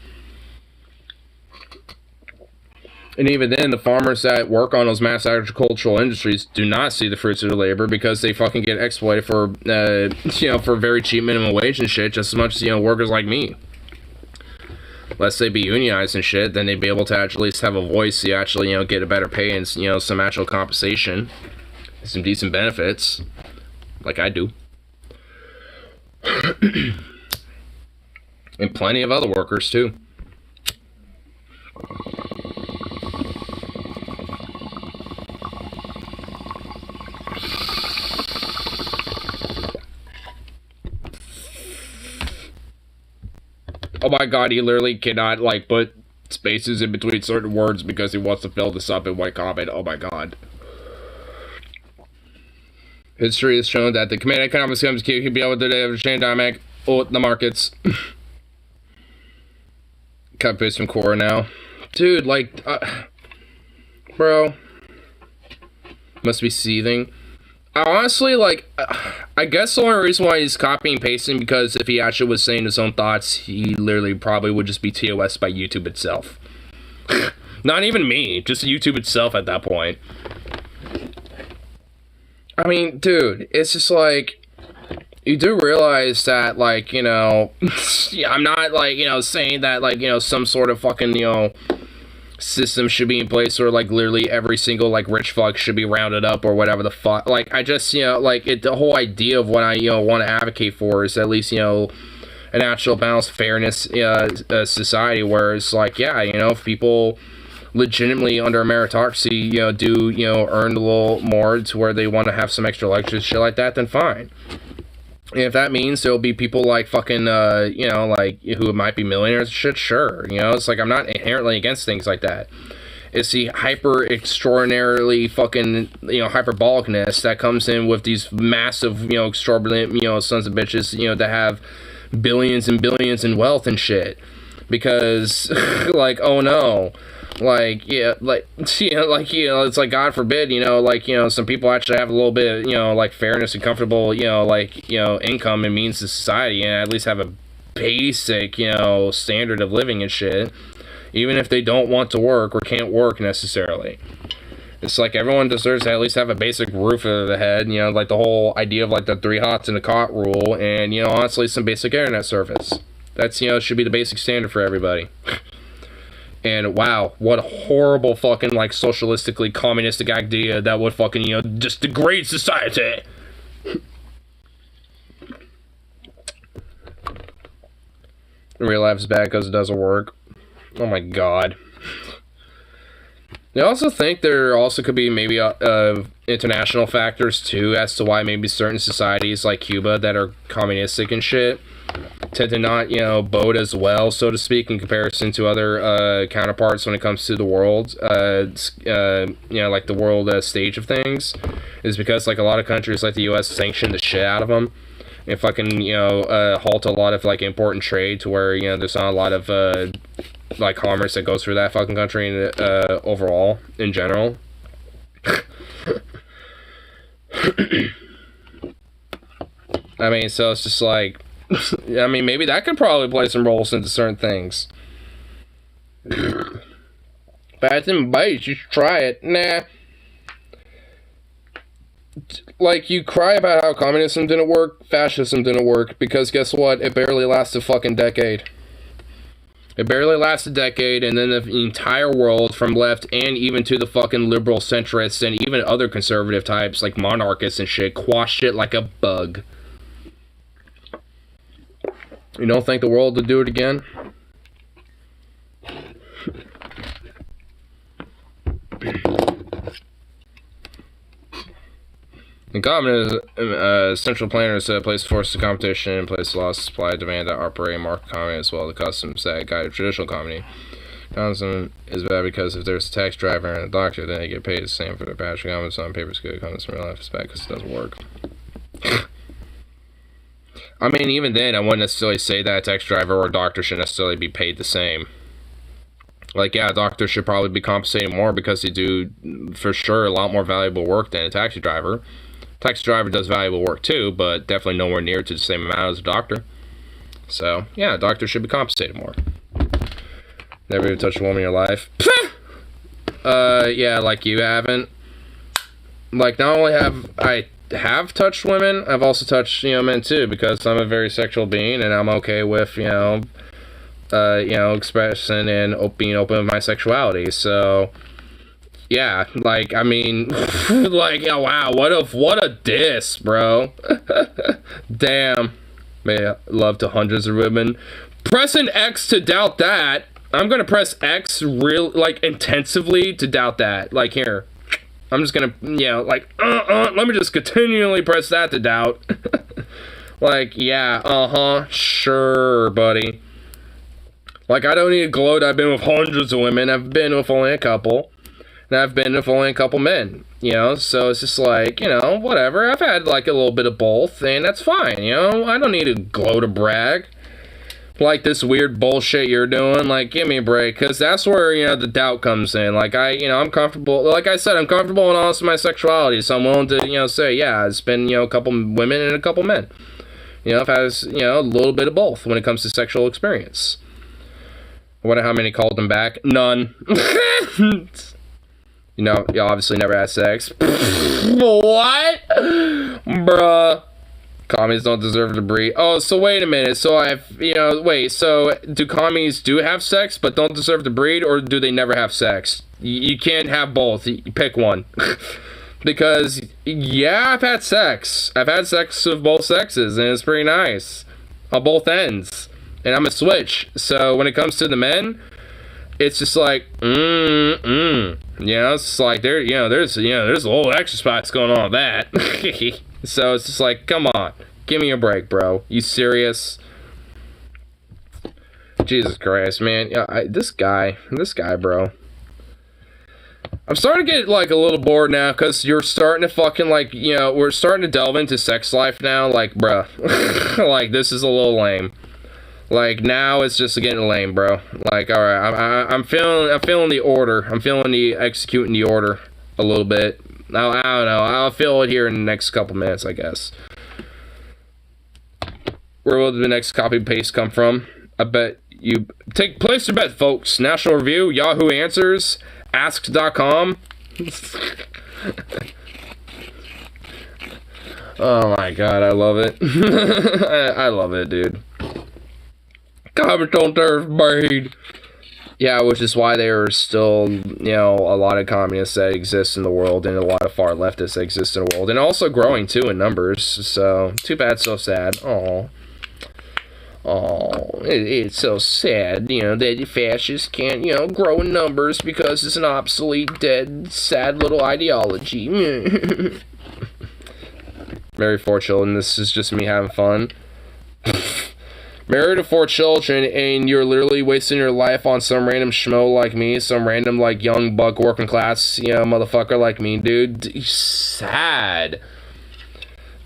And even then, the farmers that work on those mass agricultural industries do not see the fruits of their labor because they fucking get exploited for, for very cheap minimum wage and shit, just as much as, workers like me. Unless they be unionized and shit, then they'd be able to at least have a voice to actually, get a better pay and, some actual compensation. Some decent benefits. Like I do. And plenty of other workers, too. Oh my god, he literally cannot, put spaces in between certain words because he wants to fill this up in one comment. Oh my god. History has shown that the command economics comes can be able to understand dynamic the markets. Cut paste from core now. Dude, bro. Must be seething. Honestly, I guess the only reason why he's copying and pasting, because if he actually was saying his own thoughts, he literally probably would just be TOS by YouTube itself. Not even me, just YouTube itself at that point. I mean, dude, it's just you do realize that, I'm not, saying that, some sort of fucking, system should be in place, or like literally every single like rich fuck should be rounded up or whatever the fuck. Like I just, like the whole idea of what I want to advocate for is at least an actual balanced fairness society where it's like, yeah, if people legitimately under a meritocracy do earn a little more to where they want to have some extra lectures, shit like that, then fine. And if that means there'll be people like fucking, like who might be millionaires, shit, sure. It's like I'm not inherently against things like that. It's the hyper extraordinarily fucking, hyperbolicness that comes in with these massive, exorbitant, sons of bitches, that have billions and billions in wealth and shit. Because, like, oh no. Like, yeah, like, it's like, God forbid, some people actually have a little bit of, like, fairness and comfortable, income and means to society, and at least have a basic, standard of living and shit, even if they don't want to work or can't work necessarily. It's like everyone deserves to at least have a basic roof over the head, like the whole idea of, like, the 3 hots in a cot rule, and, honestly, some basic internet service. That's, should be the basic standard for everybody. And wow, what a horrible fucking, like, socialistically communistic idea that would fucking, just degrade society. Real life is bad because it doesn't work. Oh my god. I also think there also could be maybe international factors too as to why maybe certain societies like Cuba that are communistic and shit tend to not, vote as well, so to speak, in comparison to other counterparts when it comes to the world, like the world stage of things, is because, like, a lot of countries like the U.S. sanction the shit out of them and fucking, halt a lot of, like, important trade to where, there's not a lot of, like, commerce that goes through that fucking country overall, in general. I mean, so it's just like, I mean, maybe that could probably play some roles into certain things. Bats and bites, you should try it. Nah. Like, you cry about how communism didn't work, fascism didn't work, because guess what? It barely lasted a fucking decade. It barely lasted a decade, and then the entire world, from left and even to the fucking liberal centrists and even other conservative types like monarchists and shit, quashed it like a bug. You don't think the world would do it again? In communism, central planners place forces of competition and place laws, supply, demand that operate in market economy as well as the customs that guide traditional economy. Communism is bad because if there's a taxi driver and a doctor, then they get paid the same for their passion. Communism on paper is good. Communism in real life is bad because it doesn't work. I mean, even then, I wouldn't necessarily say that a taxi driver or a doctor should necessarily be paid the same. Like, yeah, a doctor should probably be compensated more because they do, for sure, a lot more valuable work than a taxi driver. Taxi driver does valuable work too, but definitely nowhere near to the same amount as a doctor. So, yeah, a doctor should be compensated more. Never even touched a woman in your life? Yeah, like you haven't. Like, not only have touched women, I've also touched, men too, because I'm a very sexual being, and I'm okay with, expressing and being open with my sexuality, so, yeah, like, I mean, like, oh, wow, what a diss, bro. Damn. May love to hundreds of women. Press an X to doubt that. I'm gonna press X intensively to doubt that. Like, here. I'm just gonna, let me just continually press that to doubt. Like, yeah, sure, buddy. Like, I don't need to gloat I've been with hundreds of women. I've been with only a couple. And I've been with only a couple men, so it's just like, whatever. I've had, like, a little bit of both, and that's fine, I don't need to gloat or brag. Like this weird bullshit you're doing, like, give me a break, because that's where, the doubt comes in. Like, I'm comfortable, like I said, I'm comfortable and honest with my sexuality, so I'm willing to, say, yeah, it's been, a couple women and a couple men. I've had, a little bit of both when it comes to sexual experience. I wonder how many called them back. None. You obviously never had sex. What? Bruh. Commies don't deserve to breed. Oh, so wait a minute. So so do commies do have sex but don't deserve to breed, or do they never have sex? You can't have both. You pick one. Because, yeah, I've had sex. I've had sex with both sexes, and it's pretty nice. On both ends. And I'm a switch. So when it comes to the men, it's just like, it's like there's a little extra spots going on with that. So it's just like, come on, give me a break, bro. You serious? Jesus Christ, man. Yeah, this guy, bro. I'm starting to get like a little bored now, because you're starting to fucking like, we're starting to delve into sex life now. Like, bruh, like this is a little lame. Like now it's just getting lame, bro. Like, all right, I'm feeling the order. I'm feeling the executing the order a little bit. I don't know. I'll feel it here in the next couple minutes, I guess. Where will the next copy paste come from? I bet you place your bet, folks. National Review, Yahoo Answers, Ask.com. Oh my god, I love it. I love it, dude. Comments don't deserve breed. Yeah, which is why there are still, a lot of communists that exist in the world, and a lot of far leftists that exist in the world, and also growing too in numbers. So too bad, so sad. Oh, it's so sad, that the fascists can't, grow in numbers because it's an obsolete, dead, sad little ideology. Married 4 children. This is just me having fun. Married to 4 children, and you're literally wasting your life on some random schmo like me, some random, like, young buck working class, motherfucker like me, dude. Sad.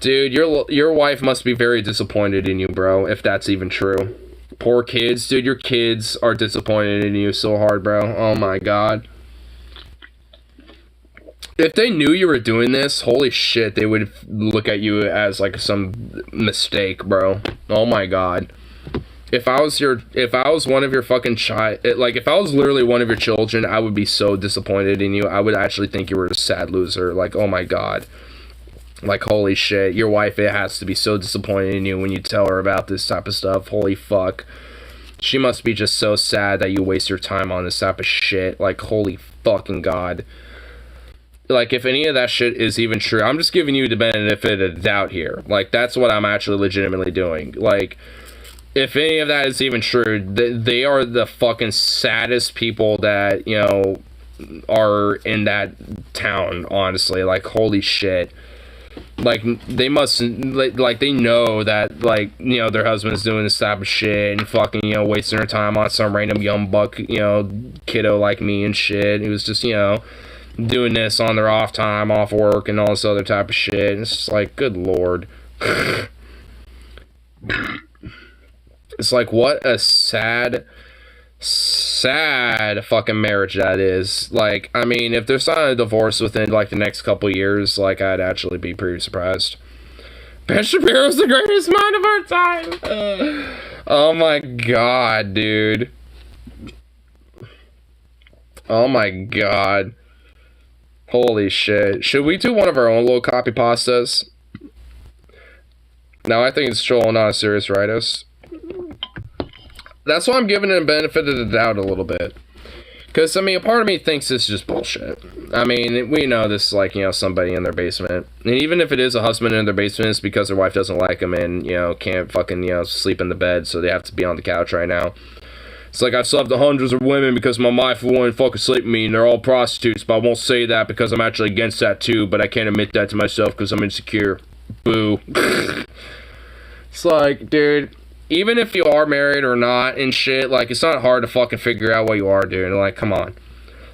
Dude, your wife must be very disappointed in you, bro, if that's even true. Poor kids. Dude, your kids are disappointed in you so hard, bro. Oh, my God. If they knew you were doing this, holy shit, they would look at you as, like, some mistake, bro. Oh, my God. If I was one of your fucking if I was literally one of your children, I would be so disappointed in you. I would actually think you were a sad loser. Like, oh my god. Like, holy shit. Your wife, it has to be so disappointed in you when you tell her about this type of stuff. Holy fuck. She must be just so sad that you waste your time on this type of shit. Like, holy fucking god. Like, if any of that shit is even true, I'm just giving you the benefit of the doubt here. Like, that's what I'm actually legitimately doing. Like, if any of that is even true, they are the fucking saddest people that, are in that town, honestly. Like, holy shit. Like, they must, like, they know that, like, their husband's doing this type of shit and fucking, wasting their time on some random young buck, kiddo like me and shit. It was just, doing this on their off time, off work, and all this other type of shit. And it's just like, good lord. It's like, what a sad fucking marriage that is. Like, I mean, if there's not a divorce within, like, the next couple years, like, I'd actually be pretty surprised. Ben Shapiro's the greatest mind of our time! Oh my god, dude. Oh my god. Holy shit. Should we do one of our own little copy pastas? No, I think it's trolling, not a serious write-us. That's why I'm giving it a benefit of the doubt a little bit. Because, I mean, a part of me thinks this is just bullshit. I mean, we know this is like, somebody in their basement. And even if it is a husband in their basement, it's because their wife doesn't like them and, can't fucking, sleep in the bed, so they have to be on the couch right now. It's like, I've slept with hundreds of women because my wife won't fucking sleep with me, and they're all prostitutes, but I won't say that because I'm actually against that too, but I can't admit that to myself because I'm insecure. Boo. It's like, dude, even if you are married or not and shit, like, it's not hard to fucking figure out what you are, dude. Like, come on.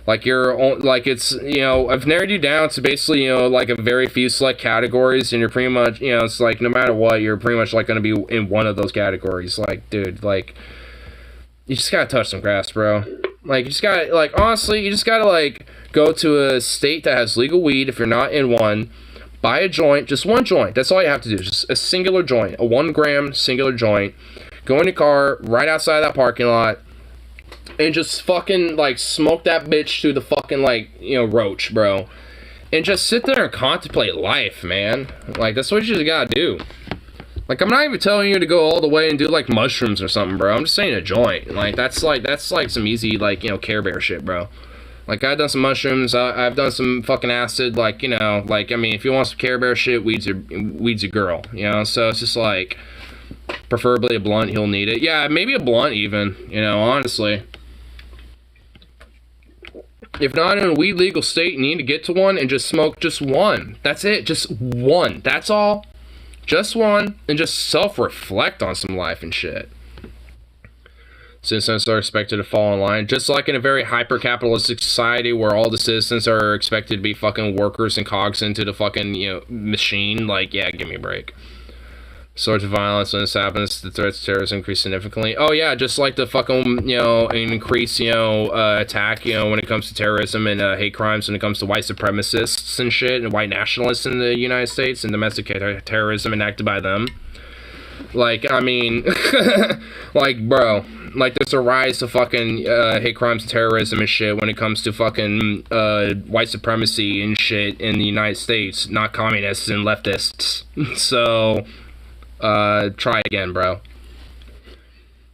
Like, it's, I've narrowed you down to basically, like, a very few select categories, and you're pretty much, it's like, no matter what, you're pretty much, like, gonna be in one of those categories. Like, dude, like, you just gotta touch some grass, bro. Like, you just gotta, like, honestly, you just gotta, like, go to a state that has legal weed if you're not in one. Buy a joint, just one joint. That's all you have to do. Just a singular joint, a 1 gram singular joint. Go in your car right outside that parking lot and just fucking, like, smoke that bitch to the fucking, like, roach, bro. And just sit there and contemplate life, man. Like, that's what you just gotta do. Like, I'm not even telling you to go all the way and do, like, mushrooms or something, bro. I'm just saying a joint. Like, that's some easy, like, you know, Care Bear shit, bro. Like, I've done some mushrooms. I've done some fucking acid. Like, you know, like, I mean, if you want some Care Bear shit, weed's a girl, you know? So it's just, like, preferably a blunt. He'll need it. Yeah, maybe a blunt even, you know, honestly. If not in a weed legal state, you need to get to one and just smoke just one. That's it. Just one. That's all. Just one, and just self-reflect on some life and shit. Citizens are expected to fall in line, just like in a very hyper-capitalistic society where all the citizens are expected to be fucking workers and cogs into the fucking, you know, machine. Like, yeah, give me a break. Sorts of violence when this happens, the threats to terrorism increase significantly. Oh yeah, just like the fucking, you know, increase, you know, attack, you know, when it comes to terrorism and hate crimes, when it comes to white supremacists and shit, and white nationalists in the United States, and domestic terrorism enacted by them. Like, I mean, like, bro, like, there's a rise to fucking hate crimes and terrorism and shit when it comes to fucking white supremacy and shit in the United States, not communists and leftists. So... try again, bro.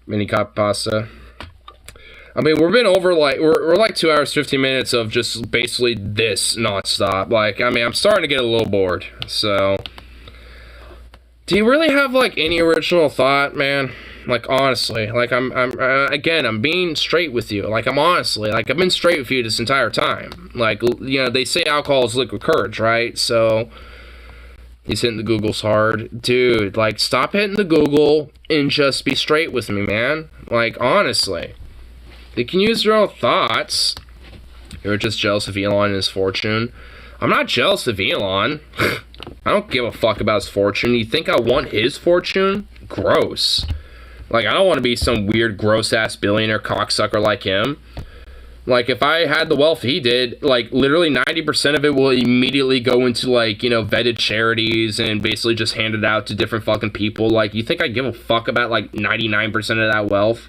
Mini cop pasta. I mean, we've been over, like, we're like 2 hours, 15 minutes of just basically this nonstop. Like, I mean, I'm starting to get a little bored, so. Do you really have, like, any original thought, man? Like, honestly, like, I'm being straight with you. Like, I've been straight with you this entire time. Like, you know, they say alcohol is liquid courage, right? So, he's hitting the Googles hard. Dude, like, stop hitting the Google and just be straight with me, man. Like, honestly. They can use their own thoughts. You're just jealous of Elon and his fortune. I'm not jealous of Elon. I don't give a fuck about his fortune. You think I want his fortune? Gross. Like, I don't want to be some weird, gross-ass billionaire cocksucker like him. Like, if I had the wealth he did, like, literally 90% of it will immediately go into, like, you know, vetted charities and basically just hand it out to different fucking people. Like, you think I give a fuck about, like, 99% of that wealth?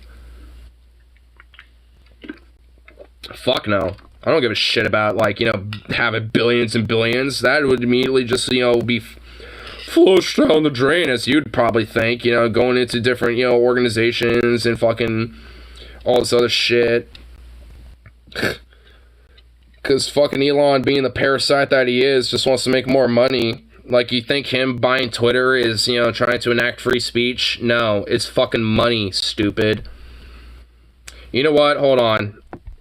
Fuck no. I don't give a shit about, like, you know, having billions and billions. That would immediately just, you know, be flushed down the drain, as you'd probably think, you know, going into different, you know, organizations and fucking all this other shit. Because fucking Elon, being the parasite that he is, just wants to make more money. Like, you think him buying Twitter is, you know, trying to enact free speech? No, it's fucking money, stupid. You know what? Hold on.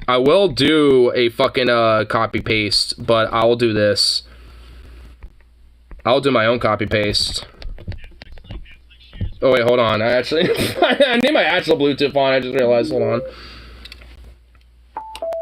I will do a fucking copy-paste, but I'll do this. I'll do my own copy-paste. Oh, wait, hold on. I need my actual Bluetooth on. I just realized. Hold on.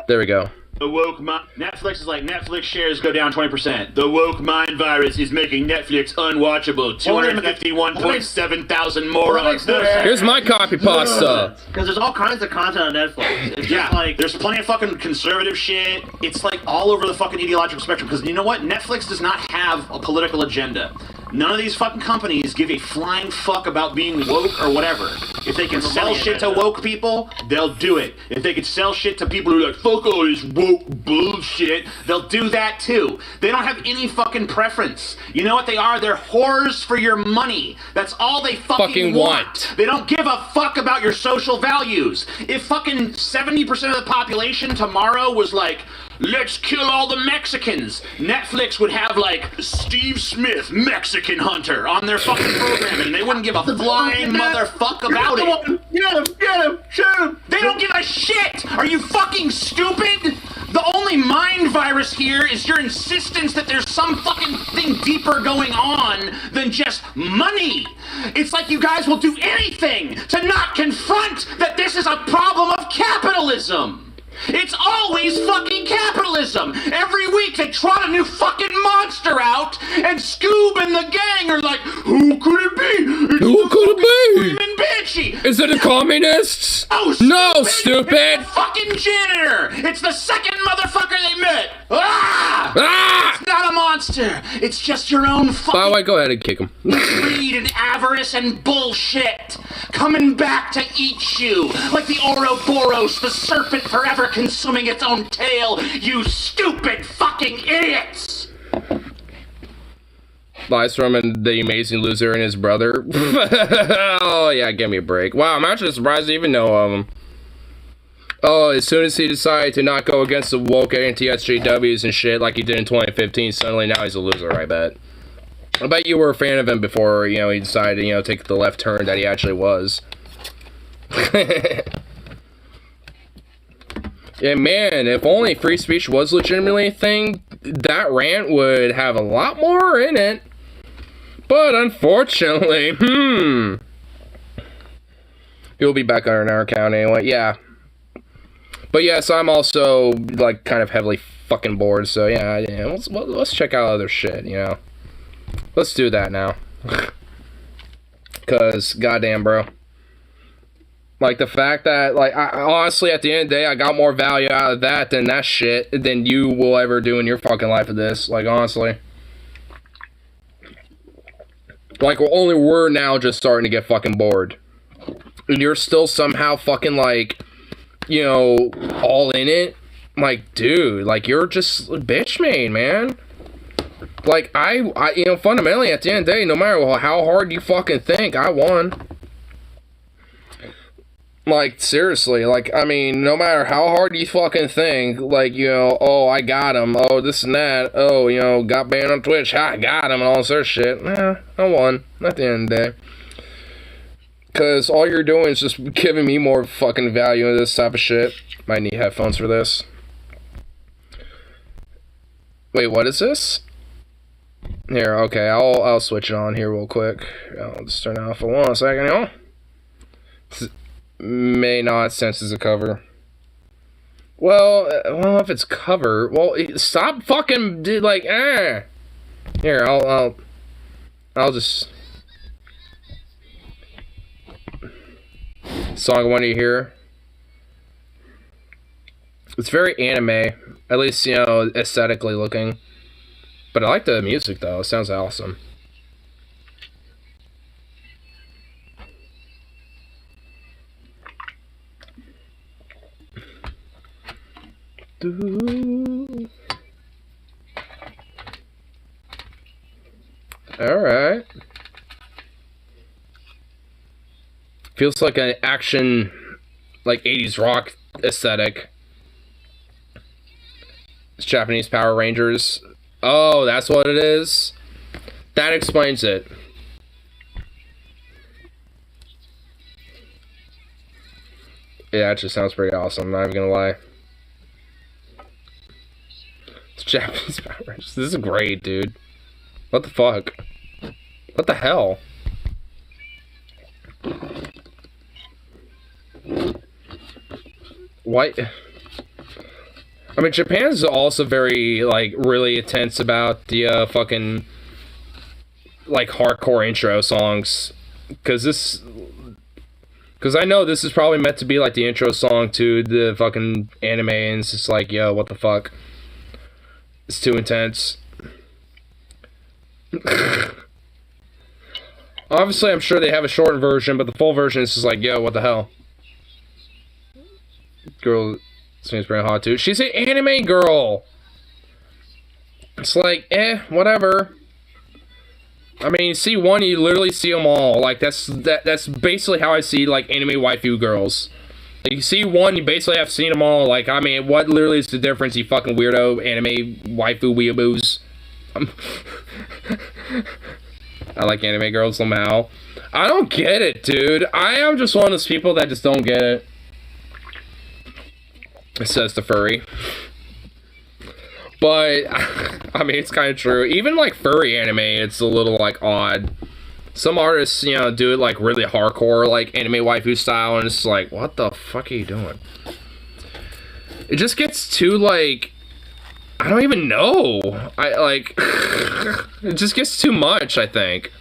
There we go. The woke Netflix is like, Netflix shares go down 20%. The woke mind virus is making Netflix unwatchable. 251.7 thousand morons. Here's my copy pasta. Because there's all kinds of content on Netflix. It's just like, there's plenty of fucking conservative shit. It's like all over the fucking ideological spectrum. Because you know what? Netflix does not have a political agenda. None of these fucking companies give a flying fuck about being woke or whatever. If they can sell shit to woke people, they'll do it. If they can sell shit to people who are like, fuck all this woke bullshit, they'll do that too. They don't have any fucking preference. You know what they are? They're whores for your money. That's all they fucking want. They don't give a fuck about your social values. If fucking 70% of the population tomorrow was like, let's kill all the Mexicans, Netflix would have, like, Steve Smith, Mexican Hunter, on their fucking programming, and they wouldn't give a flying motherfuck about it. Get him, shoot him. They don't give a shit! Are you fucking stupid? The only mind virus here is your insistence that there's some fucking thing deeper going on than just money. It's like you guys will do anything to not confront that this is a problem of capitalism. It's always fucking capitalism. Every week they trot a new fucking monster out, and Scoob and the gang are like, who could it be? Who could it be? Screaming Banshee. Is it the communists? Oh, no, stupid! stupid! It's the fucking janitor! It's the second motherfucker they met! Ah! Ah! It's not a monster. It's just your own fucking... By the way, go ahead and kick him. greed and avarice and bullshit coming back to eat you like the Ouroboros, the serpent forever consuming its own tail, you stupid fucking idiots! Lies from The Amazing Loser and his brother. Oh, yeah, give me a break. Wow, I'm actually surprised to even know of him. Oh, as soon as he decided to not go against the woke anti-SJWs and shit like he did in 2015, suddenly now he's a loser, I bet. I bet you were a fan of him before, you know, he decided to, you know, take the left turn that he actually was. Yeah, man, if only free speech was legitimately a thing, that rant would have a lot more in it. But unfortunately, he'll be back on our account anyway, yeah. But yes, I'm also, like, kind of heavily fucking bored, so yeah, let's check out other shit, you know. Let's do that now. Because, goddamn, bro. Like, the fact that, like, honestly, at the end of the day, I got more value out of that than that shit than you will ever do in your fucking life of this. Like, honestly. Like, we're now just starting to get fucking bored. And you're still somehow fucking, like, you know, all in it. Like, dude, like, you're just bitch made, man. Like, I, you know, fundamentally, at the end of the day, no matter how hard you fucking think, I won. Like, seriously, like, I mean, no matter how hard you fucking think, like, you know, oh, I got him, oh, this and that, oh, you know, got banned on Twitch, I got him, and all this other shit, I won, at the end of the day. Because all you're doing is just giving me more fucking value in this type of shit. Might need headphones for this. Wait, what is this? Here, okay, I'll switch it on here real quick. I'll just turn it off for 1 second, you know? May not sense as a cover. Well, if it's cover, well, stop fucking, dude, like, Here, I'll just... Song I want to hear. It's very anime, at least, you know, aesthetically looking. But I like the music, though. It sounds awesome. Alright. Feels like an action, like 80s rock aesthetic. It's Japanese Power Rangers. Oh, that's what it is? That explains it. Yeah, it actually sounds pretty awesome, I'm not even gonna lie. It's Japanese Power Rangers. This is great, dude. What the fuck? What the hell? What? I mean, Japan's also very, like, really intense about the, fucking, like, hardcore intro songs. Because I know this is probably meant to be, like, the intro song to the fucking anime, and it's just like, yo, what the fuck? It's too intense. Obviously, I'm sure they have a shortened version, but the full version is just like, yo, what the hell? Girl seems pretty hot, too. She's an anime girl! It's like, whatever. I mean, see one, you literally see them all. Like, that's basically how I see, like, anime waifu girls. Like, you see one, you basically have seen them all. Like, I mean, what literally is the difference, you fucking weirdo anime waifu weeaboos? I like anime girls somehow. I don't get it, dude. I am just one of those people that just don't get it. It says the furry. But, I mean, it's kind of true. Even, like, furry anime, it's a little, like, odd. Some artists, you know, do it, like, really hardcore, like, anime waifu style, and it's like, what the fuck are you doing? It just gets too, like... I don't even know. It just gets too much, I think.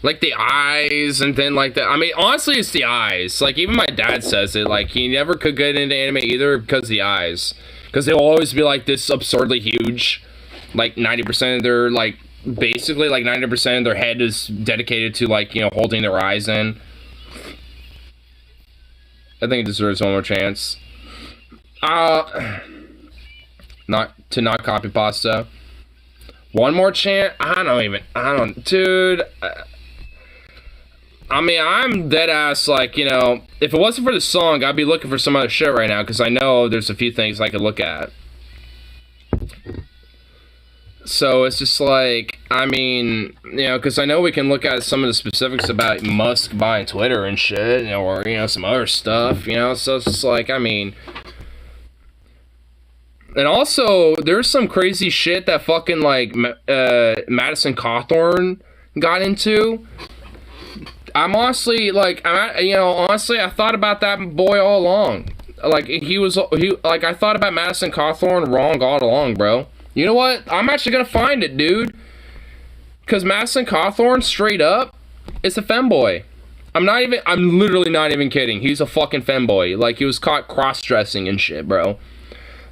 Like, the eyes, and then, like, I mean, honestly, it's the eyes. Like, even my dad says it. Like, he never could get into anime either because of the eyes. Because they'll always be, like, this absurdly huge. Like, 90% of their, like, basically, like, 90% of their head is dedicated to, like, you know, holding their eyes in. I think it deserves one more chance. Not copy pasta. One More Chance. Dude. I mean, I'm dead ass, like, you know, if it wasn't for the song, I'd be looking for some other shit right now, because I know there's a few things I could look at. So it's just like, I mean, you know, because I know we can look at some of the specifics about Musk buying Twitter and shit, you know, or, you know, some other stuff, you know, so it's just like, I mean, and also, there's some crazy shit that fucking, like, Madison Cawthorn got into. I'm honestly, like, honestly, I thought about that boy all along. Like, I thought about Madison Cawthorn wrong all along, bro. You know what? I'm actually gonna find it, dude. Because Madison Cawthorn, straight up, is a femboy. I'm literally not even kidding. He's a fucking femboy. Like, he was caught cross-dressing and shit, bro.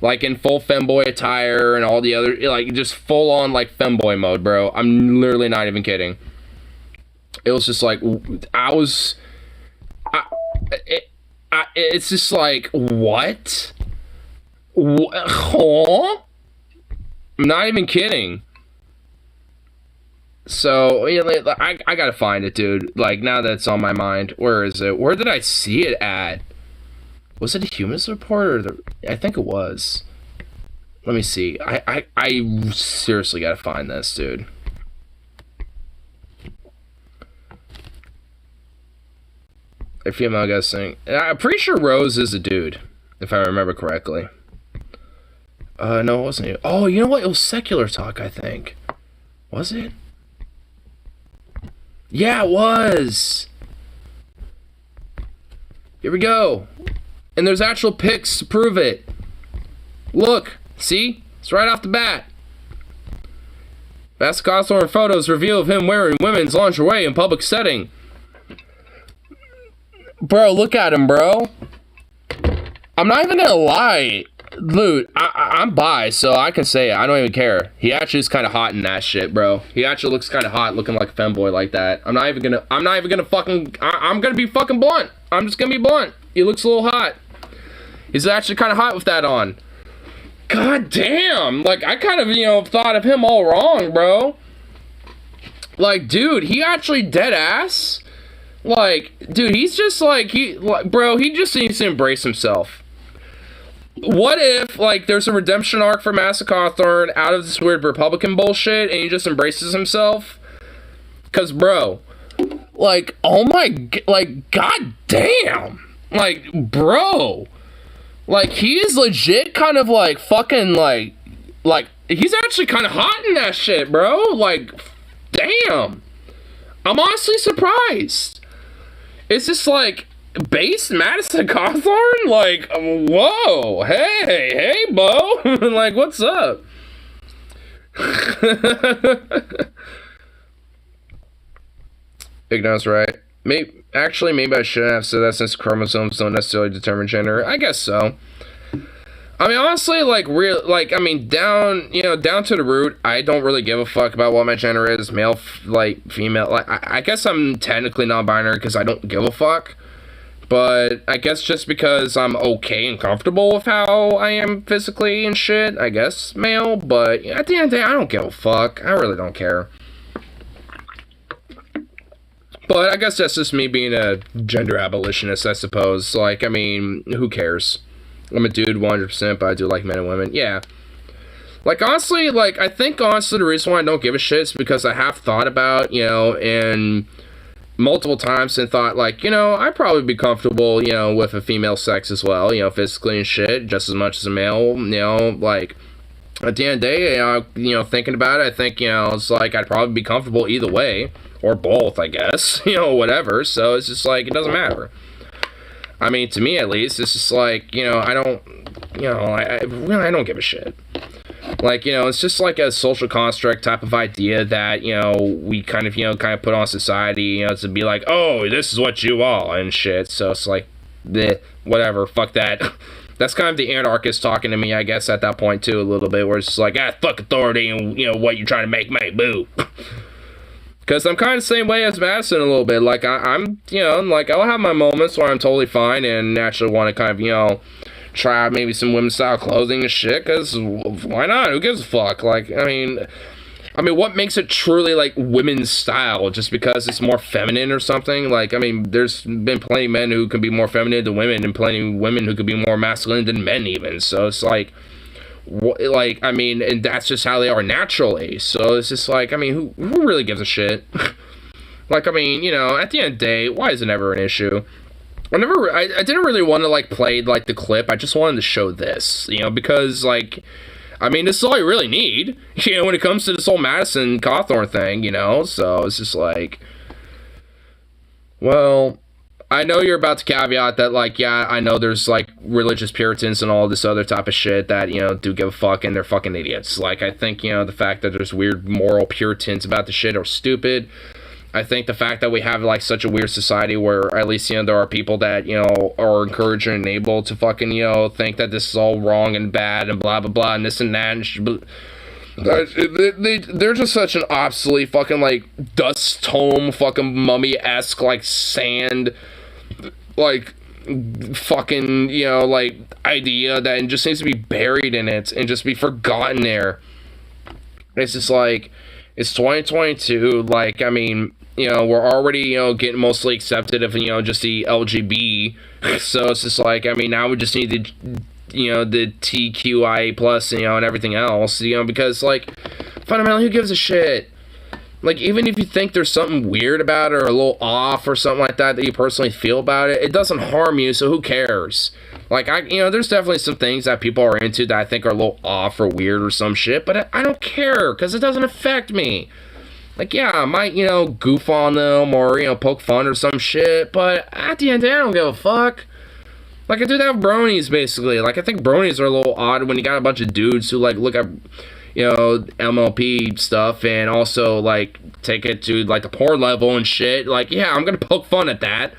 Like, in full femboy attire and all the other, like, just full-on, like, femboy mode, bro. I'm literally not even kidding. It was just like, it's just like, what? Huh? I'm not even kidding. So, yeah, I gotta find it, dude. Like, now that it's on my mind. Where is it? Where did I see it at? Was it a Humanist Report or I think it was. Let me see. I seriously gotta find this, dude. A female guessing. I'm pretty sure Rose is a dude, if I remember correctly. No, it wasn't. Oh, you know what? It was Secular Talk, I think. Was it? Yeah, it was. Here we go. And there's actual pics to prove it. Look, see? It's right off the bat. Madison Cawthorn photos reveal of him wearing women's lingerie in public setting. Bro, look at him, bro. I'm not even gonna lie. Dude, I'm bi, so I can say it. I don't even care. He actually is kind of hot in that shit, bro. He actually looks kind of hot looking like a femboy like that. I'm not even gonna fucking, I'm gonna be fucking blunt. I'm just gonna be blunt. He looks a little hot. He's actually kind of hot with that on. God damn. Like, I kind of, you know, thought of him all wrong, bro. Like, dude, he actually dead ass. Like, dude, he's just like, bro, he just needs to embrace himself. What if, like, there's a redemption arc for Madison Cawthorn out of this weird Republican bullshit and he just embraces himself? Because, bro, like, oh my, like, god damn. Like, bro. Like, he is legit kind of, like, fucking, like, he's actually kind of hot in that shit, bro. Like, damn. I'm honestly surprised. It's just, like, base Madison Cawthorn? Like, whoa, hey, Bo. Like, what's up? Ignorance, right? Maybe I shouldn't have said that since chromosomes don't necessarily determine gender. I guess so. I mean, honestly, like, down to the root, I don't really give a fuck about what my gender is, male, female. Like, I guess I'm technically non-binary because I don't give a fuck. But I guess just because I'm okay and comfortable with how I am physically and shit, I guess male. But at the end of the day, I don't give a fuck. I really don't care. But I guess that's just me being a gender abolitionist, I suppose. Like, I mean, who cares? I'm a dude 100%, but I do like men and women. Yeah. Like, honestly, like, I think, honestly, the reason why I don't give a shit is because I have thought about, you know, and multiple times and thought, like, you know, I'd probably be comfortable, you know, with a female sex as well, you know, physically and shit, just as much as a male, you know, like, at the end of the day, you know, thinking about it, I think, you know, it's like, I'd probably be comfortable either way, or both, I guess, you know, whatever, so it's just like, it doesn't matter. I mean, to me, at least, it's just like, you know, I don't give a shit. Like, you know, it's just like a social construct type of idea that, you know, we kind of put on society, you know, to be like, oh, this is what you are and shit. So it's like, whatever, fuck that. That's kind of the anarchist talking to me, I guess, at that point, too, a little bit, where it's just like, fuck authority and, you know, what you're trying to make, boo. Because I'm kind of the same way as Madison a little bit. Like, I'm, you know, like, I'll have my moments where I'm totally fine and naturally want to kind of, you know, try maybe some women's style clothing and shit, because why not? Who gives a fuck? Like, I mean, I mean, what makes it truly, like, women's style? Just because it's more feminine or something? Like, I mean, there's been plenty of men who can be more feminine than women, and plenty of women who could be more masculine than men, even. So it's like, I mean, and that's just how they are naturally. So it's just like, I mean, who really gives a shit? Like, I mean, you know, at the end of the day, why is it never an issue? I didn't really want to, like, play, like, the clip. I just wanted to show this, you know, because, like, I mean, this is all you really need, you know, when it comes to this whole Madison Cawthorn thing, you know? So it's just like, well, I know you're about to caveat that, like, yeah, I know there's, like, religious Puritans and all this other type of shit that, you know, do give a fuck and they're fucking idiots. Like, I think, you know, the fact that there's weird moral Puritans about the shit are stupid. I think the fact that we have, like, such a weird society where at least, you know, there are people that, you know, are encouraged and able to fucking, you know, think that this is all wrong and bad and blah, blah, blah, and this and that. And they're just such an obsolete fucking, like, dust tome fucking mummy-esque, like, sand, like, fucking, you know, like, idea that it just needs to be buried in it and just be forgotten there. It's just like, it's 2022, like, I mean, you know, we're already, you know, getting mostly accepted of, you know, just the LGB, so it's just like, I mean, now we just need to, you know, the TQIA plus, you know, and everything else, you know, because, like, fundamentally, who gives a shit? Like, even if you think there's something weird about it, or a little off, or something like that, that you personally feel about it, it doesn't harm you, so who cares? Like, you know, there's definitely some things that people are into that I think are a little off or weird or some shit, but I don't care, because it doesn't affect me. Like, yeah, I might, you know, goof on them or, you know, poke fun or some shit, but at the end of the day, I don't give a fuck. Like, I do that with bronies, basically. Like, I think bronies are a little odd when you got a bunch of dudes who, like, look at, you know, MLP stuff and also, like, take it to, like, the porn level and shit. Like, yeah, I'm gonna poke fun at that.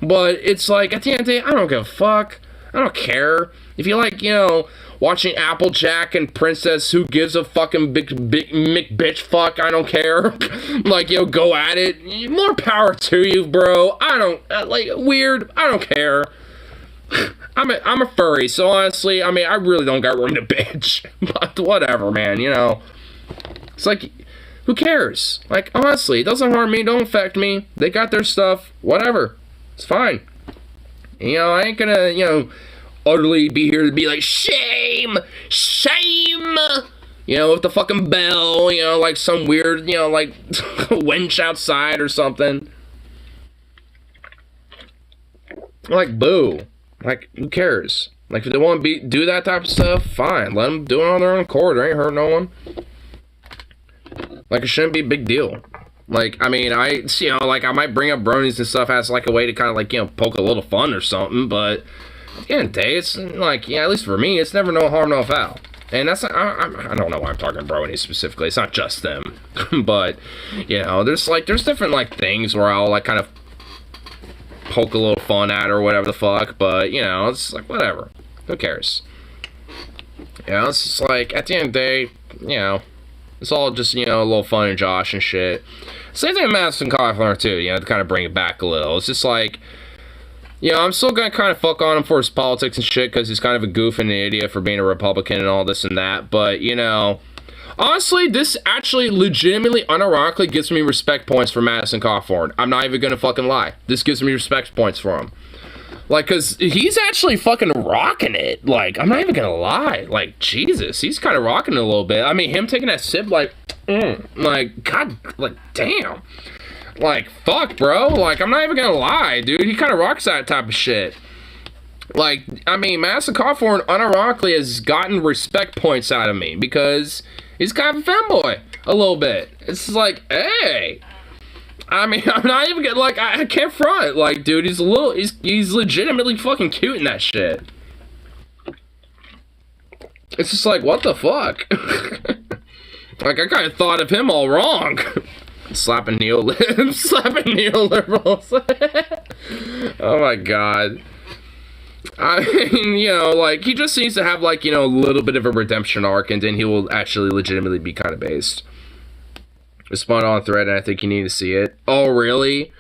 But it's like, at the end of the day, I don't give a fuck. I don't care. If you like, you know, watching Applejack and Princess Who Gives a Fucking big McBitch fuck, I don't care. Like, you know, go at it. More power to you, bro. I don't, like, weird. I don't care. I'm a furry, so honestly, I mean, I really don't got room to bitch. But whatever, man, you know. It's like, who cares? Like, honestly, it doesn't harm me, don't affect me. They got their stuff, whatever. It's fine. You know, I ain't gonna, you know, utterly be here to be like, shame! Shame! You know, with the fucking bell, you know, like some weird, you know, like, wench outside or something. Like, boo. Like, who cares? Like, if they want to do that type of stuff, fine. Let them do it on their own accord. It ain't hurt no one. Like, it shouldn't be a big deal. Like, I mean, you know, like, I might bring up bronies and stuff as, like, a way to kind of, like, you know, poke a little fun or something, but at the end of the day, it's, like, yeah, at least for me, it's never no harm, no foul. And that's, I don't know why I'm talking bronies specifically. It's not just them. But, you know, there's different, like, things where I'll, like, kind of poke a little fun at or whatever the fuck, but, you know, it's like, whatever. Who cares? You know, it's just like, at the end of the day, you know, it's all just, you know, a little fun and Josh and shit. Same thing with Madison Cawthorn, too, you know, to kind of bring it back a little. It's just like, you know, I'm still gonna kind of fuck on him for his politics and shit, because he's kind of a goof and an idiot for being a Republican and all this and that, but, you know, honestly, this actually legitimately, unironically gives me respect points for Madison Cawthorn. I'm not even gonna fucking lie. This gives me respect points for him. Like, because he's actually fucking rocking it. Like, I'm not even gonna lie. Like, Jesus, he's kind of rocking it a little bit. I mean, him taking that sip, like, like, God, like, damn. Like, fuck, bro. Like, I'm not even gonna lie, dude. He kind of rocks that type of shit. Like, I mean, Madison Cawthorn unironically has gotten respect points out of me because he's kind of a fanboy a little bit. It's like, hey. I mean, I'm not even gonna, like, I can't front. Like, dude, he's legitimately fucking cute in that shit. It's just like, what the fuck? Like, I kind of thought of him all wrong. Slapping neoliberals. Oh my god. I mean, you know, like, he just needs to have, like, you know, a little bit of a redemption arc, and then he will actually legitimately be kind of based. Respond on thread, and I think you need to see it. Oh, really?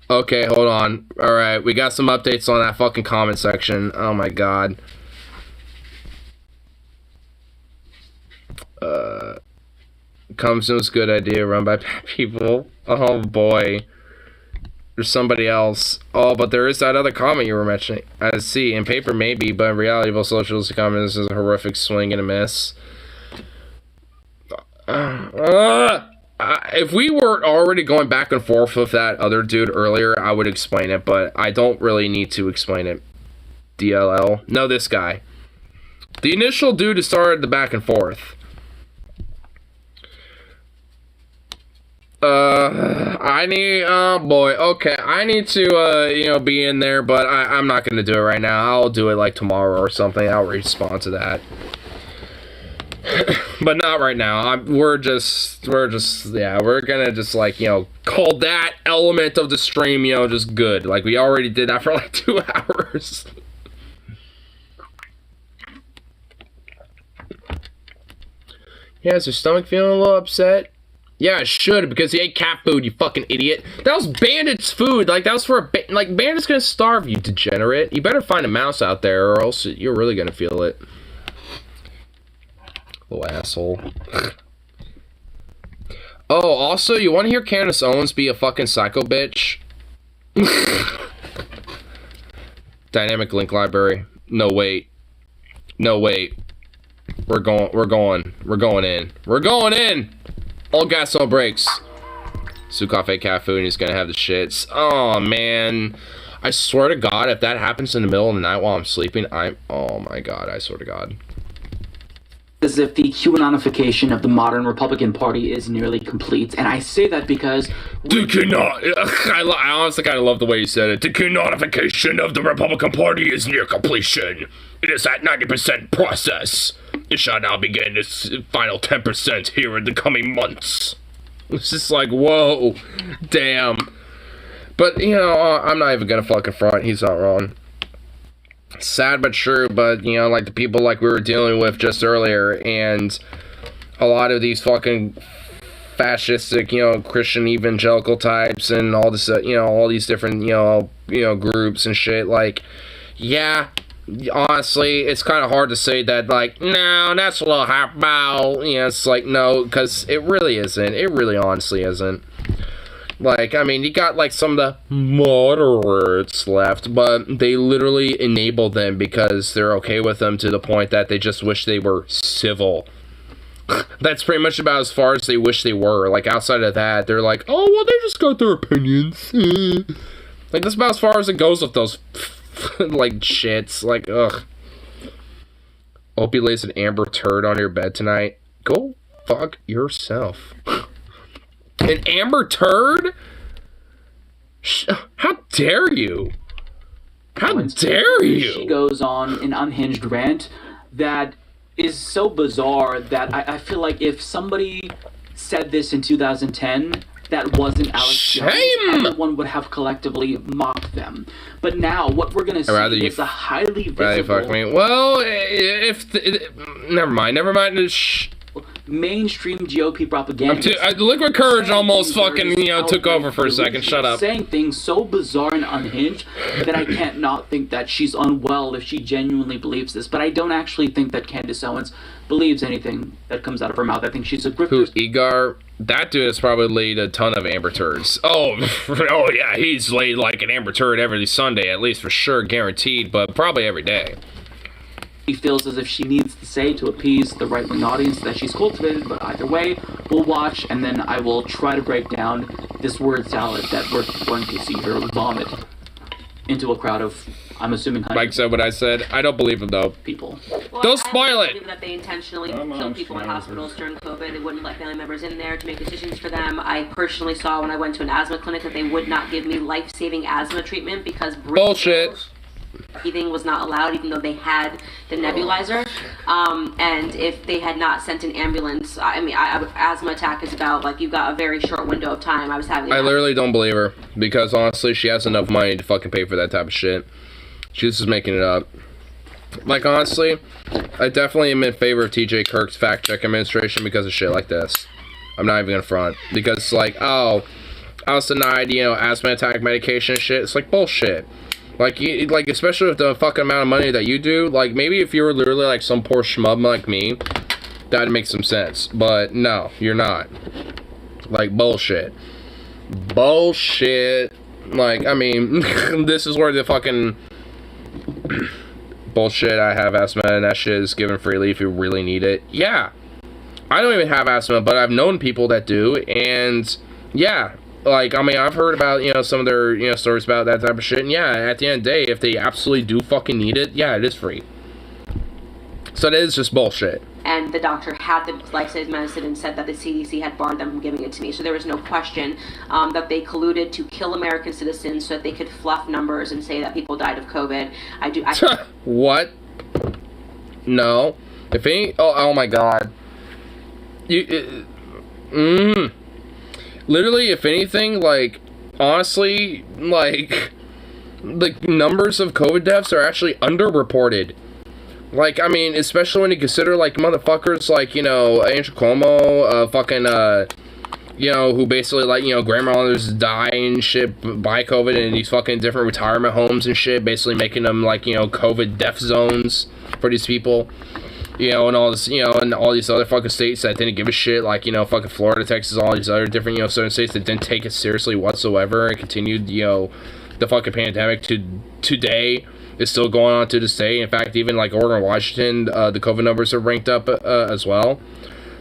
Okay, hold on. Alright, we got some updates on that fucking comment section. Oh my god. Comes to this good idea run by people. Oh boy. There's somebody else. Oh, but there is that other comment you were mentioning. I see. In paper, maybe, but in reality, both socialists and communists is a horrific swing and a miss. If we were already going back and forth with that other dude earlier, I would explain it, but I don't really need to explain it. DLL. No, this guy. The initial dude who started the back and forth. I need, oh boy, okay, I need to, be in there, but I'm not gonna do it right now. I'll do it, like, tomorrow or something. I'll respond to that. But not right now. We're gonna just, like, call that element of the stream, just good. Like, we already did that for, like, 2 hours. Yeah, is your stomach feeling a little upset? Yeah, it should, because he ate cat food, you fucking idiot. That was Bandit's food. Like, that was for like, Bandit's gonna starve, you degenerate. You better find a mouse out there, or else you're really gonna feel it. Little asshole. Oh, also, you wanna hear Candace Owens be a fucking psycho bitch? Dynamic link library. No, wait. No, wait. We're going in. All gas, all brakes. Sukaf ate cat food and he's gonna have the shits. Oh man. I swear to God, if that happens in the middle of the night while I'm sleeping, oh my God, I swear to God. As if the QAnonification of the modern Republican Party is nearly complete, and I say that because I honestly kind of love the way you said it. The QAnonification of the Republican Party is near completion. It is at 90% process. It shall now begin its final 10% here in the coming months. It's just like, whoa, damn. But, I'm not even gonna fucking front. He's not wrong. Sad but true, but, like the people like we were dealing with just earlier, and a lot of these fucking fascistic, Christian evangelical types and all this, all these different, groups and shit, like, yeah, honestly, it's kind of hard to say that, like, no, that's a little half-bow, it's like, no, because it really isn't. It really honestly isn't. Like, I mean, you got, like, some of the moderates left, but they literally enable them because they're okay with them to the point that they just wish they were civil. That's pretty much about as far as they wish they were. Like, outside of that, they're like, oh, well, they just got their opinions. Like, that's about as far as it goes with those, like, shits. Like, ugh. Hope you lays an amber turd on your bed tonight. Go fuck yourself. An amber turd? How dare you? How dare you? She goes on an unhinged rant that is so bizarre that I feel like if somebody said this in 2010, that wasn't Alex Jones, everyone would have collectively mocked them. But now, what we're gonna see is a highly visible... Fuck me. Well, never mind. Mainstream GOP propaganda. Liquid Courage almost fucking, took over for a second. Shut up. Saying things so bizarre and unhinged that I can't not think that she's unwell if she genuinely believes this. But I don't actually think that Candace Owens believes anything that comes out of her mouth. I think she's a grifter. Who, Egar? That dude has probably laid a ton of amber turds. Oh yeah, he's laid like an amber turd every Sunday, at least for sure, guaranteed, but probably every day. She feels as if she needs to say to appease the right-wing audience that she's cultivated, but either way, we'll watch, and then I will try to break down this word salad that we're going to see her vomit into a crowd of, I'm assuming, Mike said what I said. I don't believe him, though. People. Well, don't spoil it! I believe that they intentionally killed people in hospitals during COVID. They wouldn't let family members in there to make decisions for them. I personally saw when I went to an asthma clinic that they would not give me life-saving asthma treatment because... Bullshit! Breathing was not allowed, even though they had the nebulizer. And if they had not sent an ambulance, asthma attack is about, like, you've got a very short window of time. I was having... I literally don't believe her, because honestly, she has enough money to fucking pay for that type of shit. She's just making it up. Like, honestly, I definitely am in favor of TJ Kirk's fact-check administration because of shit like this. I'm not even gonna front. Because, like, oh, I was denied, asthma attack medication and shit. It's like bullshit. Like, especially with the fucking amount of money that you do, like, maybe if you were literally, like, some poor schmub like me, That'd make some sense. But no, you're not. Like, bullshit. Bullshit. Like, I mean, this is where the fucking bullshit. I have asthma and that shit is given freely if you really need it. Yeah. I don't even have asthma, but I've known people that do, and yeah. Like, I mean, I've heard about, you know, some of their, you know, stories about that type of shit, and yeah, at the end of the day, if they absolutely do fucking need it, yeah, it is free. So it is just bullshit. And the doctor had the life-saving medicine and said that the CDC had barred them from giving it to me. So there was no question that they colluded to kill American citizens so that they could fluff numbers and say that people died of COVID. What? No. If any... Oh my God. Literally, if anything, like, honestly, like, the numbers of COVID deaths are actually underreported. Like, I mean, especially when you consider, like, motherfuckers like, you know, Andrew Cuomo, you know, who basically, like, you know, grandmothers die and shit by COVID in these fucking different retirement homes and shit, basically making them, like, you know, COVID death zones for these people. You know, and all this, you know, and all these other fucking states that didn't give a shit, like, you know, fucking Florida, Texas, all these other different, you know, certain states that didn't take it seriously whatsoever and continued, you know, the fucking pandemic to today. Is still going on to this day. In fact, even like Oregon, Washington, the COVID numbers are ranked up as well.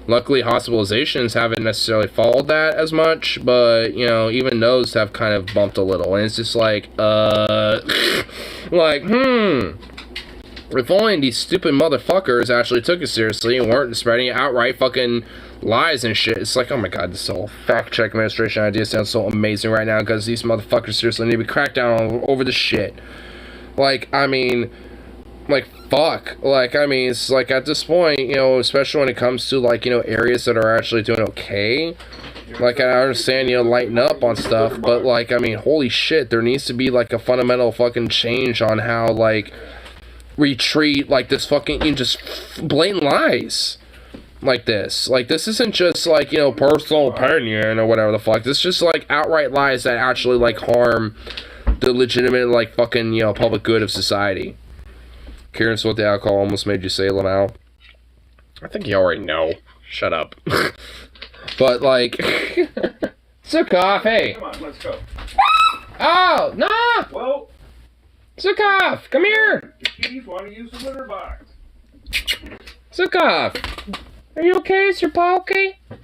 Luckily, hospitalizations haven't necessarily followed that as much, but, you know, even those have kind of bumped a little. And it's just like, if only these stupid motherfuckers actually took it seriously and weren't spreading outright fucking lies and shit. It's like, oh my God, this whole fact check administration idea sounds so amazing right now because these motherfuckers seriously need to be cracked down on over the shit. Like, I mean, like, fuck. Like, I mean, it's like at this point, you know, especially when it comes to, like, you know, areas that are actually doing okay. Like, I understand, you know, lighten up on stuff, but, like, I mean, holy shit, there needs to be, like, a fundamental fucking change on how, like, we treat, like, this fucking, you know, just blatant lies like this. Like, this isn't just, like, you know, personal opinion or whatever the fuck. This is just, like, outright lies that actually, like, harm the legitimate, like, fucking, you know, public good of society. Curious what the alcohol almost made you say, Lamau. I think you already know. Shut up. But, like... Zukov, hey! Come on, let's go. Oh, no! Well... Zukov, come here! The keys want to use the litter box. Zukov! Are you okay? Is your paw okay? I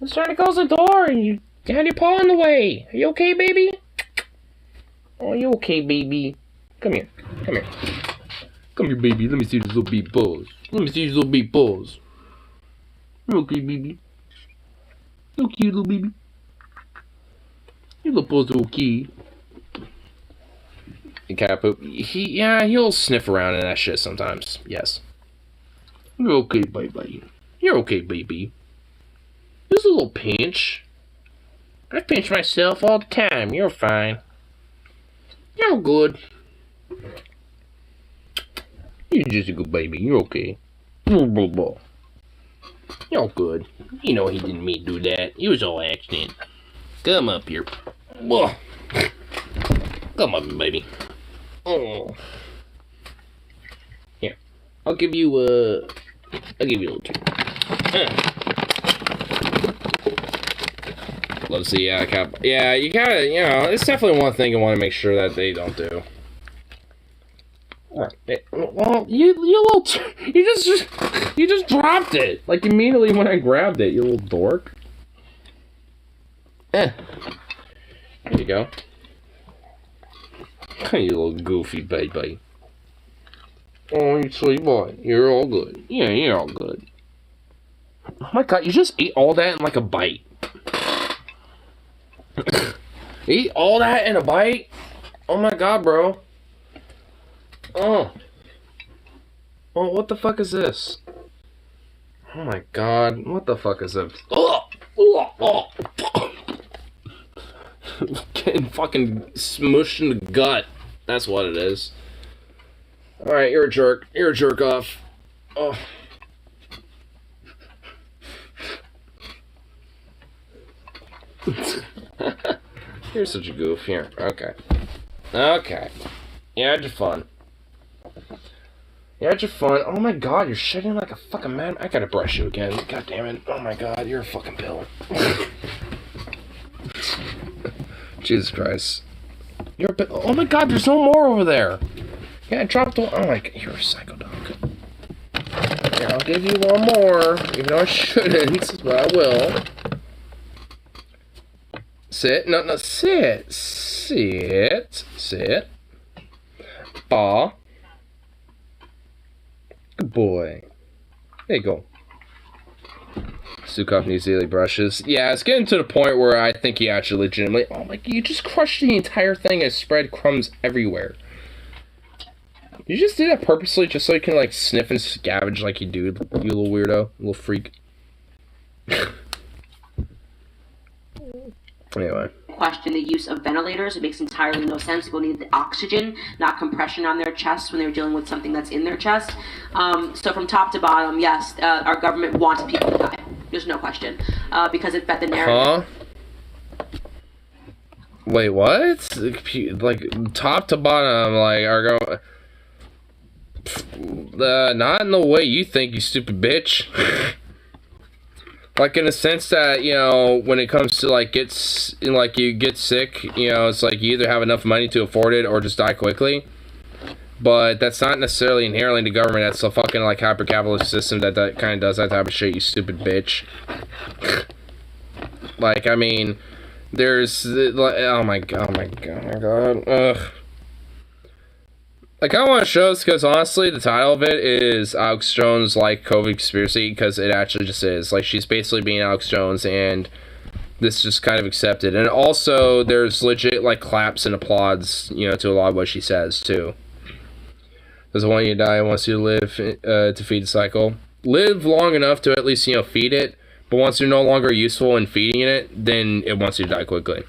was trying to close the door and you had your paw in the way. Are you okay, baby? Oh, you okay, baby? Come here. Come here. Come here, baby. Let me see these little big paws. Let me see these little big paws. You okay, baby? You cute, little baby. Your little paws are okay. Cat poop. He'll sniff around in that shit sometimes. Yes. You're okay, baby. You're okay, baby. Just a little pinch. I pinch myself all the time. You're fine. You're good. You're just a good baby. You're okay. You're good. You know he didn't mean to do that. It was all accident. Come up here. Whoa. Come up, baby. Oh. Here. I'll give you a little treat. Love to see, yeah, you gotta, you know, it's definitely one thing you want to make sure that they don't do. Well, you just dropped it, like, immediately when I grabbed it, you little dork. There you go. You little goofy baby. Oh, you sweet boy. You're all good. Yeah, you're all good. Oh my God, you just ate all that in like a bite. Eat all that in a bite? Oh my God, bro. Oh. Oh, what the fuck is this? Oh my God, what the fuck is this? Oh. Getting fucking smushed in the gut. That's what it is. Alright, you're a jerk. You're a jerk off. Oh. You're such a goof. Here. Okay. Okay. You had your fun. You had your fun. Oh my god, you're shitting like a fucking man. I gotta brush you again. God damn it. Oh my god, you're a fucking pill. Jesus Christ. You're a pill. Oh my god, there's no more over there. Yeah, I dropped one. Oh my god, you're a psycho dog. Here, I'll give you one more. Even though I shouldn't, but I will. Sit. No, sit. Sit. Paw. Good boy. There you go. Sukov needs daily brushes. Yeah, it's getting to the point where I think he actually legitimately... Oh my... You just crushed the entire thing and spread crumbs everywhere. You just do that purposely just so you can, like, sniff and scavenge like you do, you little weirdo. Little freak. Anyway. Question the use of ventilators. It makes entirely no sense. People need the oxygen, not compression on their chest when they're dealing with something that's in their chest. So from top to bottom, yes, our government wants people to die. There's no question. Because it fed the narrative. Huh? Wait, what? Like, top to bottom, like, our not in the way you think, you stupid bitch. Like, in the sense that, you know, when it comes to, like, you get sick, you know, it's like you either have enough money to afford it or just die quickly. But that's not necessarily inherently the government. That's a fucking, like, hyper-capitalist system that kind of does that type of shit, you stupid bitch. Like, I mean, there's, like, oh my god, ugh. I kind of want to show this because, honestly, the title of it is Alex Jones, like, COVID conspiracy, because it actually just is. Like, she's basically being Alex Jones, and this is just kind of accepted. And also, there's legit, like, claps and applauds, you know, to a lot of what she says, too. Doesn't want you to die, wants you to live to feed the cycle. Live long enough to at least, you know, feed it, but once you're no longer useful in feeding it, then it wants you to die quickly.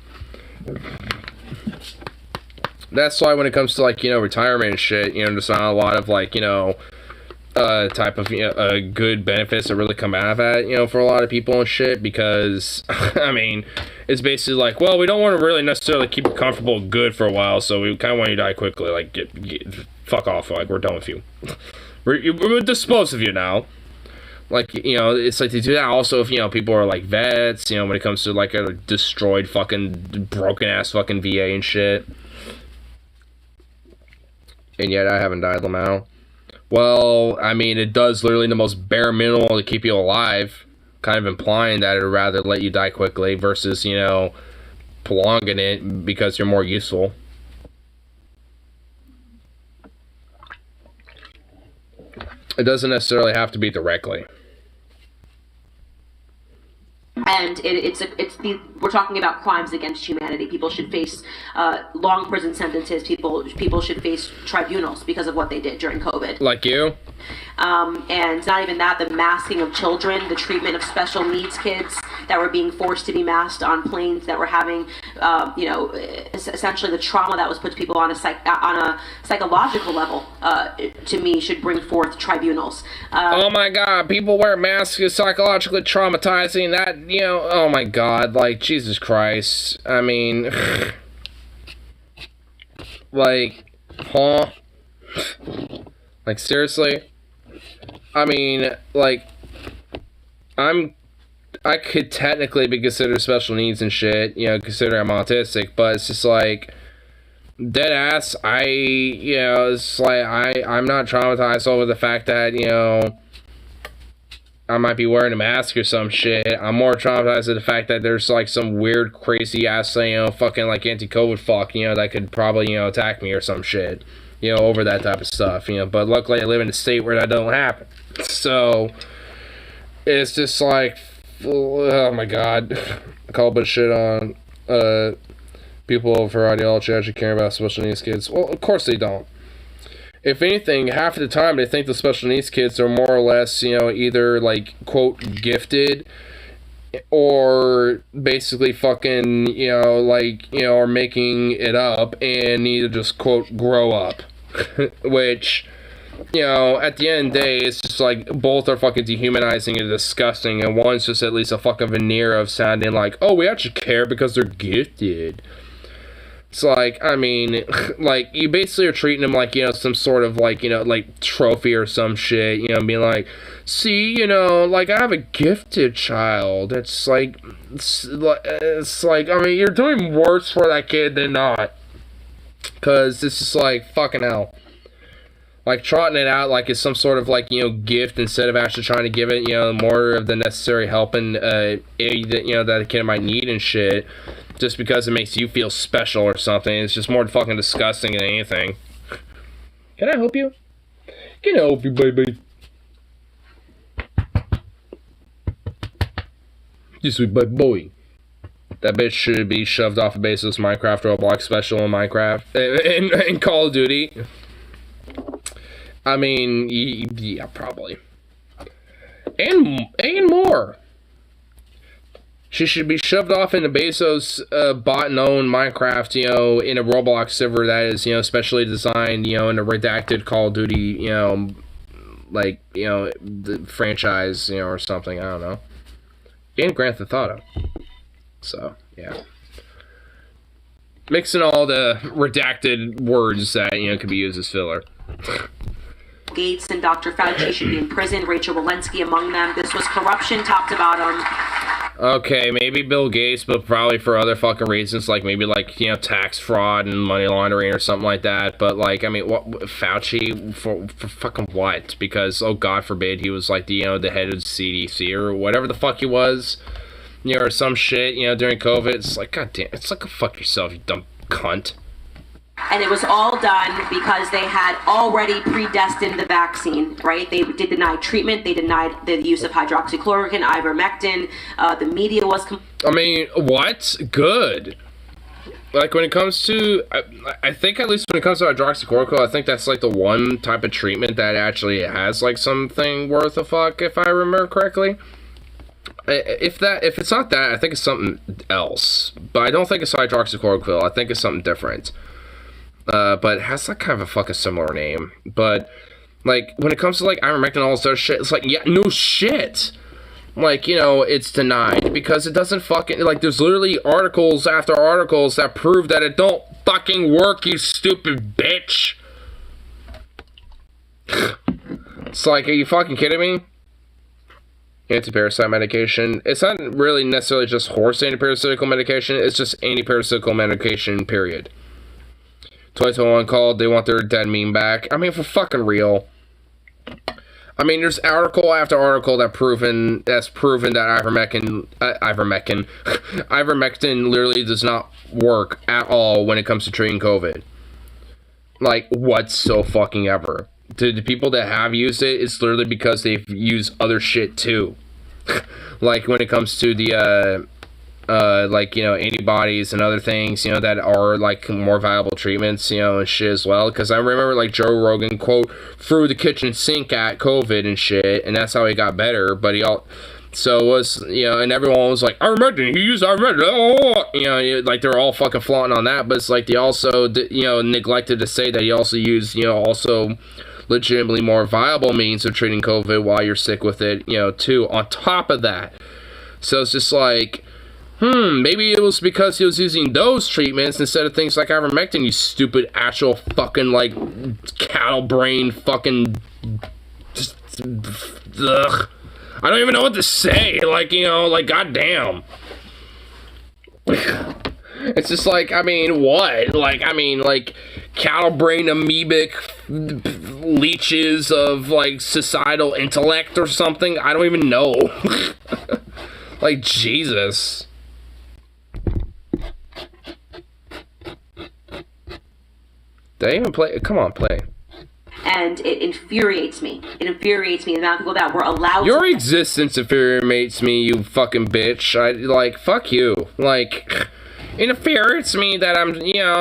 That's why when it comes to, like, you know, retirement and shit, you know, there's not a lot of, like, you know, type of, you know, good benefits that really come out of that, you know, for a lot of people and shit, because, I mean, it's basically like, well, we don't want to really necessarily keep you comfortable good for a while, so we kind of want you to die quickly, like, fuck off, like, we're done with you. We're dispose of you now. Like, you know, it's like they do that also if, you know, people are, like, vets, you know, when it comes to, like, a destroyed fucking, broken-ass fucking VA and shit. And yet I haven't died, Lamau. Well, I mean, it does literally the most bare minimal to keep you alive. Kind of implying that it would rather let you die quickly versus, you know, prolonging it because you're more useful. It doesn't necessarily have to be directly. And we're talking about crimes against humanity. People should face long prison sentences. People should face tribunals because of what they did during COVID. Like you? And not even that, the masking of children, the treatment of special needs kids that were being forced to be masked on planes, that were having, you know, essentially the trauma that was put to people on a psychological level, to me, should bring forth tribunals. Oh my god, people wear masks is psychologically traumatizing. That, you know, oh my god, like, Jesus Christ. I mean, like, huh? Like, seriously? I mean, like, I could technically be considered special needs and shit, you know, consider I'm autistic, but it's just like, dead ass, you know, it's like, I'm not traumatized over the fact that, you know, I might be wearing a mask or some shit. I'm more traumatized at the fact that there's, like, some weird, crazy ass, you know, fucking, like, anti-COVID fuck, you know, that could probably, you know, attack me or some shit, you know, over that type of stuff, you know, but luckily I live in a state where that don't happen. So, it's just like, oh my god, I call a bunch of shit on people for ideology actually care about special needs kids. Well, of course they don't. If anything, half of the time they think the special needs kids are more or less, you know, either, like, quote, gifted, or basically fucking, you know, like, you know, are making it up and need to just, quote, grow up. Which, you know, at the end of the day, it's just like, both are fucking dehumanizing and disgusting, and one's just at least a fucking veneer of sounding like, oh, we actually care because they're gifted. It's like, I mean, like, you basically are treating him like, some sort of, like, like, trophy or some shit, being like, see, like, I have a gifted child. It's like, I mean, you're doing worse for that kid than not. Because this is like, fucking hell. Like, trotting it out like it's some sort of, like, gift instead of actually trying to give it, more of the necessary help and, that the kid might need and shit. Just because it makes you feel special or something. It's just more fucking disgusting than anything. Can I help you? Can I help you, baby? You sweet boy. That bitch should be shoved off a basis Minecraft or a block special in Minecraft. In Call of Duty. I mean, yeah, probably. And more. She should be shoved off into Bezos' bought and owned Minecraft, in a Roblox server that is, specially designed, in a redacted Call of Duty, like, the franchise, or something, I don't know. And Grand Theft Auto. So, yeah. Mixing all the redacted words that, could be used as filler. Gates and Dr. Fauci should be in prison, Rachel Walensky among them. This was corruption top to bottom. Okay, maybe Bill Gates, but probably for other fucking reasons, like maybe like, tax fraud and money laundering or something like that. But like, I mean, what Fauci for fucking what? Because, oh God forbid, he was like the, the head of the CDC or whatever the fuck he was, or some shit, during COVID. It's like, God damn, it's like, go fuck yourself, you dumb cunt. And it was all done because they had already predestined the vaccine, right? They did deny treatment. They denied the use of hydroxychloroquine, ivermectin. The media was... I mean, what? Good. Like, when it comes to... I think at least when it comes to hydroxychloroquine, I think that's, like, the one type of treatment that actually has, like, something worth a fuck, if I remember correctly. If it's not that, I think it's something else. But I don't think it's hydroxychloroquine. I think it's something different. But it has like kind of a fucking similar name. But like when it comes to like ivermectin and all this other shit, it's like, yeah, no shit. Like, it's denied because it doesn't fucking, like, there's literally articles after articles that prove that it don't fucking work, you stupid bitch. It's like, are you fucking kidding me? Anti-parasite medication. It's not really necessarily just horse antiparasitical medication. It's just antiparasitical medication, period. 2021 called, they want their dead meme back. I mean, for fucking real. I mean, there's article after article that's proven that ivermectin literally does not work at all when it comes to treating COVID. Like, whatsoever. To the people that have used it, it's literally because they've used other shit too. Like when it comes to the antibodies and other things, that are like more viable treatments, and shit as well. Because I remember like Joe Rogan, quote, threw the kitchen sink at COVID and shit, and that's how he got better. But so it was, and everyone was like, ivermectin, he used ivermectin, like they're all fucking flaunting on that. But it's like they also, neglected to say that he also used, also legitimately more viable means of treating COVID while you're sick with it, too, on top of that. So it's just like, maybe it was because he was using those treatments instead of things like ivermectin, you stupid actual fucking, like, cattle brain fucking, just, ugh. I don't even know what to say, like, like, goddamn. It's just like, I mean, what? Like, I mean, like, cattle brain amoebic leeches of, like, societal intellect or something? I don't even know. Like, Jesus. Did I even play? Come on, play. And it infuriates me. It infuriates me the amount of people that were allowed Your existence infuriates me, you fucking bitch. Fuck you. Like, it infuriates me that I'm,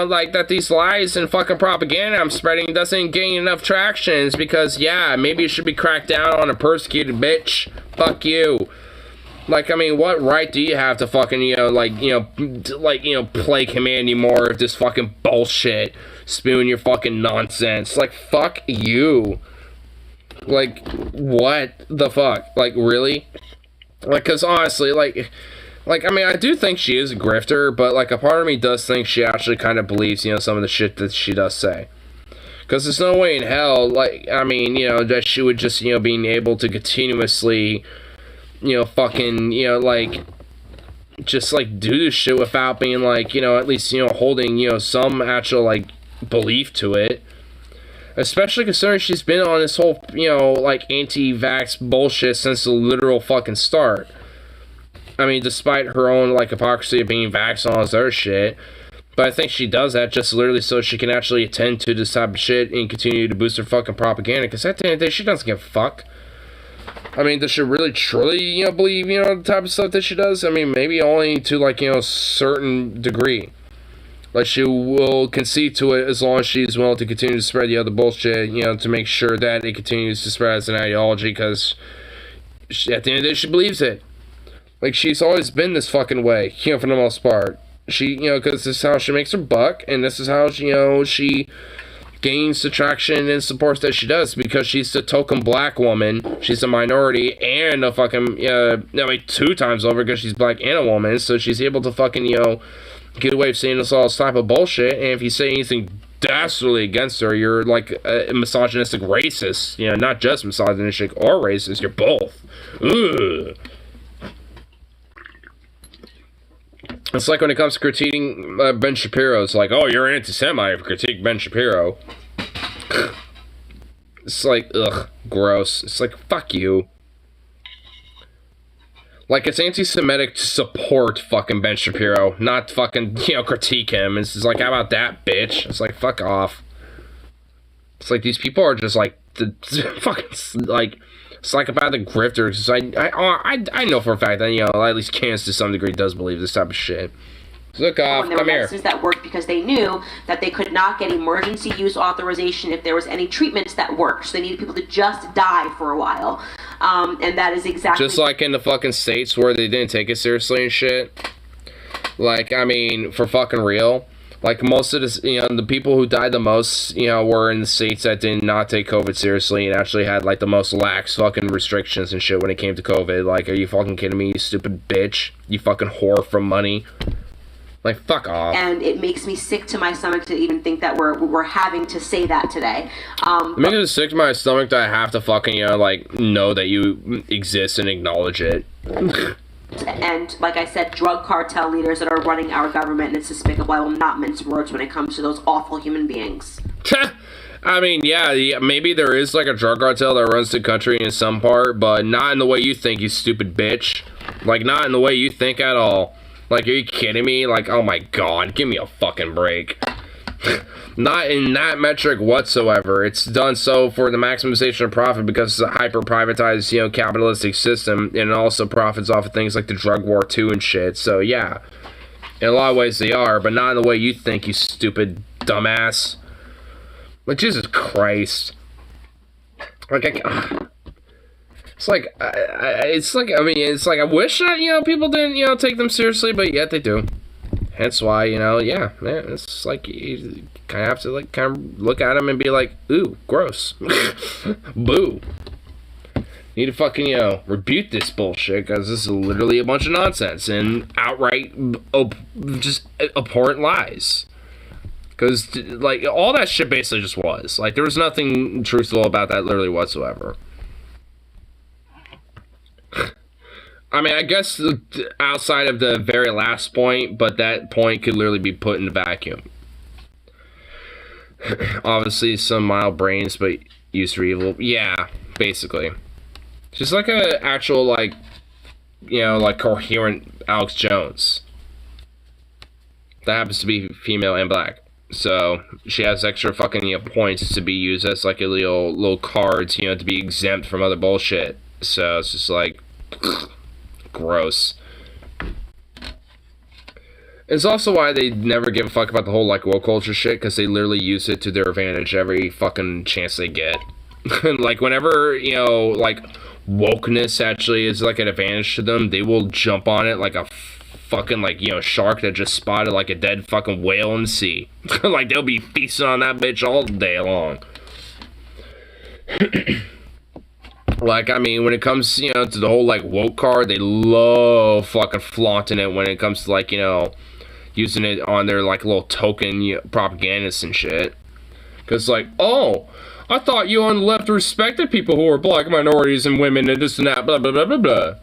like, that these lies and fucking propaganda I'm spreading doesn't gain enough traction. It's because, yeah, maybe it should be cracked down on a persecuted bitch. Fuck you. Like, I mean, what right do you have to fucking, plague him anymore with this fucking bullshit? Spewing your fucking nonsense. Like, fuck you. Like, what the fuck? Like, really? Like, cause honestly, like, Like, I mean, I do think she is a grifter, but, like, a part of me does think she actually kind of believes, you know, some of the shit that she does say. Because there's no way in hell, like, I mean, you know, that she would just, you know, being able to continuously, you know, fucking, you know, like, just, like, do this shit without being, like, you know, at least, you know, holding, you know, some actual, like, belief to it. Especially considering she's been on this whole, you know, like, anti-vax bullshit since the literal fucking start. I mean, despite her own, like, hypocrisy of being vaxxed and all this other shit. But I think she does that just literally so she can actually attend to this type of shit and continue to boost her fucking propaganda. Because at the end of the day, she doesn't give a fuck. I mean, does she really, truly, you know, believe, you know, the type of stuff that she does? I mean, maybe only to, like, you know, a certain degree. Like, she will concede to it as long as she's willing to continue to spread the other bullshit, you know, to make sure that it continues to spread as an ideology, because at the end of the day, she believes it. Like, she's always been this fucking way, you know, for the most part. She, you know, because this is how she makes her buck, and this is how, you know, she gains the traction and supports that she does, because she's the token black woman, she's a minority, and a fucking, I mean, 2 times over, because she's black and a woman, so she's able to fucking, you know, get away with saying this all this type of bullshit, and if you say anything dastardly against her, you're, like, a misogynistic racist, you know, not just misogynistic or racist, you're both. Ugh. It's like when it comes to critiquing Ben Shapiro, it's like, oh, you're an anti-Semite if you critique Ben Shapiro. It's like, ugh, gross. It's like, fuck you. Like, it's anti-Semitic to support fucking Ben Shapiro, not fucking, you know, critique him. It's just like, how about that, bitch? It's like, fuck off. It's like, these people are just like, fucking, like, psychopathic grifters. I know for a fact that, you know, at least Candace to some degree does believe this type of shit. Look off, and there were come here. medicines that worked because they knew that they could not get emergency use authorization if there was any treatments that worked. So they needed people to just die for a while. And that is exactly... Just like in the fucking States where they didn't take it seriously and shit. Like, I mean, for fucking real. Like, most of this, you know, the people who died the most, you know, were in the states that did not take COVID seriously and actually had, like, the most lax fucking restrictions and shit when it came to COVID. Like, are you fucking kidding me, you stupid bitch? You fucking whore for money. Like, fuck off. And it makes me sick to my stomach to even think that we're having to say that today. It makes it sick to my stomach that I have to fucking, you know, like, know that you exist and acknowledge it. And like I said, drug cartel leaders that are running our government, and it's despicable. I will not mince words when it comes to those awful human beings. I mean, yeah, maybe there is like a drug cartel that runs the country in some part, but not in the way you think, you stupid bitch. Like, not in the way you think at all. Like, are you kidding me? Like, oh my god, give me a fucking break. Not in that metric whatsoever. It's done so for the maximization of profit because it's a hyper-privatized, you know, capitalistic system, and it also profits off of things like the drug war too and shit. So, yeah. In a lot of ways they are, but not in the way you think, you stupid dumbass. Like, Jesus Christ. Like, it's like, I wish that, you know, people didn't, you know, take them seriously, but yet they do. Hence why, you know, yeah, man, it's like, you kind of have to, like, kind of look at them and be like, ooh, gross. Boo. Need to fucking, you know, rebuke this bullshit, because this is literally a bunch of nonsense and outright, just abhorrent lies. Because, like, all that shit basically just was. Like, there was nothing truthful about that literally whatsoever. I mean, I guess outside of the very last point, but that point could literally be put in the vacuum. Obviously, some mild brains, but used for evil. Yeah, basically. Just like a actual, like, you know, like, coherent Alex Jones. That happens to be female and black. So, she has extra fucking, you know, points to be used as, like, a little cards, you know, to be exempt from other bullshit. So, it's just like... gross. It's also why they never give a fuck about the whole, like, woke culture shit, because they literally use it to their advantage every fucking chance they get. Like, whenever, you know, like, wokeness actually is, like, an advantage to them, they will jump on it like a fucking, like, you know, shark that just spotted, like, a dead fucking whale in the sea. Like, they'll be feasting on that bitch all day long. Like, I mean, when it comes, to the whole, like, woke card, they love fucking flaunting it when it comes to, like, using it on their, like, little token propagandists and shit. Because, like, oh, I thought you on the left respected people who are black minorities and women and this and that, blah, blah, blah, blah, blah.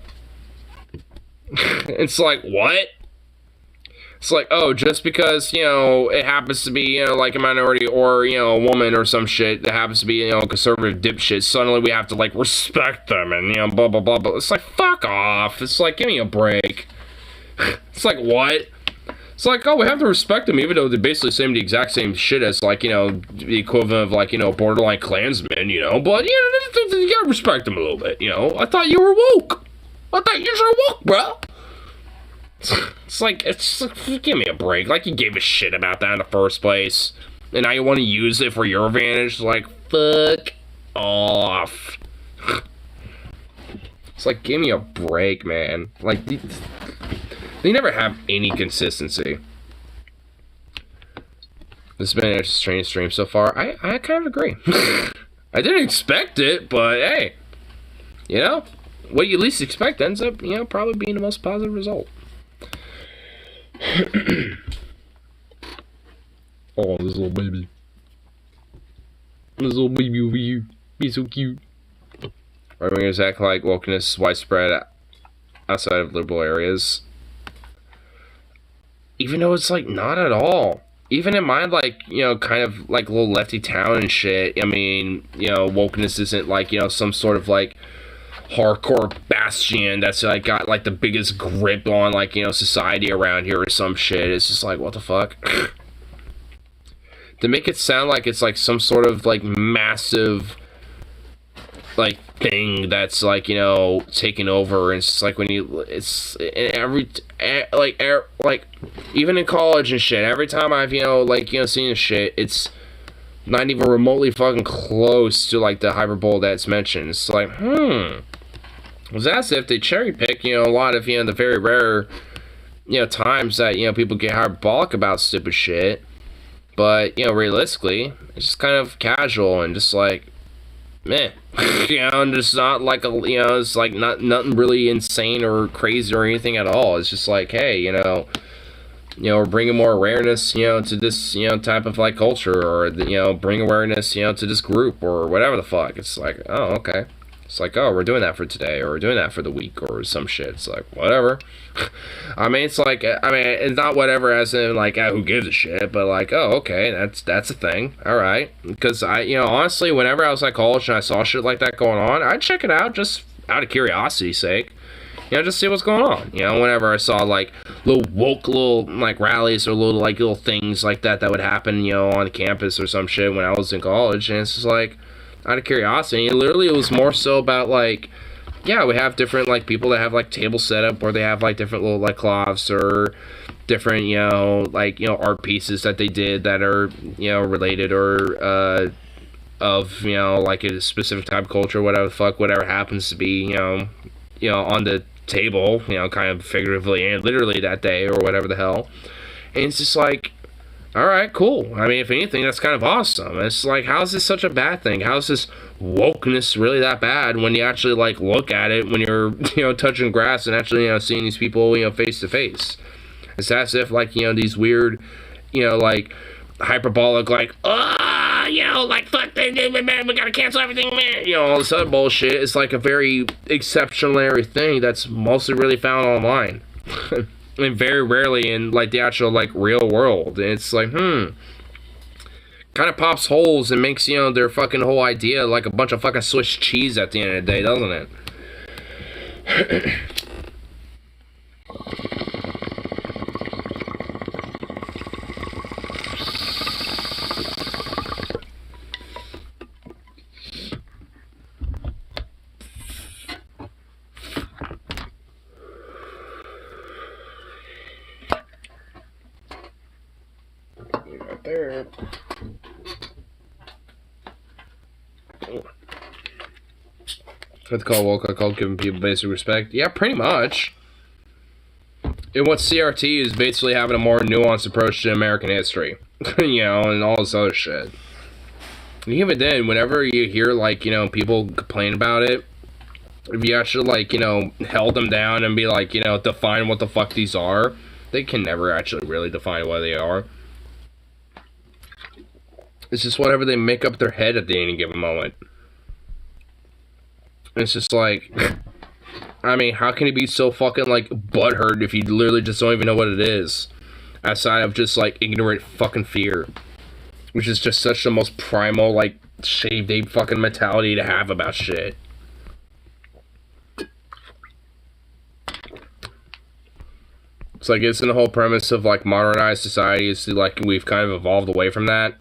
It's like, what? It's like, oh, just because, it happens to be, like a minority or, a woman or some shit that happens to be, conservative dipshit, suddenly we have to, like, respect them and, blah, blah, blah, blah. It's like, fuck off. It's like, give me a break. It's like, what? It's like, oh, we have to respect them even though they're basically saying the exact same shit as, like, the equivalent of, like, borderline Klansmen, but, you gotta respect them a little bit, I thought you were woke. I thought you were woke, bro. It's like, give me a break. Like, you gave a shit about that in the first place. And now you want to use it for your advantage? Like, fuck off. It's like, give me a break, man. Like, they never have any consistency. This has been a strange stream so far. I kind of agree. I didn't expect it, but hey. What you least expect ends up, probably being the most positive result. Oh, this little baby. This little baby over here. He's so cute. Right wingers act like wokeness is widespread outside of liberal areas. Even though it's like not at all. Even in my like, kind of like little lefty town and shit, I mean, wokeness isn't like, some sort of like hardcore bastion that's like got like the biggest grip on like society around here or some shit. It's just like, what the fuck. To make it sound like it's like some sort of like massive like thing that's like taking over, and it's just like when it's every like even in college and shit, every time I've seen this shit, it's not even remotely fucking close to like the hyperbole that's mentioned. It's like, it's as if they cherry pick, a lot of, the very rare, times that, people get hyperbolic about stupid shit. But, realistically, it's just kind of casual and just like, meh. And just not like it's like nothing really insane or crazy or anything at all. It's just like, hey, we're bringing more awareness, to this, type of like culture, or bring awareness, to this group or whatever the fuck. It's like, oh, okay. It's like, oh, we're doing that for today, or we're doing that for the week, or some shit. It's like, whatever. I mean, it's like, it's not whatever as in like, who gives a shit, but like, oh, okay, that's a thing. All right. Because honestly, whenever I was at college and I saw shit like that going on, I'd check it out just out of curiosity's sake. Just see what's going on. Whenever I saw like little woke like rallies or little things like that would happen, on the campus or some shit when I was in college, and it's just like, out of curiosity. And literally it was more so about like, yeah, we have different like people that have like table setup, or they have like different little like cloths or different art pieces that they did that are related or of like a specific type of culture, whatever happens to be on the table, kind of figuratively and literally that day or whatever the hell. And it's just like, all right, cool. I mean, if anything, that's kind of awesome. It's like, how is this such a bad thing? How is this wokeness really that bad when you actually like look at it when you're touching grass and actually seeing these people face to face? It's as if like these weird like hyperbolic like like fuck man, we gotta cancel everything, man, all this other bullshit. It's like a very exceptionary thing that's mostly really found online. And very rarely in like the actual like real world. And it's like, kind of pops holes and makes their fucking whole idea like a bunch of fucking Swiss cheese at the end of the day, doesn't it? There. What they call woke, I call giving people basic respect. Yeah, pretty much. And what CRT is basically having a more nuanced approach to American history, and all this other shit. And even then, whenever you hear like people complain about it, if you actually, like, you know, held them down and be like, you know, define what the fuck these are, they can never actually really define what they are. It's just whatever they make up their head at any given moment. It's just like, I mean, how can you be so fucking, like, butthurt if you literally just don't even know what it is? Outside of just, like, ignorant fucking fear. Which is just such the most primal, like, shaved ape fucking mentality to have about shit. It's like, isn't the whole premise of, like, modernized society is, like, we've kind of evolved away from that?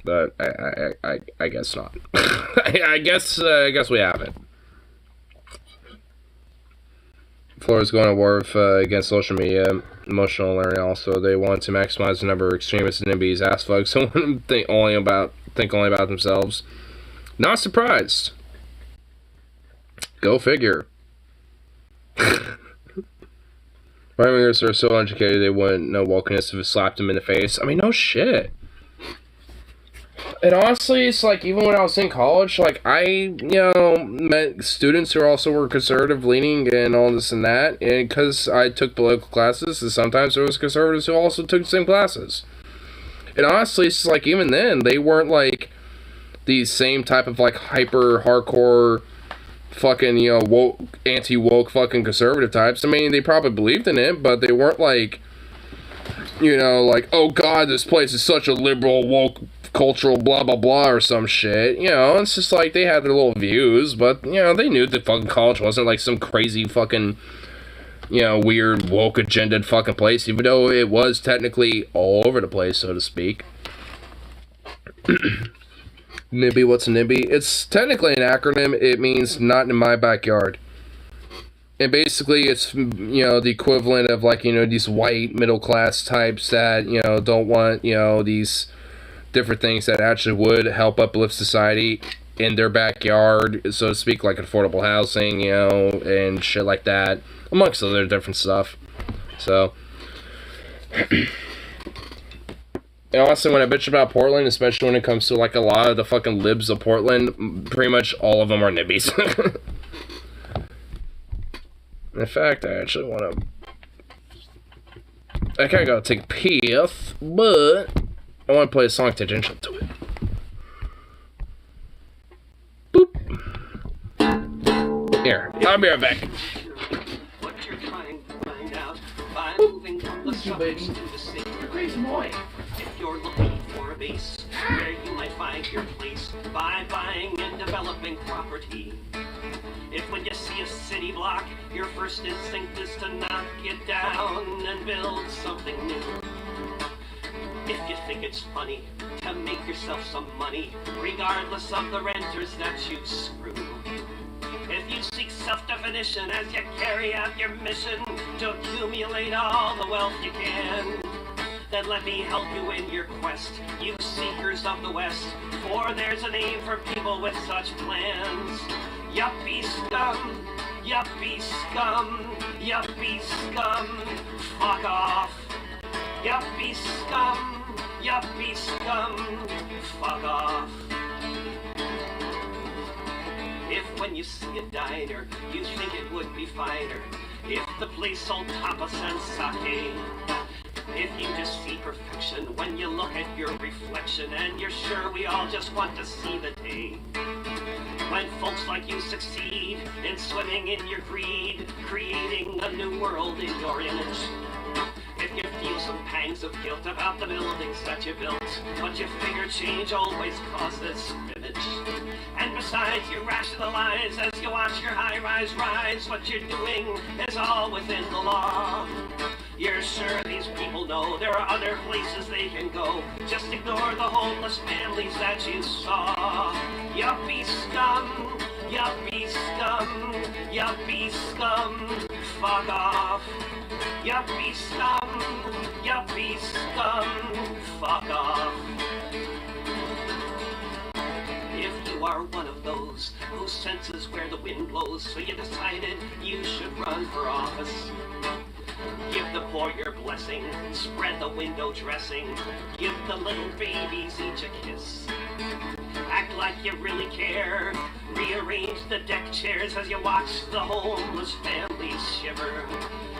But I guess not. I guess we haven't. Florida's going to war with, against social media, emotional learning. Also, they want to maximize the number of extremists and NBs, ass folks who think only about themselves. Not surprised. Go figure. Right-wingers are so uneducated they wouldn't know wokeness if it slapped them in the face. I mean, no shit. And honestly, it's like, even when I was in college, like, I, you know, met students who also were conservative-leaning and all this and that, and because I took political classes, and sometimes there was conservatives who also took the same classes. And honestly, it's like, even then, they weren't, like, these same type of, like, hyper-hardcore fucking, you know, woke, anti-woke fucking conservative types. I mean, they probably believed in it, but they weren't, like, you know, like, oh god, this place is such a liberal, woke, cultural blah blah blah or some shit. You know, it's just like they had their little views, but, you know, they knew that fucking college wasn't like some crazy fucking, you know, weird woke agendaed fucking place, even though it was technically all over the place, so to speak. NIMBY, what's a NIMBY? It's technically an acronym. It means not in my backyard. And basically it's, you know, the equivalent of, like, you know, these white middle class types that, you know, don't want, you know, these different things that actually would help uplift society in their backyard, so to speak, like affordable housing, you know, and shit like that, amongst other different stuff. So, and honestly, when I bitch about Portland, especially when it comes to, like, a lot of the fucking libs of Portland, pretty much all of them are nibbies. In fact, I actually want to, I kinda gotta take a piss, but I want to play a song tangential to it. Boop. Here, I'll be right back. What you're trying to find out by moving from the suburbs to the city. If you're looking for a base where you might find your place by buying and developing property. If when you see a city block, your first instinct is to knock it down and build something new. If you think it's funny to make yourself some money, regardless of the renters that you screw. If you seek self-definition as you carry out your mission to accumulate all the wealth you can, then let me help you in your quest, you seekers of the West, for there's a name for people with such plans. Yuppie scum, yuppie scum, yuppie scum, fuck off. Yuppie scum, yuppie scum, fuck off. If when you see a diner, you think it would be finer if the place sold tapas and sake. If you just see perfection when you look at your reflection, and you're sure we all just want to see the day when folks like you succeed in swimming in your greed, creating a new world in your image. If you feel some pangs of guilt about the buildings that you built, but you figure change always causes scrimmage. And besides, you rationalize as you watch your high-rise rise, what you're doing is all within the law. You're sure these people know there are other places they can go. Just ignore the homeless families that you saw. Yuppie scum, yuppie scum, yuppie scum, fuck off. Yuppie scum, yuppie scum, fuck off. If you are one of those who senses where the wind blows, so you decided you should run for office, give the poor your blessing, spread the window dressing, give the little babies each a kiss. Act like you really care, Rearrange the deck chairs as you watch the homeless families shiver.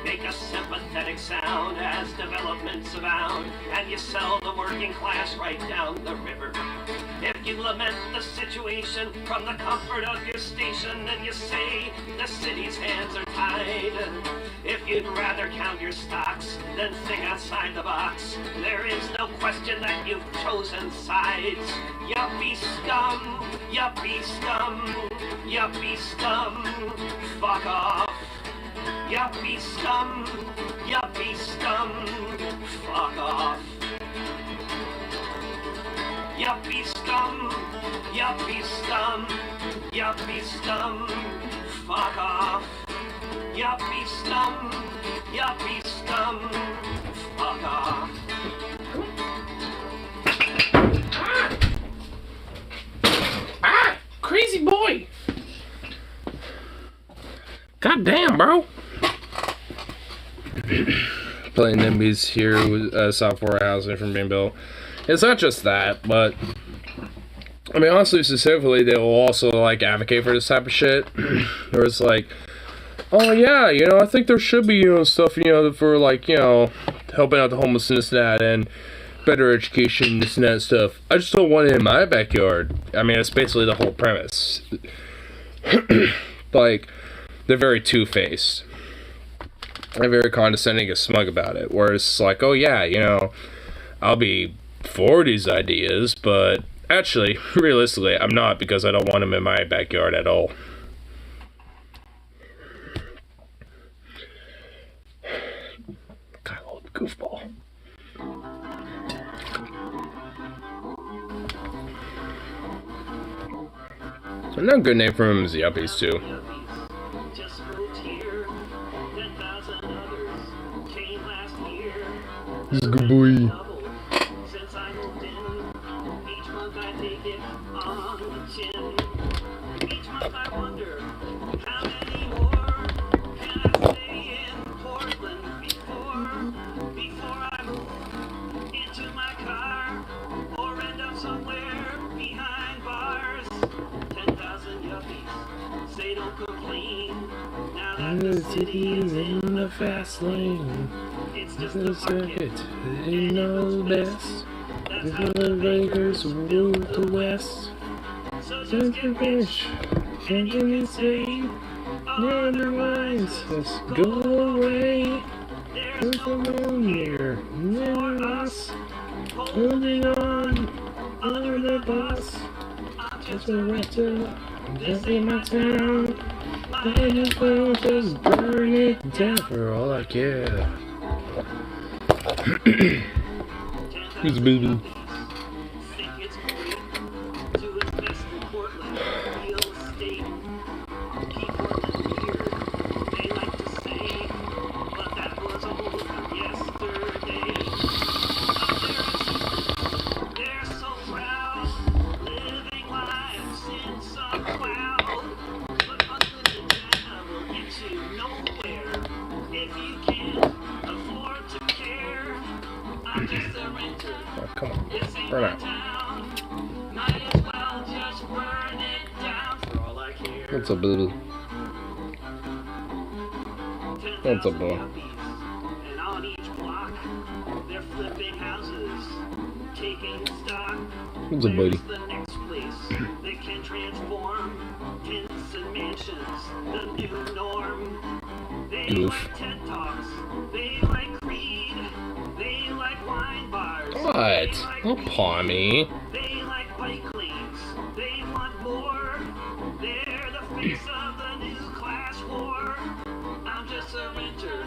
Make a sympathetic sound as developments abound, and you sell the working class right down the river. If you lament the situation from the comfort of your station, and you say the city's hands are tied. If you'd rather count your stocks than think outside the box, there is no question that you've chosen sides. Yuppie scum, yuppie scum, yuppie scum, fuck off. Yuppie scum, yuppie scum, fuck off. Yuppie scum, yuppie scum, yuppie scum, fuck off. Yuppie scum, yuppie scum, fuck off. Crazy boy! God damn, bro! Playing NIMBYs here with software housing from being built. It's not just that, but I mean, honestly, specifically, they will also like advocate for this type of shit. Where it's like, oh yeah, you know, I think there should be, you know, stuff, you know, for like, you know, helping out the homelessness and that, and better education, this and that stuff. I just don't want it in my backyard. I mean, it's basically the whole premise. Like, they're very two-faced. They're very condescending and smug about it. Whereas it's like, oh yeah, you know, I'll be for these ideas, but actually, realistically, I'm not, because I don't want them in my backyard at all. God, old goofball. Another good name for him is the Yuppies, too. Just moved here. 10,000 others came last year. He's a good boy. Since I moved in, each month I take it on the chin. Each month I wonder how many more can I stay in Portland before I move into my car or end up somewhere behind bars. 10,000 yuppies say don't complain. Now that the city is in the fast lane, it's just a circuit. They know best. That's how the Lakers rule the West. So just get rich, and you can say, otherwise, let's go away. There's no room here for us, holding on under the bus. I'm just a renter, this ain't my town. I just will just burn it down For all I care. He's a baby. Think it's great to invest in Portland real estate. Keep Portland weird, they like to say, but that was only yesterday. They're so proud, living lives in some cloud. But unlimited data will get you nowhere if you can't afford to care. I'm just a renter. Oh, come on. This ain't Burn my out. town. Might as well just burn it down for all I care. What's up, baby? What's up, boy? And on each block, they're flipping houses, taking stock. What's up, buddy? Where's the next place that can transform tents and mansions, the new norm? They Oof. like TED Talks, they like Creed, they like wine bars. What? They like Don't paw me. they like bike lanes. They want more. They're the face of the new class war. I'm just a renter.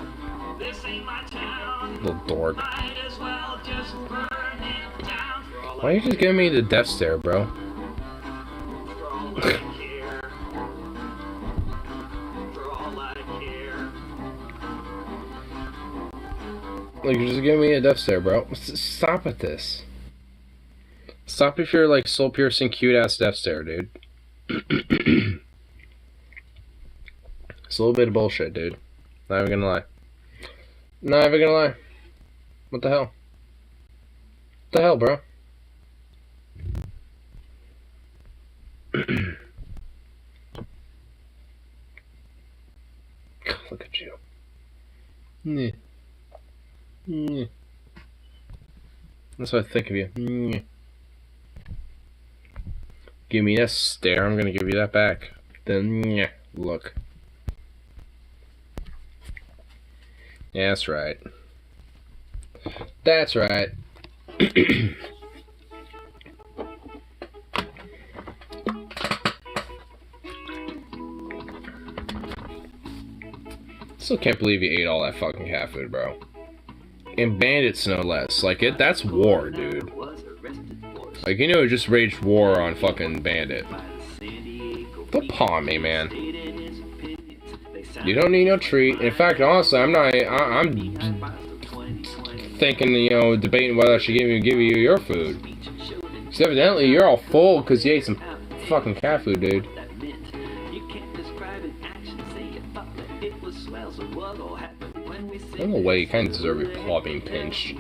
This ain't my town. Little dork. Might as well just burn it down for all Why are you just giving me the death stare, bro? for all I care. For all I care. Like, you're just giving me a death stare, bro. Stop with this. Stop if you're like soul piercing, cute ass death stare, dude. It's a little bit of bullshit, dude. Not even gonna lie. Not even gonna lie. What the hell? What the hell, bro? Yeah. Yeah. That's what I think of you. Yeah. Give me that stare, I'm gonna give you that back. Then, yeah, look. Yeah, that's right. That's right. Still can't believe you ate all that fucking cat food, bro. And bandits, no less. Like, that's war, dude. Like, you know, it just waged war on fucking Bandit. Don't paw me, man. You don't need no treat. In fact, honestly, I'm thinking, you know, debating whether I should give you your food. Because evidently, you're all full because you ate some fucking cat food, dude. In a way, you kind of deserve your paw being pinched.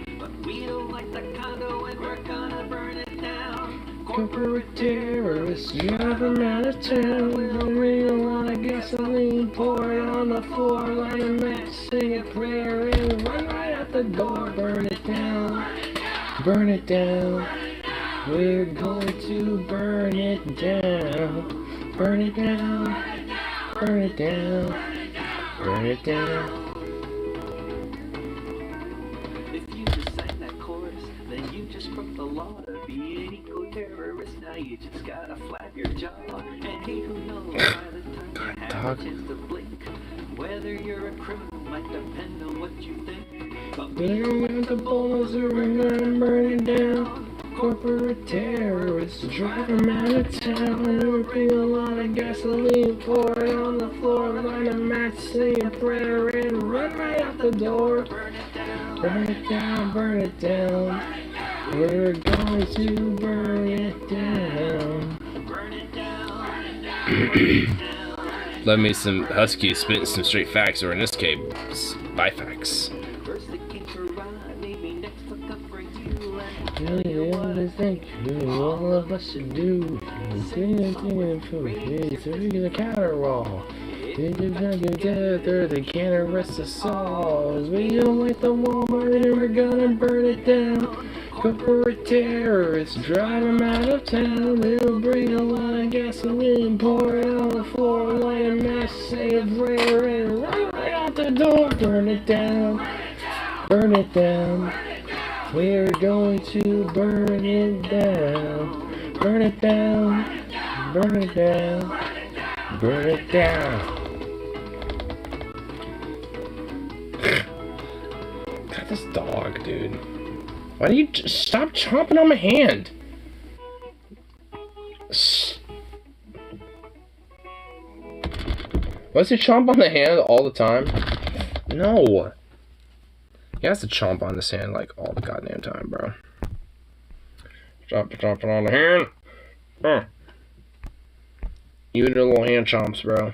Corporate terrorists drive them out of town. Bring a lot of gasoline, pour it on the floor, light a match, sing a prayer, and run right out the door. Burn it down, burn it down. We're going to burn it down, burn it down, burn it down, burn it down. The law to be an eco-terrorist, now you just gotta flap your jaw. And hey, who knows, by the time you have a chance to blink, whether you're a criminal might depend on what you think. But we don't want the bulldozer, we're gonna burn it down. Corporate terrorists drive them out of town. We'll bring a lot of gasoline, pour it on the floor, light a match, say a prayer, and run right out the door. Burn it down, burn it down, burn it down. We're going to burn it down. Burn it down. Love me some Husky spitting some straight facts, or in this case, bifacts. First it came for Rod, maybe next look up for you. Tell you what I think all of us should do. Singing for his regular caterwaul. Did you drink your death or they can't arrest us all? We don't like the Walmart and we're gonna burn it down. Corporate terrorists drive them out of town. They'll bring a lot of gasoline, pour it on the floor, light a match, say a prayer, and run right out the door. Burn it down, burn it down. We're going to burn it down. Burn it down, burn it down, burn it down. God, this dog, dude. Why do you just stop chomping on my hand? Does he chomp on the hand all the time? No. He has to chomp on this hand like all the goddamn time, bro. Chomping on the hand. You do little hand chomps, bro.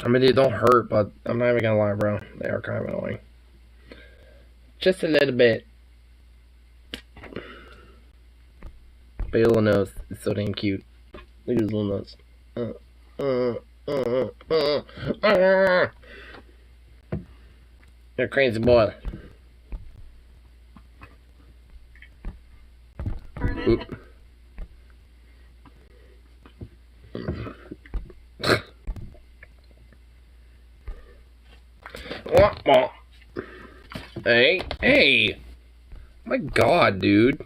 I mean, they don't hurt, but I'm not even gonna lie, bro. They are kind of annoying. Just a little bit. But your little nose is so damn cute. Look at his little nose. You're a crazy boy. Oop. Hey, hey! My God, dude.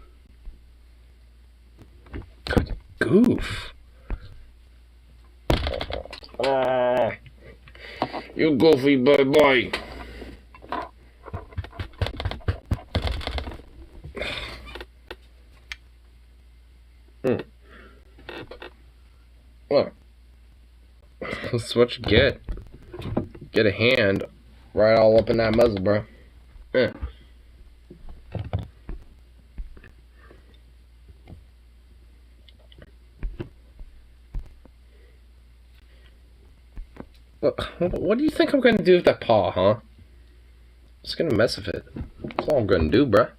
God, goof. You goofy boy. Look. That's what you get. Get a hand right all up in that muzzle, bro. Yeah. What do you think I'm gonna do with that paw, huh? Just gonna mess with it. That's all I'm gonna do, bruh.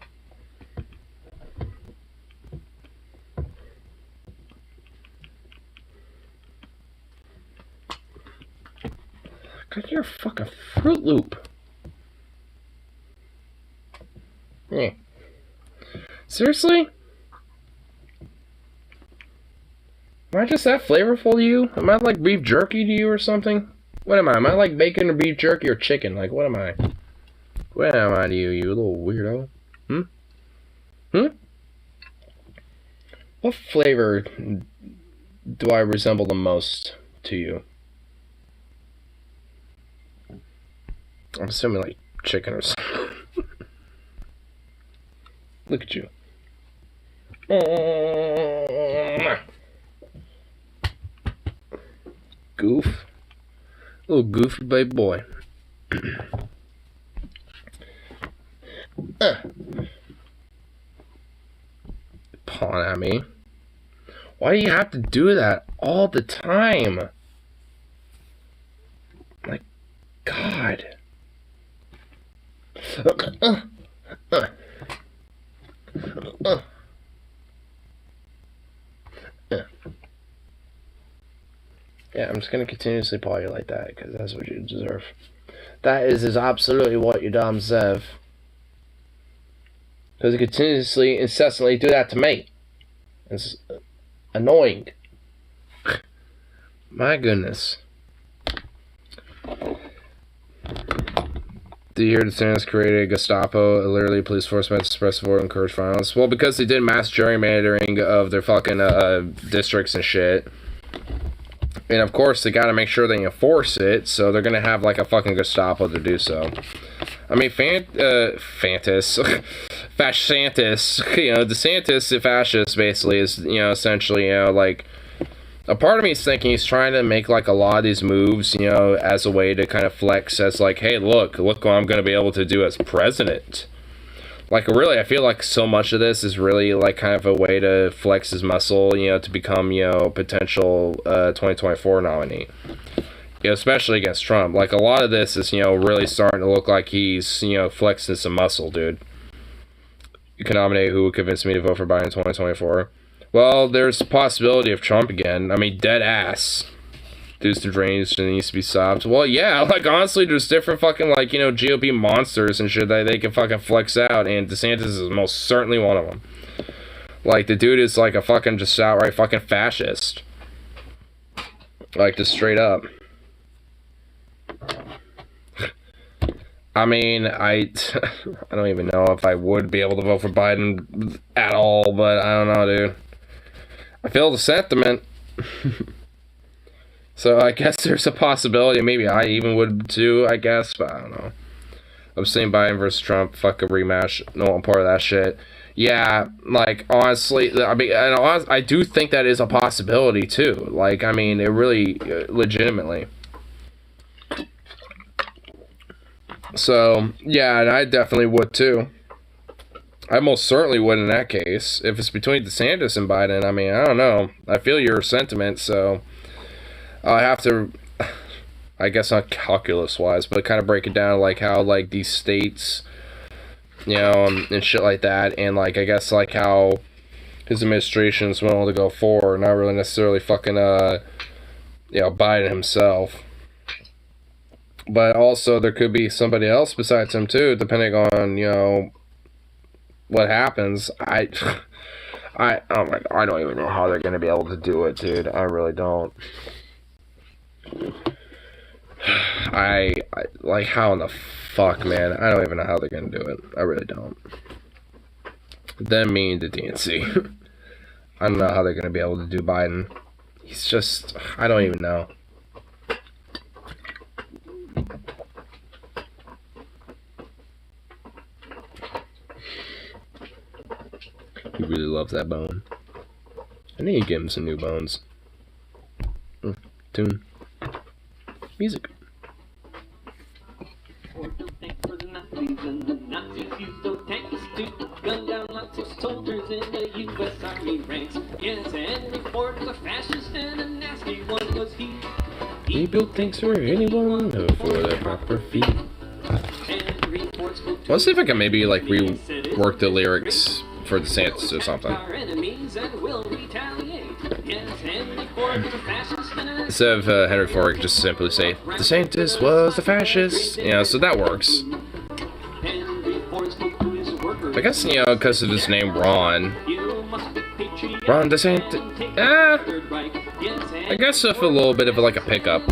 'Cause you're a fucking Fruit Loop. Yeah. Seriously? Am I just that flavorful to you? Am I like beef jerky to you or something? What am I? Am I like bacon or beef jerky or chicken? Like, what am I? What am I to you, you little weirdo? Hmm? Hmm? What flavor do I resemble the most to you? I'm assuming like chicken or something. Look at you. Goof. Little goofy baby boy. Pawn at me. Why do you have to do that all the time? My God. Yeah, I'm just gonna continuously paw you like that because that's what you deserve. That is absolutely what you damn deserve. Because you continuously, incessantly do that to me. It's annoying. My goodness. Do you hear DeSantis created a Gestapo, literally police force meant to suppress the vote and encourage violence? Well, because they did mass gerrymandering of their fucking districts and shit. And of course, they gotta make sure they enforce it, so they're gonna have like a fucking Gestapo to do so. I mean, DeSantis, the fascist, basically, is, essentially, like, a part of me is thinking he's trying to make, like, a lot of these moves, as a way to kind of flex as, like, hey, look what I'm gonna be able to do as president. Like, really, I feel like so much of this is really, like, kind of a way to flex his muscle, to become, potential 2024 nominee. Especially against Trump. Like, a lot of this is, really starting to look like he's, flexing some muscle, dude. You can nominate who would convince me to vote for Biden in 2024. Well, there's a possibility of Trump again. I mean, dead ass. Dude's deranged and needs to be stopped. Well, yeah, like, honestly, there's different fucking, like, GOP monsters and shit that they can fucking flex out, and DeSantis is most certainly one of them. Like, the dude is, like, a fucking just outright fucking fascist. Like, just straight up. I mean, I don't even know if I would be able to vote for Biden at all, but I don't know, dude. I feel the sentiment. So I guess there's a possibility, maybe I even would too, I guess, but I don't know. I'm saying Biden versus Trump, fuck a rematch, no, I'm part of that shit. Yeah, like, honestly, I mean, I do think that is a possibility too. Like, I mean, it really, legitimately. So, yeah, and I definitely would too. I most certainly would in that case. If it's between DeSantis and Biden, I mean, I don't know. I feel your sentiment, so I have to, I guess not calculus-wise, but kind of break it down, like, how, like, these states, and shit like that, and, like, I guess, like, how his administration's willing to go forward, not really necessarily fucking, Biden himself. But also, there could be somebody else besides him, too, depending on, what happens. Oh my God, I don't even know how they're going to be able to do it, dude. I really don't. Like, how in the fuck, man? I don't even know how they're going to do it. I really don't. Them, me, and the DNC. I don't know how they're going to be able to do Biden. He's just, I don't even know. He really loves that bone. I need to give him some new bones. Tune. Music. Gun down lots of soldiers in the U.S. Army ranks. Yes, Henry Ford was a fascist and a nasty one was he. He built things for anyone for their proper feet. Let's see if I can maybe like rework the lyrics for DeSantis or something. Our enemies and will retaliate. Yes, Henry Ford was a fascist Instead of Henry Ford, just simply say, DeSantis was the fascist. You know, so that works. I guess, you know, because of his name, Ron. Ron DeSantis. I guess with a little bit of like a pickup.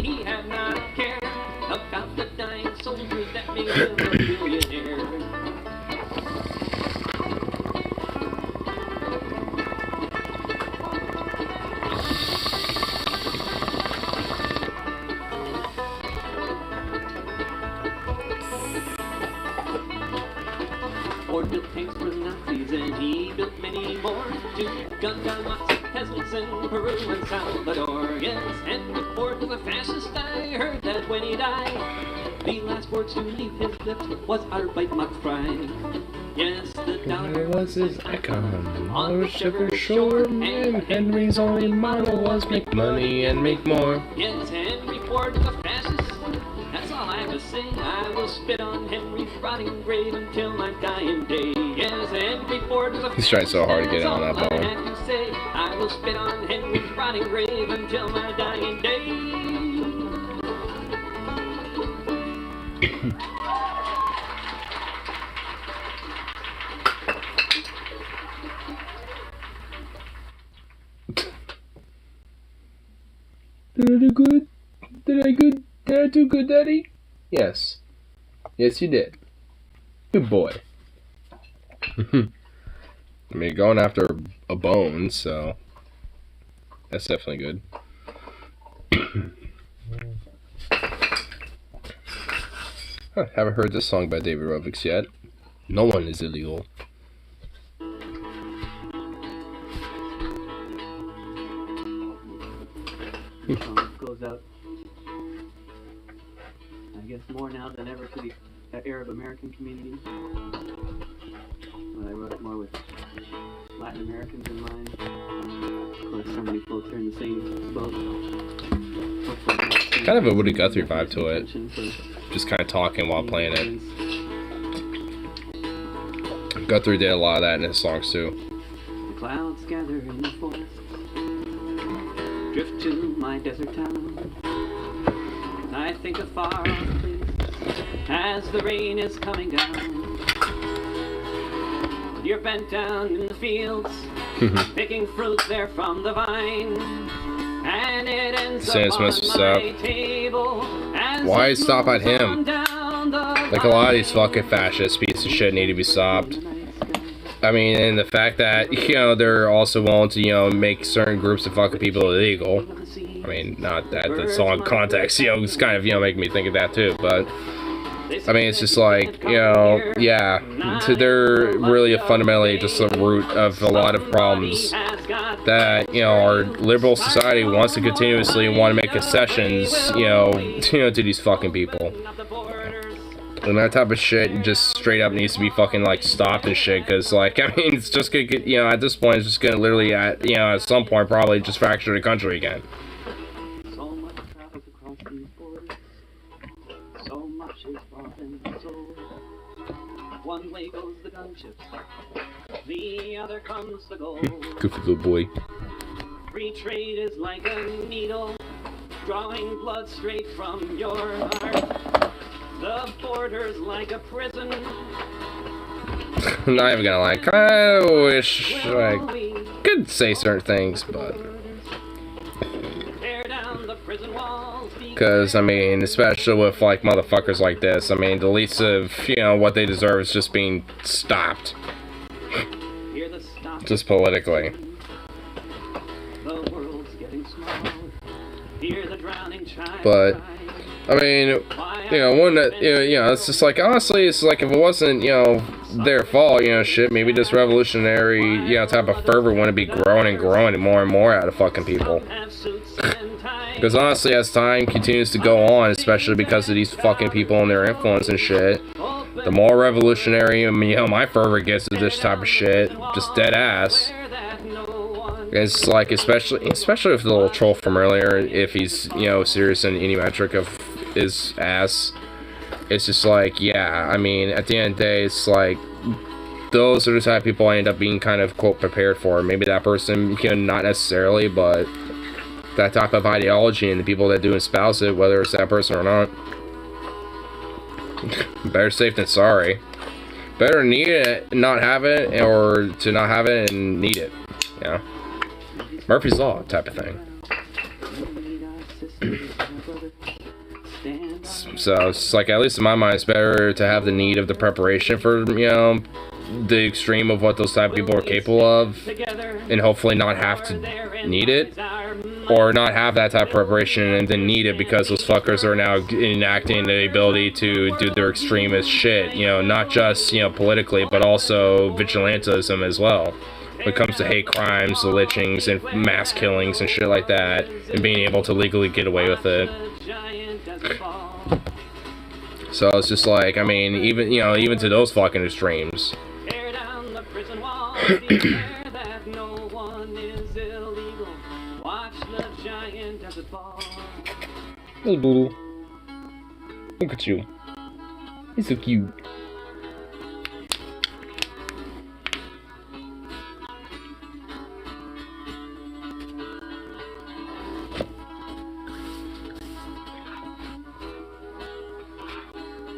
Ford built tanks for the Nazis and he built many more to gun down lots of peasants in Peru and Salvador. Yes, Henry Ford was a fascist, I heard that when he died. The last words to leave his lips was Arbeit macht frei. Yes, the dollar was his icon on whichever shore, and Henry's only motto was make money and make more. Yes, Henry Ford was a fascist. That's all I have to say. I will spit on Henry's rotting grave until my dying day. Yes, Henry Ford was a He's trying so hard to get on that ball. ball. I will spit on Henry's rotting grave until my dying day. Did I do good? Did I do good, Daddy? Yes. Yes, you did. Good boy. I mean, going after a bone, so that's definitely good. Huh, haven't heard this song by David Rovics yet. No one is illegal. Goes out, I guess, more now than ever to the Arab American community. But I wrote it more with Latin Americans in mind. Of course, so many folks are in the same boat. Kind of a Woody Guthrie vibe to it. Just kind of talking while playing it. Guthrie did a lot of that in his songs too. The clouds gather in the forest, drift to my desert town. I think of far off places as the rain is coming down. You're bent down in the fields, picking fruit there from the vine, and it ends up on my table. Why stop at him? Like a lot of these fucking fascist pieces of shit need to be stopped. I mean, and the fact that, you know, they're also willing to, you know, make certain groups of fucking people illegal. I mean, not that the song context, you know, it's kind of, you know, making me think of that too, but I mean, it's just like, you know, yeah, so they're really fundamentally just the root of a lot of problems that, you know, our liberal society wants to continuously want to make concessions, you know, to these fucking people. And that type of shit just straight up needs to be fucking, like, stopped and shit, because, like, I mean, it's just gonna get, you know, at this point, it's just gonna literally, at, you know, at some point, probably just fracture the country again. So much travels across these borders, so much is bought and sold. One way goes the gunships, the other comes the gold. Goofy little boy. Free trade is like a needle, drawing blood straight from your heart. The border's like a prison. I'm not even gonna lie, I wish I could say certain things, but because I mean, especially with like motherfuckers like this, I mean, the least of, you know, what they deserve is just being stopped, just politically. But I mean, you know, one that, you know, it's just like, honestly, it's like if it wasn't, you know, their fault, you know, shit, maybe this revolutionary, you know, type of fervor wouldn't be growing and growing more and more out of fucking people. Because honestly, as time continues to go on, especially because of these fucking people and their influence and shit, the more revolutionary, you know, my fervor gets to this type of shit, just dead ass. It's like, especially with the little troll from earlier, if he's, you know, serious in any metric of his ass, it's just like, yeah, I mean, at the end of the day, it's like, those are the type of people I end up being kind of, quote, prepared for. Maybe that person, you know, not necessarily, but that type of ideology and the people that do espouse it, whether it's that person or not. Better safe than sorry. Better need it, not have it, or to not have it and need it. Yeah. Murphy's Law type of thing. So it's like, at least in my mind, it's better to have the need of the preparation for, you know, the extreme of what those type of people are capable of, and hopefully not have to need it, or not have that type of preparation and then need it because those fuckers are now enacting the ability to do their extremist shit, you know, not just, you know, politically, but also vigilantism as well. When it comes to hate crimes, the lynchings, and mass killings and shit like that, and being able to legally get away with it. So it's just like, I mean, even, you know, even to those fucking extremes. Little Boodle. Look at you. He's so cute.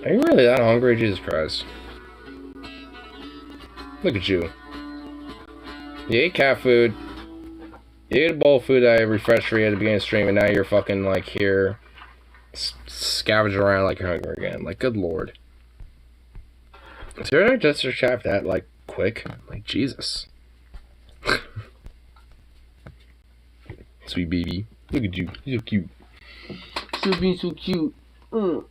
Are you really that hungry? Jesus Christ. Look at you. You ate cat food. You ate a bowl of food that I refreshed for you at the beginning of the stream, and now you're fucking, like, here scavenging around like you're hungry again. Like, good lord. Is your digestive tract that, like, quick? Like, Jesus. Sweet baby. Look at you. You're so cute. You're being so cute. You're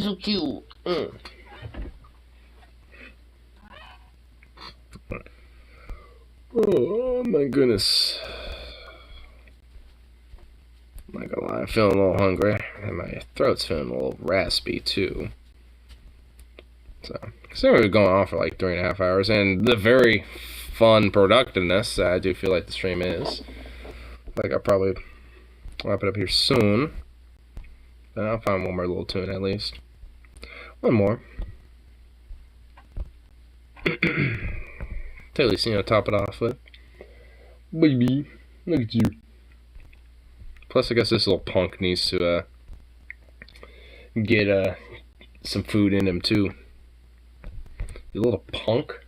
so cute. Oh my goodness. I'm not gonna lie, I'm feeling a little hungry, and my throat's feeling a little raspy too. So, considering we're going on for like 3.5 hours, and the very fun productiveness that I do feel like the stream is, like I'll probably wrap it up here soon. Then I'll find one more little tune at least. One more. To at least, you know, top it off with. Baby, look at you. Plus, I guess this little punk needs to get some food in him too. You little punk.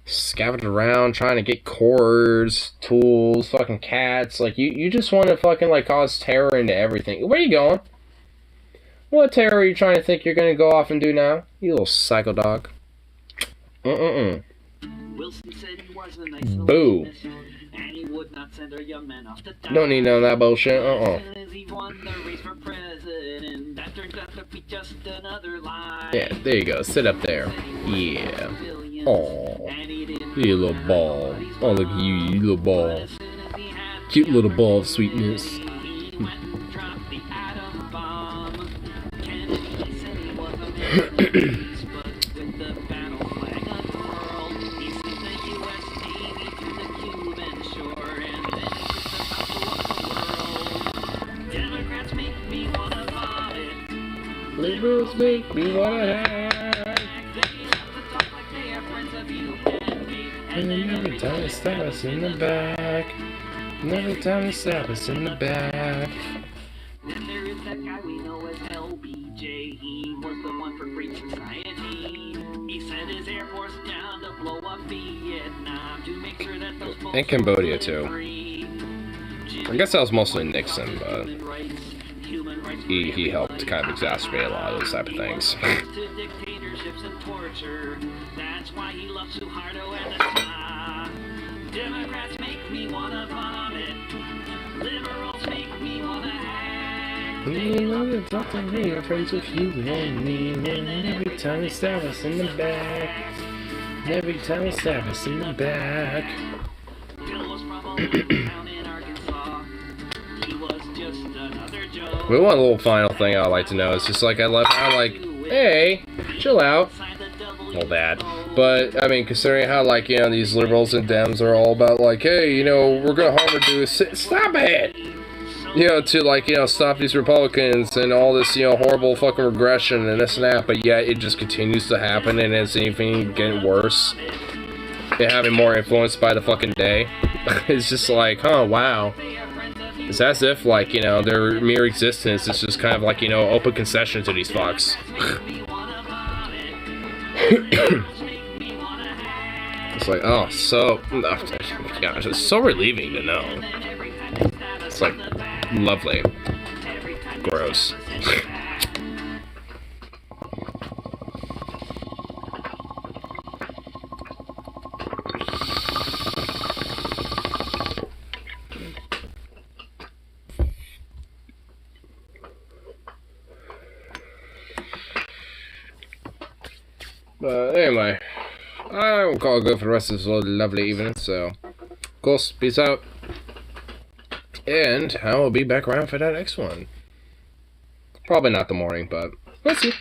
Scavenging around, trying to get cores, tools, fucking cats. Like, you just want to fucking, like, cause terror into everything. Where are you going? What terror are you trying to think you're gonna go off and do now? You little psycho dog. Wilson said he was a nice Boo. and he would not send our young men off to die. Don't need none of that bullshit. He won the race for president. That turned out to be just another lie. Yeah, there you go. Sit up there. Yeah. Aw. You little ball. Oh, look at you, you little ball. Cute little ball of sweetness. Liberals make me wanna have. And then every time they stab us in the back. And every time they stab us in the back. Then there is that guy we know as LBJ. He was the one for Great Society. He sent his Air Force down to blow up Vietnam to make sure that those folks And Cambodia too. I guess that was mostly Nixon, but he helped kind of exacerbate a lot of those type of things. to dictatorships and torture. That's why he loves Suharto and the top. Democrats make me wanna vomit. Liberals make me wanna hack. You know the doctor, we are friends with you and me. And every time they stab us in the back. Every time they stab us in the back. Bill was from a little town in Arkansas. He was just another joke. We want a little final thing I'd like to know. It's just like I left out like, hey, chill out. All that. But, I mean, considering how, like, you know, these liberals and Dems are all about, like, hey, you know, we're gonna harm or do stop it! You know, to, like, you know, stop these Republicans and all this, you know, horrible fucking regression and this and that, but yet it just continues to happen and it's even getting worse. And having more influence by the fucking day. It's just like, oh, wow. It's as if, like, you know, their mere existence is just kind of like, you know, open concession to these fucks. It's like, oh, so... Yeah, it's so relieving to know. It's like, lovely. Gross. But anyway, I will call it good for the rest of this lovely evening, so, of course, peace out, and I will be back around for that next one. Probably not the morning, but we'll see.